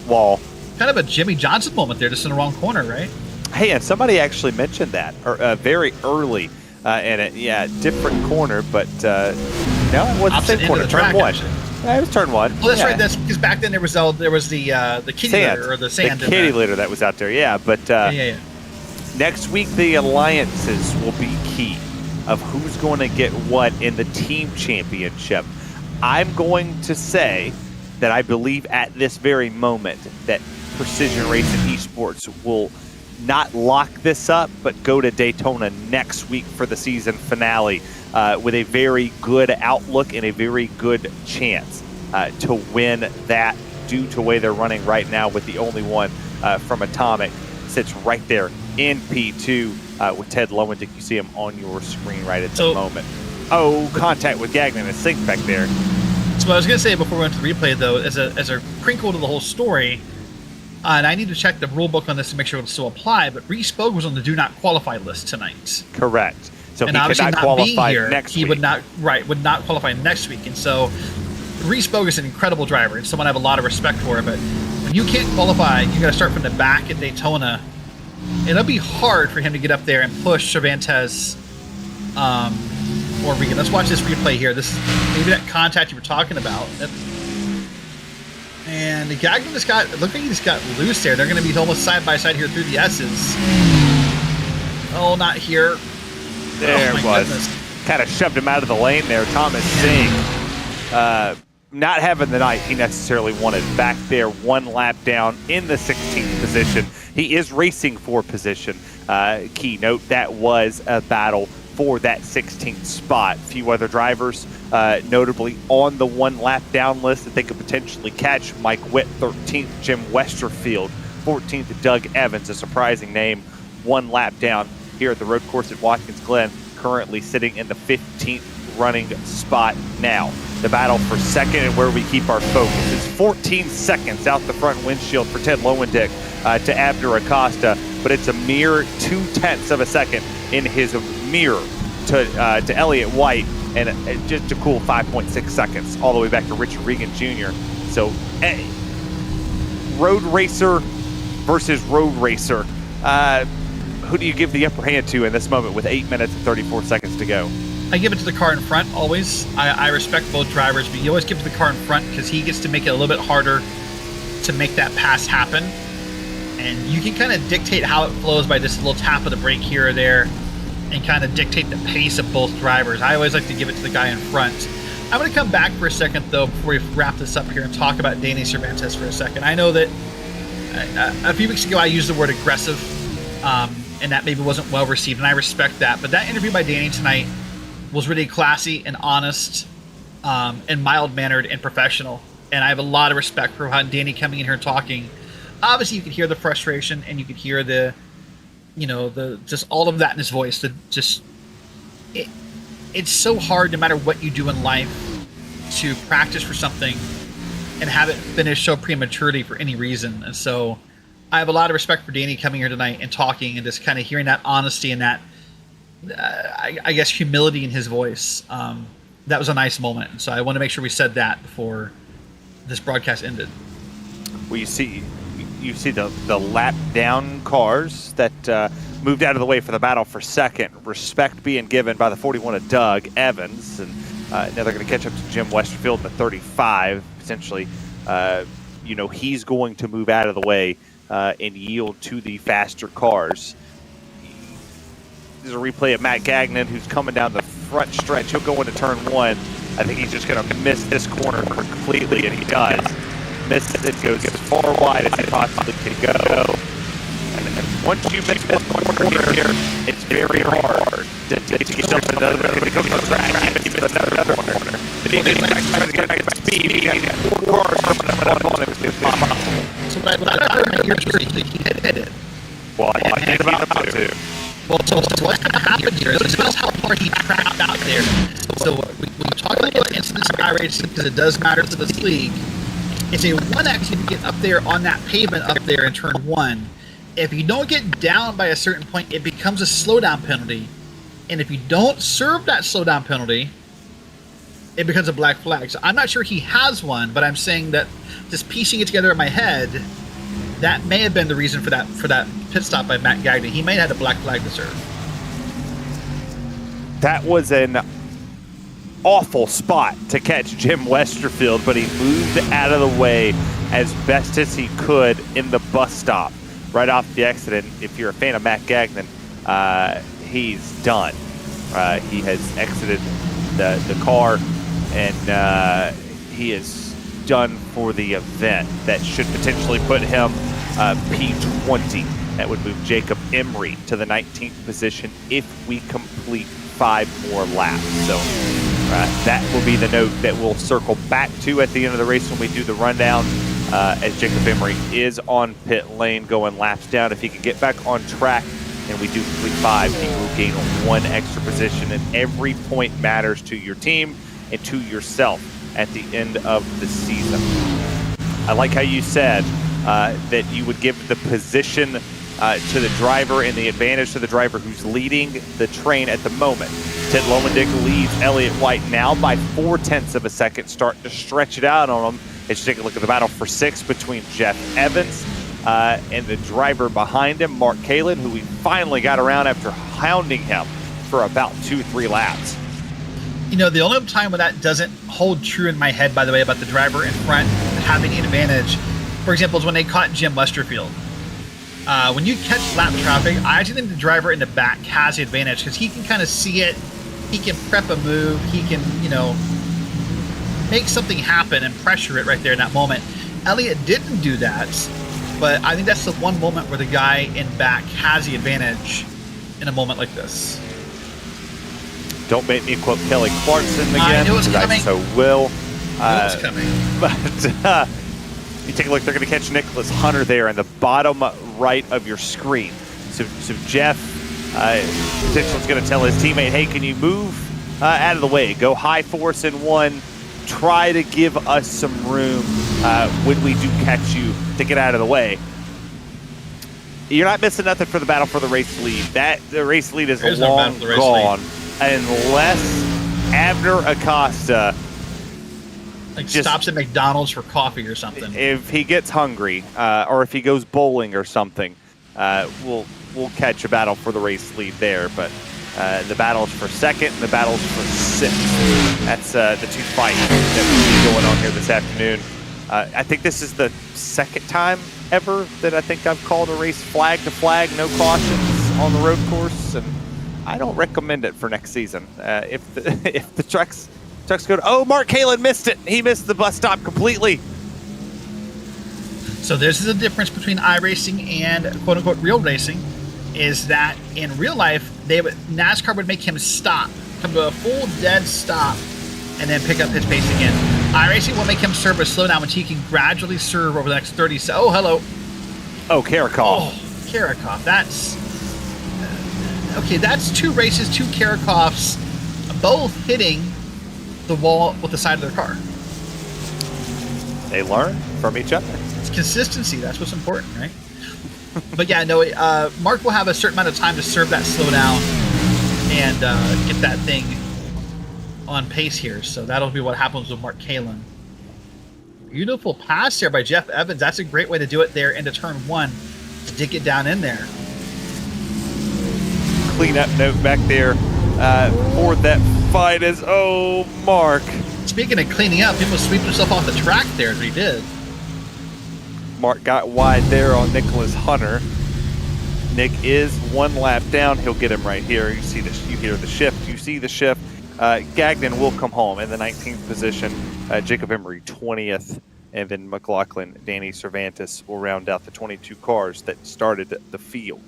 B: Wall.
C: Kind of a Jimmy Johnson moment there, just in the wrong corner, right?
B: Hey, and somebody actually mentioned that very early in a different corner, but no, it wasn't the same corner. Turn 1. It was turn 1.
C: Oh, that's
B: Yeah.
C: right. That's because back then there was the kitty
B: Sand.
C: litter or the sand.
B: The
C: in
B: kitty
C: there.
B: litter that was out there, yeah. But
C: Yeah.
B: next week, the alliances will be key of who's going to get what in the team championship. I'm going to say that I believe at this very moment that Precision Racing Esports will not lock this up, but go to Daytona next week for the season finale with a very good outlook and a very good chance to win that due to the way they're running right now, with the only one from Atomic sits right there in P2 with Ted Lowendick. You see him on your screen right at the moment. Oh, contact with Gagnon and Sink back there.
C: So what I was going to say before we went to the replay, though, as a crinkle to the whole story, and I need to check the rule book on this to make sure it'll still apply, but Reese-Bogue was on the do not qualify list tonight.
B: Correct. So
C: and
B: he
C: obviously
B: cannot
C: not
B: qualify
C: being here,
B: next
C: he
B: week.
C: would not qualify next week. And so Reese-Bogue is an incredible driver and someone I have a lot of respect for. But when you can't qualify, you got to start from the back at Daytona. It'll be hard for him to get up there and push Cervantes or Regan. Let's watch this replay here. This is maybe that contact you were talking about. And Gagnon just got, look like he just got loose there. They're going to be almost side by side here through the S's. Oh, not here.
B: There
C: oh,
B: it was.
C: Goodness.
B: Kind of shoved him out of the lane there. Thomas Singh not having the night he necessarily wanted. Back there, one lap down in the 16th position. He is racing for position. Keynote, that was a battle for that 16th spot. A few other drivers, notably on the one lap down list that they could potentially catch. Mike Witt, 13th. Jim Westerfield, 14th. Doug Evans, a surprising name, one lap down here at the road course at Watkins Glen, currently sitting in the 15th running spot now. The battle for second and where we keep our focus. It's 14 seconds out the front windshield for Ted Lowendick to Abner Acosta, but it's a mere 0.2 of a second in his mirror to Elliott White, and just a cool 5.6 seconds all the way back to Richard Regan Jr. So, road racer versus road racer. Who do you give the upper hand to in this moment with 8 minutes and 34 seconds to go?
C: I give it to the car in front always. I respect both drivers, but you always give it to the car in front because he gets to make it a little bit harder to make that pass happen. And you can kind of dictate how it flows by just a little tap of the brake here or there and kind of dictate the pace of both drivers. I always like to give it to the guy in front. I'm going to come back for a second, though, before we wrap this up here and talk about Danny Cervantes for a second. I know that a few weeks ago I used the word aggressive, and that maybe wasn't well received, and I respect that. But that interview by Danny tonight was really classy and honest and mild-mannered and professional. And I have a lot of respect for how Danny coming in here and talking. Obviously, you could hear the frustration and you could hear the just all of that in his voice. It's so hard, no matter what you do in life, to practice for something and have it finish so prematurely for any reason. And so I have a lot of respect for Danny coming here tonight and talking and just kind of hearing that honesty and that I guess humility in his voice. That was a nice moment. And so I want to make sure we said that before this broadcast ended.
B: Well, you see the lap down cars that moved out of the way for the battle for second. Respect being given by the 41 of Doug Evans, and now they're going to catch up to Jim Westerfield in the 35. Potentially, he's going to move out of the way and yield to the faster cars. There's a replay of Matt Gagnon, who's coming down the front stretch. He'll go into turn one. I think he's just going to miss this corner completely, and he does. Misses it, goes as far wide as he possibly can go. And once you make this corner here, it's very hard to get yourself another track, even another corner. If you try to get back to speed, you got 4 cars coming up on him.
C: So what I got in my ears was he hit it.
B: Well, I think about to.
C: Well, so what's going to happen here is how far he trapped out there. So we talk about the incidents of iRacing because it does matter to this league. It's a 1x if you get up there on that pavement up there in turn 1. If you don't get down by a certain point, it becomes a slowdown penalty. And if you don't serve that slowdown penalty, it becomes a black flag. So I'm not sure he has one, but I'm saying that just piecing it together in my head, that may have been the reason for that pit stop by Matt Gagnon. He may have had a black flag to serve.
B: That was an awful spot to catch Jim Westerfield, but he moved out of the way as best as he could in the bus stop right off the exit. And if you're a fan of Matt Gagnon, he's done. He has exited the car, and he is done for the event. That should potentially put him P20. That would move Jacob Emery to the 19th position if we complete 5 more laps. So that will be the note that we'll circle back to at the end of the race when we do the rundown, as Jacob Emery is on pit lane going laps down. If he can get back on track and we do complete 5, he will gain 1 extra position, and every point matters to your team and to yourself at the end of the season. I like how you said that you would give the position to the driver and the advantage to the driver who's leading the train at the moment. Ted Lowendick leads Elliott White now by 0.4 of a second, starting to stretch it out on him. Let's take a look at the battle for 6 between Jeff Evans and the driver behind him, Mark Kalin, who we finally got around after hounding him for about 2-3 laps.
C: You know, the only time when that doesn't hold true in my head, by the way, about the driver in front having an advantage, for example, is when they caught Jim Westerfield. When you catch lap traffic, I actually think the driver in the back has the advantage because he can kind of see it. He can prep a move. He can, you know, make something happen and pressure it right there in that moment. Elliott didn't do that, but I think that's the one moment where the guy in back has the advantage in a moment like this.
B: Don't make me quote Kelly Clarkson again.
C: I knew it was coming.
B: I so will.
C: I knew it was coming.
B: But you take a look, they're going to catch Nicholas Hunter there in the bottom right of your screen. So Jeff potentially is going to tell his teammate, hey, can you move out of the way? Go high force in 1. Try to give us some room when we do catch you to get out of the way. You're not missing nothing for the battle for the race lead. The race lead is long gone unless Abner Acosta
C: just stops at McDonald's for coffee or something.
B: If he gets hungry, or if he goes bowling or something, we'll catch a battle for the race lead there. But the battles for 2nd and the battles for 6th. That's the 2 fights that will be going on here this afternoon. I think this is the 2nd time ever that I think I've called a race flag to flag, no cautions on the road course, and I don't recommend it for next season. If the trucks go to, oh, Mark Kalin missed it. He missed the bus stop completely.
C: So this is the difference between iRacing and quote-unquote real racing, is that in real life, NASCAR would make him stop, come to a full dead stop, and then pick up his pace again. iRacing will make him serve a slowdown, which he can gradually serve over the next 30 seconds. Oh, hello.
B: Oh, Karakov.
C: Oh, Karakov. That's... okay, that's 2 races, 2 Karakovs, both hitting the wall with the side of their car.
B: They learn from each other.
C: It's consistency. That's what's important, right? But yeah, no, Mark will have a certain amount of time to serve that slowdown and get that thing on pace here. So that'll be what happens with Mark Kalin. Beautiful pass there by Jeff Evans. That's a great way to do it there into turn 1 to dig it down in there.
B: Clean up note back there for that fight is, oh, Mark.
C: Speaking of cleaning up, he almost sweeped himself off the track there as he did.
B: Mark got wide there on Nicholas Hunter. Nick is 1 lap down. He'll get him right here. You see this, you hear the shift. You see the shift. Gagnon will come home in the 19th position. Jacob Emery 20th, and then McLaughlin, Danny Cervantes will round out the 22 cars that started the field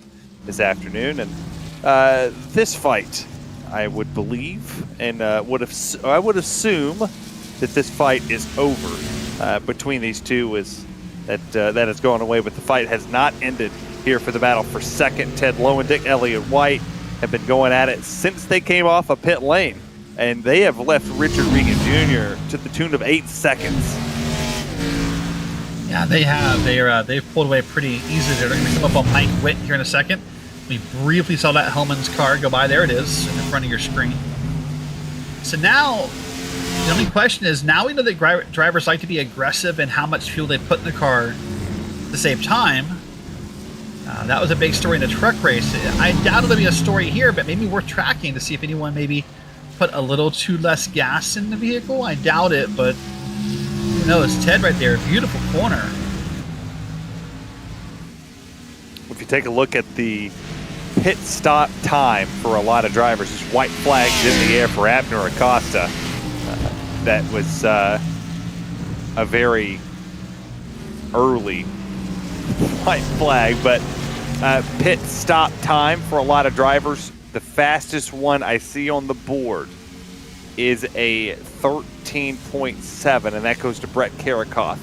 B: this afternoon. And this fight, I would believe, and I would assume that this fight is over between these two. Is that has gone away, but the fight has not ended here for the battle for 2nd. Ted Lowendick, Elliott White have been going at it since they came off a pit lane, and they have left Richard Regan Jr. to the tune of 8 seconds.
C: Yeah, they have. They've pulled away pretty easily. They're going to come up on Mike Witt here in a second. We briefly saw that Hellman's car go by. There it is in the front of your screen. So now, the only question is, now we know that drivers like to be aggressive in how much fuel they put in the car to save time. That was a big story in the truck race. I doubt it'll be a story here, but maybe worth tracking to see if anyone maybe put put a little too less gas in the vehicle? I doubt it, but who knows? Ted right there, beautiful corner.
B: If you take a look at the pit stop time for a lot of drivers, there's white flags in the air for Abner Acosta. That was a very early white flag, but pit stop time for a lot of drivers. The fastest one I see on the board is a 13.7, and that goes to Brett Karakoff,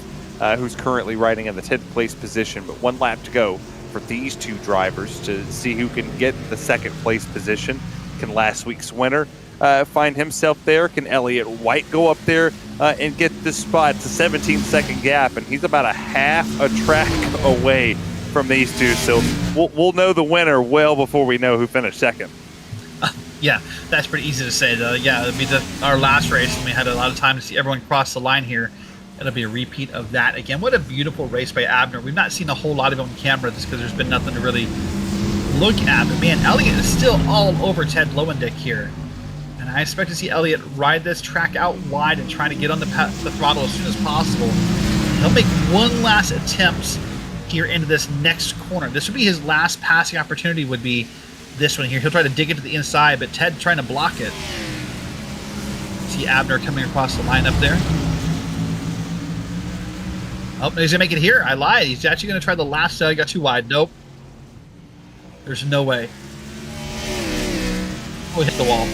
B: who's currently riding in the 10th place position, but 1 lap to go for these two drivers to see who can get the 2nd place position. Can last week's winner find himself there? Can Elliott White go up there and get this spot? It's a 17-second gap, and he's about a half a track away from these two. So we'll know the winner well before we know who finished 2nd.
C: Yeah, that's pretty easy to say. Yeah, it'll be our last race, and we had a lot of time to see everyone cross the line here. It'll be a repeat of that again. What a beautiful race by Abner. We've not seen a whole lot of it on camera just because there's been nothing to really look at. But man, Elliott is still all over Ted Lowendick here. And I expect to see Elliott ride this track out wide and trying to get on the throttle as soon as possible. He'll make one last attempt here into this next corner. This would be his last passing opportunity, would be this one here. He'll try to dig it to the inside, but Ted trying to block it. See Abner coming across the line up there. Oh, he's going to make it here. I lied. He's actually going to try the last. Got too wide. Nope. There's no way. Oh, hit the wall.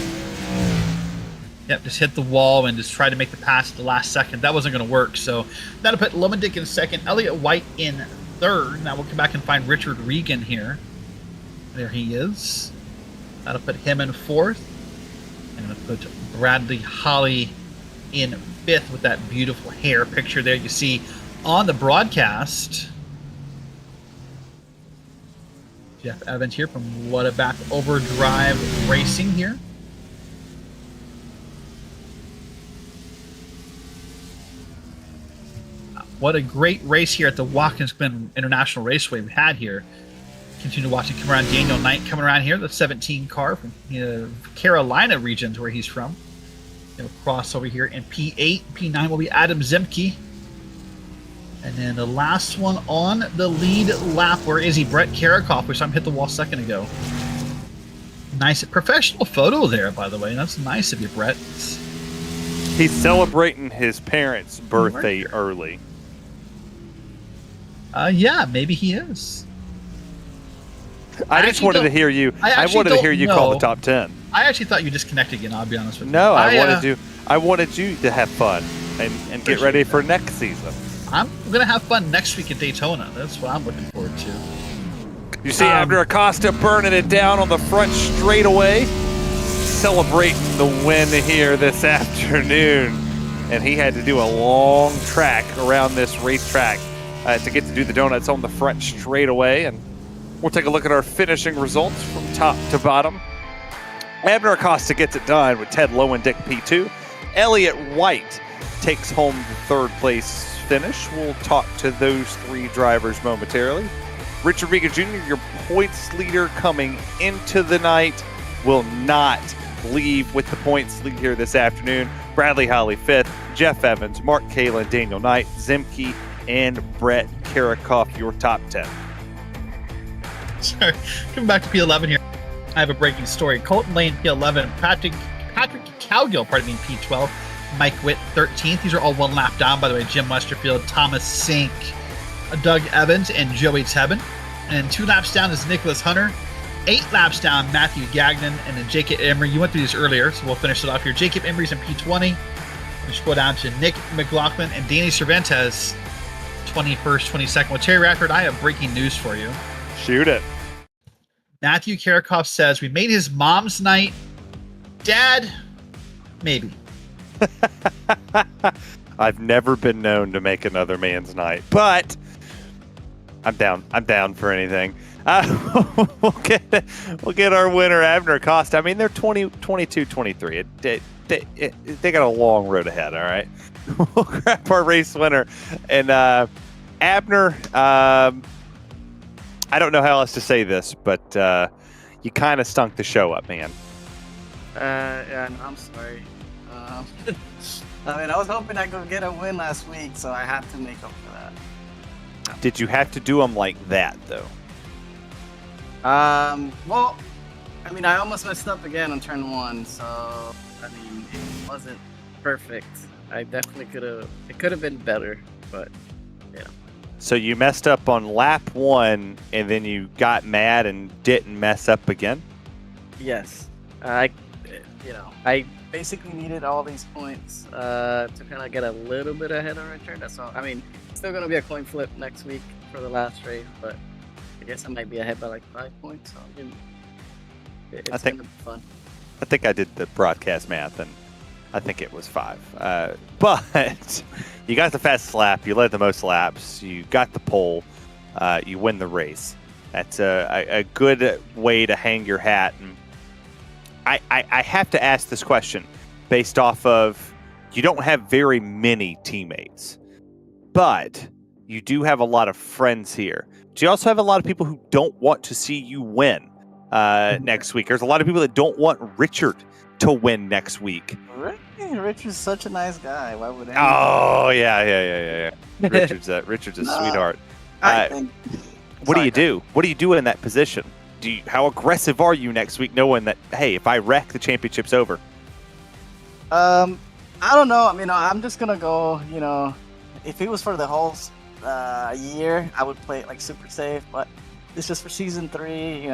C: Yep, just hit the wall and just try to make the pass at the last second. That wasn't going to work. So that'll put Lowendick in 2nd, Elliott White in 3rd. Now we'll come back and find Richard Regan here. There he is. That'll put him in 4th. And we'll put Bradley Holly in 5th with that beautiful hair picture there you see on the broadcast. Jeff Evans here from What About Overdrive Racing here. What a great race here at the Watkins Glen International Raceway we had here. Continue watching come around. Daniel Knight coming around here, the 17 car from Carolina regions where he's from. He'll cross over here in P8. P9 will be Adam Zemke. And then the last one on the lead lap, where is he? Brett Karakoff, which I hit the wall a second ago. Nice professional photo there, by the way. That's nice of you, Brett.
B: He's celebrating his parents' birthday early.
C: Yeah, maybe he is.
B: I just wanted to hear you. I wanted to hear you call the top 10.
C: I actually thought you disconnected again. I'll be honest with you.
B: No, I wanted you to have fun and get ready for next season.
C: I'm gonna have fun next week at Daytona. That's what I'm looking forward to.
B: You see Abner Acosta burning it down on the front straightaway, celebrating the win here this afternoon, and he had to do a long track around this racetrack to get to do the donuts on the front straightaway. And we'll take a look at our finishing results from top to bottom. Abner Acosta gets it done with Ted Lowendick P2. Elliott White takes home the 3rd place finish. We'll talk to those 3 drivers momentarily. Richard Regan Jr., your points leader coming into the night, will not leave with the points lead here this afternoon. Bradley Holly 5th, Jeff Evans, Mark Kalin, Daniel Knight, Zemke, and Brett Karakoff, your top 10.
C: Sorry, coming back to P11 here. I have a breaking story. Colton Lane, P11. Patrick Cowgill, P12. Mike Witt, 13th. These are all 1 lap down, by the way. Jim Westerfield, Thomas Sink, Doug Evans, and Joey Tebben. And 2 laps down is Nicholas Hunter. 8 laps down, Matthew Gagnon, and then Jacob Emery. You went through these earlier, so we'll finish it off here. Jacob Emery's in P20. We should go down to Nick McLaughlin and Danny Cervantes, 21st, 22nd. Well, Terry Radford, I have breaking news for you.
B: Shoot it.
C: Matthew Karakoff says, we made his mom's night. Dad, maybe.
B: I've never been known to make another man's night, but I'm down. I'm down for anything. We'll get our winner, Abner Acosta. I mean, they're 22, 23. They got a long road ahead, all right? We'll grab our race winner. And Abner, I don't know how else to say this, but you kind of stunk the show up, man.
K: Yeah, no, I'm sorry. I mean, I was hoping I could get a win last week, so I had to make up for that.
B: Did you have to do them like that, though?
K: Well, I mean, I almost messed up again on turn 1, so, I mean, it wasn't perfect. I definitely it could have been better, but, yeah.
B: So you messed up on lap 1, and then you got mad and didn't mess up again?
K: Yes. I basically needed all these points to kind of get a little bit ahead of Richard. That's all. I mean, it's still going to be a coin flip next week for the last race, but I guess I might be ahead by like 5 points. So it's going to be fun.
B: I think I did the broadcast math, and I think it was 5. But you got the fastest lap, you led the most laps, you got the pole, you win the race. That's a good way to hang your hat. And I have to ask this question based off of you don't have very many teammates, but you do have a lot of friends here. Do you also have a lot of people who don't want to see you win next week? There's a lot of people that don't want Richard to win next week.
K: Richard's such a nice guy. Why would anyone?
B: Oh, yeah. Richard's a sweetheart. What do you do? What do you do in that position? How aggressive are you next week, knowing that, hey, if I wreck, the championship's over?
K: I don't know. I mean, I'm just gonna go. If it was for the whole year, I would play it like super safe. But it's just for season 3.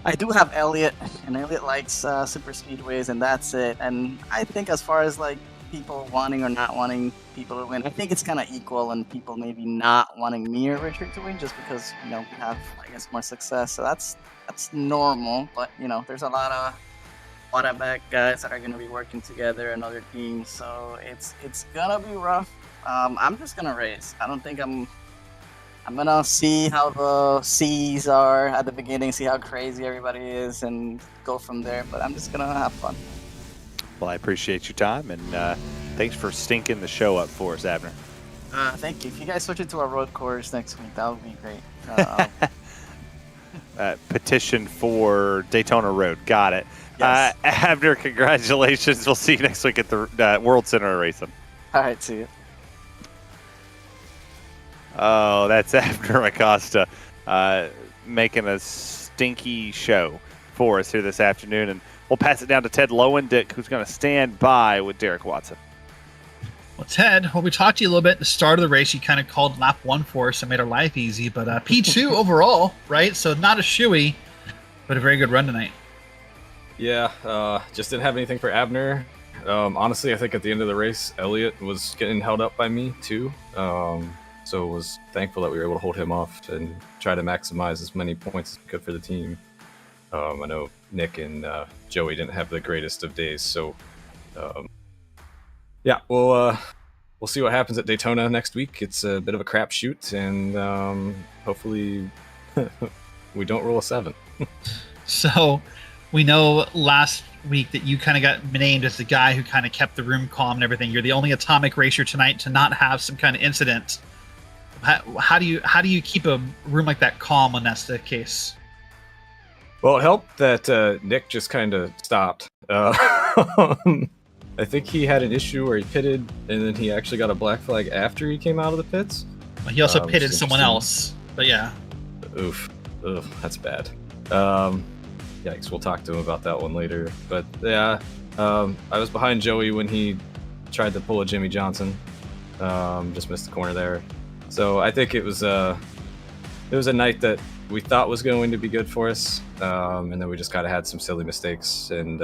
K: I do have Elliot, and Elliot likes super speedways, and that's it. And I think as far as like people wanting or not wanting people to win, I think it's kind of equal, and people maybe not wanting me or Richard to win just because we have, I guess, more success. So that's normal. But there's a lot of quarterback guys that are going to be working together and other teams, so it's gonna be rough. I'm just gonna race. I don't think I'm gonna see how the C's are at the beginning, see how crazy everybody is, and go from there. But I'm just gonna have fun.
B: Well, I appreciate your time, and thanks for stinking the show up for us, Abner.
K: Thank you. If you guys switch it to a road course next week, that would be great.
B: Petition for Daytona Road. Got it.
K: Yes.
B: Abner, congratulations. We'll see you next week at the World Center of Racing.
K: All right, see you.
B: Oh, that's Abner Acosta making a stinky show for us here this afternoon. And we'll pass it down to Ted Lowendick, who's going to stand by with Derek Watson.
C: Well, Ted, we talked to you a little bit at the start of the race. You kind of called lap 1 for us and made our life easy. But P2 overall, right? So not a shoey, but a very good run tonight.
H: Yeah, just didn't have anything for Abner. Honestly, I think at the end of the race, Elliott was getting held up by me too. So was thankful that we were able to hold him off and try to maximize as many points as we could for the team. I know Nick and Joey didn't have the greatest of days, so yeah, we'll see what happens at Daytona next week. It's a bit of a crapshoot, and hopefully we don't roll a 7.
C: So we know last week that you kind of got named as the guy who kind of kept the room calm and everything. You're the only atomic racer tonight to not have some kind of incident. How do you keep a room like that calm when that's the case?
H: Well, it helped that Nick just kind of stopped. I think he had an issue where he pitted, and then he actually got a black flag after he came out of the pits.
C: Well, he also pitted someone else, but yeah.
H: Oof, that's bad. Yikes, we'll talk to him about that one later. But yeah, I was behind Joey when he tried to pull a Jimmy Johnson. Just missed the corner there. So I think it was a night that we thought was going to be good for us, and then we just kind of had some silly mistakes, and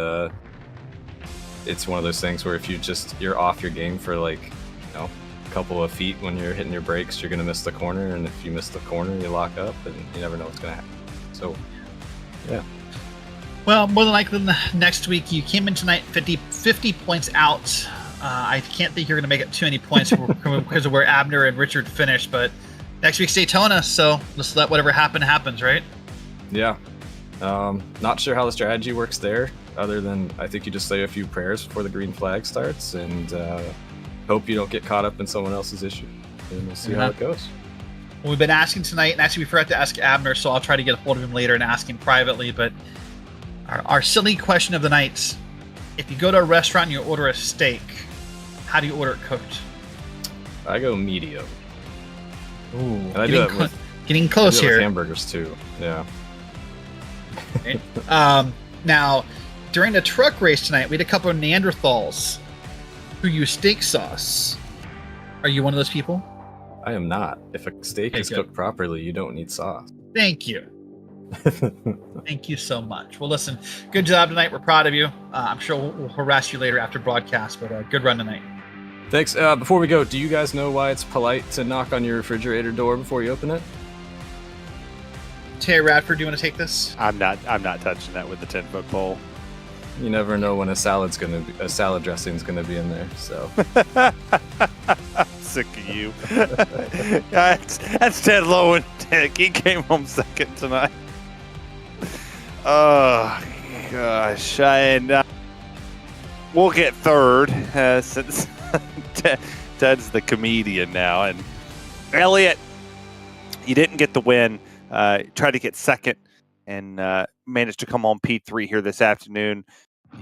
H: it's one of those things where if you're off your game for like a couple of feet when you're hitting your brakes, you're gonna miss the corner, and if you miss the corner, you lock up, and you never know what's gonna happen. So yeah. Well,
C: more than likely next week. You came in tonight 50 points out. I can't think you're going to make it too many points because of where Abner and Richard finished, but next week's Daytona, so let's let whatever happens, right?
H: Yeah. Not sure how the strategy works there, other than I think you just say a few prayers before the green flag starts and hope you don't get caught up in someone else's issue, and we'll see how it goes.
C: Well, we've been asking tonight, and actually we forgot to ask Abner, so I'll try to get a hold of him later and ask him privately, but Our silly question of the night: if you go to a restaurant and you order a steak, how do you order it cooked?
H: I go medium.
C: Ooh,
H: And I do it with,
C: getting close
H: I do it with
C: here.
H: hamburgers too. Yeah.
C: Now, during the truck race tonight, we had a couple of Neanderthals who use steak sauce. Are you one of those people?
H: I am not. If a steak
C: Okay,
H: is
C: good.
H: cooked properly, you don't need sauce.
C: Thank you. Thank you so much. Well, listen, good job tonight. We're proud of you. I'm sure we'll harass you later after broadcast, but good run tonight.
H: Thanks. Before we go, do you guys know why it's polite to knock on your refrigerator door before you open it?
C: Terry Radford, do you want to take this?
B: I'm not touching that with the 10-foot pole.
H: You never know when a salad dressing's gonna be in there. So
B: Sick of you. that's Ted Lowen. He came home second tonight. Oh gosh, and we'll get third since Ted's the comedian now. And Elliot, you didn't get the win. Tried to get second and managed to come on P3 here this afternoon.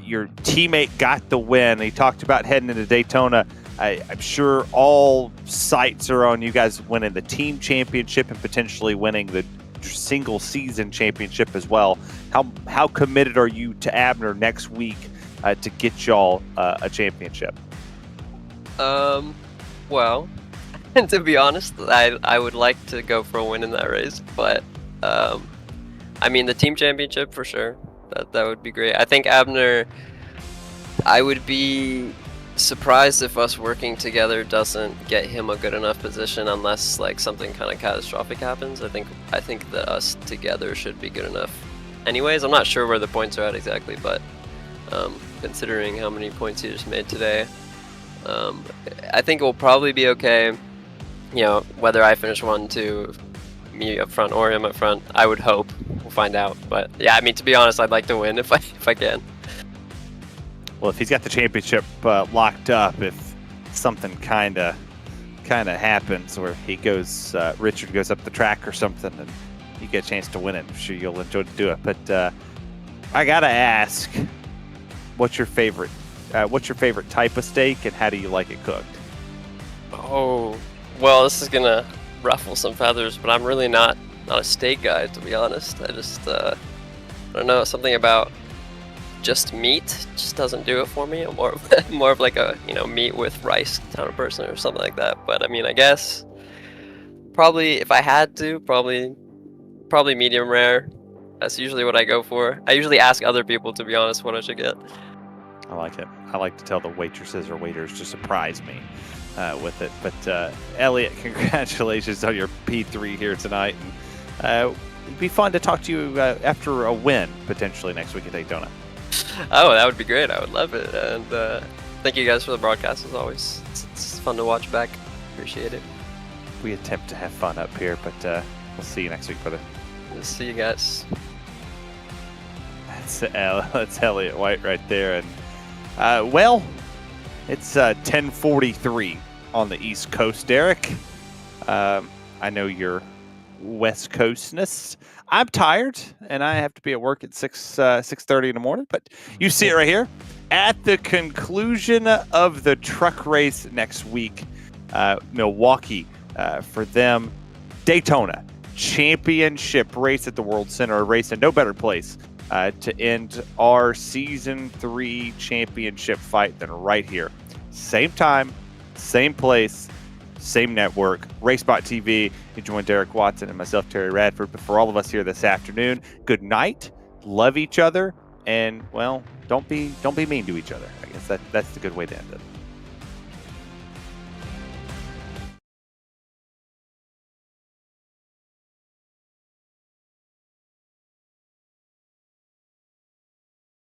B: Your teammate got the win. He talked about heading into Daytona. I'm sure all sights are on you guys winning the team championship and potentially winning the single season championship as well. How committed are you to Abner next week to get y'all a championship?
L: Well, to be honest, I would like to go for a win in that race, but I mean the team championship for sure. That would be great. I think Abner, I would be surprised if us working together doesn't get him a good enough position unless like something kind of catastrophic happens. I think that us together should be good enough. Anyways, I'm not sure where the points are at exactly, but considering how many points he just made today, I think it will probably be okay. You know, whether I finish 1, 2, me up front or him up front, I would hope. We'll find out. But yeah, I mean, to be honest, I'd like to win if I can.
B: Well, if he's got the championship locked up, if something kind of happens, or he goes, Richard goes up the track or something, and you get a chance to win it, I'm sure you'll enjoy to do it. But I gotta ask, what's your favorite type of steak, and how do you like it cooked?
L: Oh, well, this is gonna ruffle some feathers, but I'm really not a steak guy, to be honest. I just I don't know, something about just meat just doesn't do it for me. I'm more of like a meat with rice kind of person or something like that. But I mean, I guess probably if I had to, probably medium rare. That's usually what I go for. I usually ask other people, to be honest, what I should get.
B: I like it. I like to tell the waitresses or waiters to surprise me with it. But Elliot, congratulations on your P3 here tonight. And it'd be fun to talk to you after a win potentially next week at Daytona.
L: Oh, that would be great. I would love it. And thank you guys for the broadcast as always. It's fun to watch back. Appreciate it.
B: We attempt to have fun up here, but we'll see you next week, brother.
L: See you guys.
B: That's Elliot White right there. And well, it's 10:43 on the East Coast, Derek. I know you're West Coastness. I'm tired, and I have to be at work at 6:30 in the morning. But you see it right here. At the conclusion of the truck race next week, Milwaukee for them, Daytona championship race at the World Center of Racing. No better place to end our Season 3 championship fight than right here. Same time, same place, same network, RaceSpotTV. You join Derek Watson and myself, Terry Radford. But for all of us here this afternoon, good night, love each other, and, well, don't be mean to each other. I guess that's the good way to end it.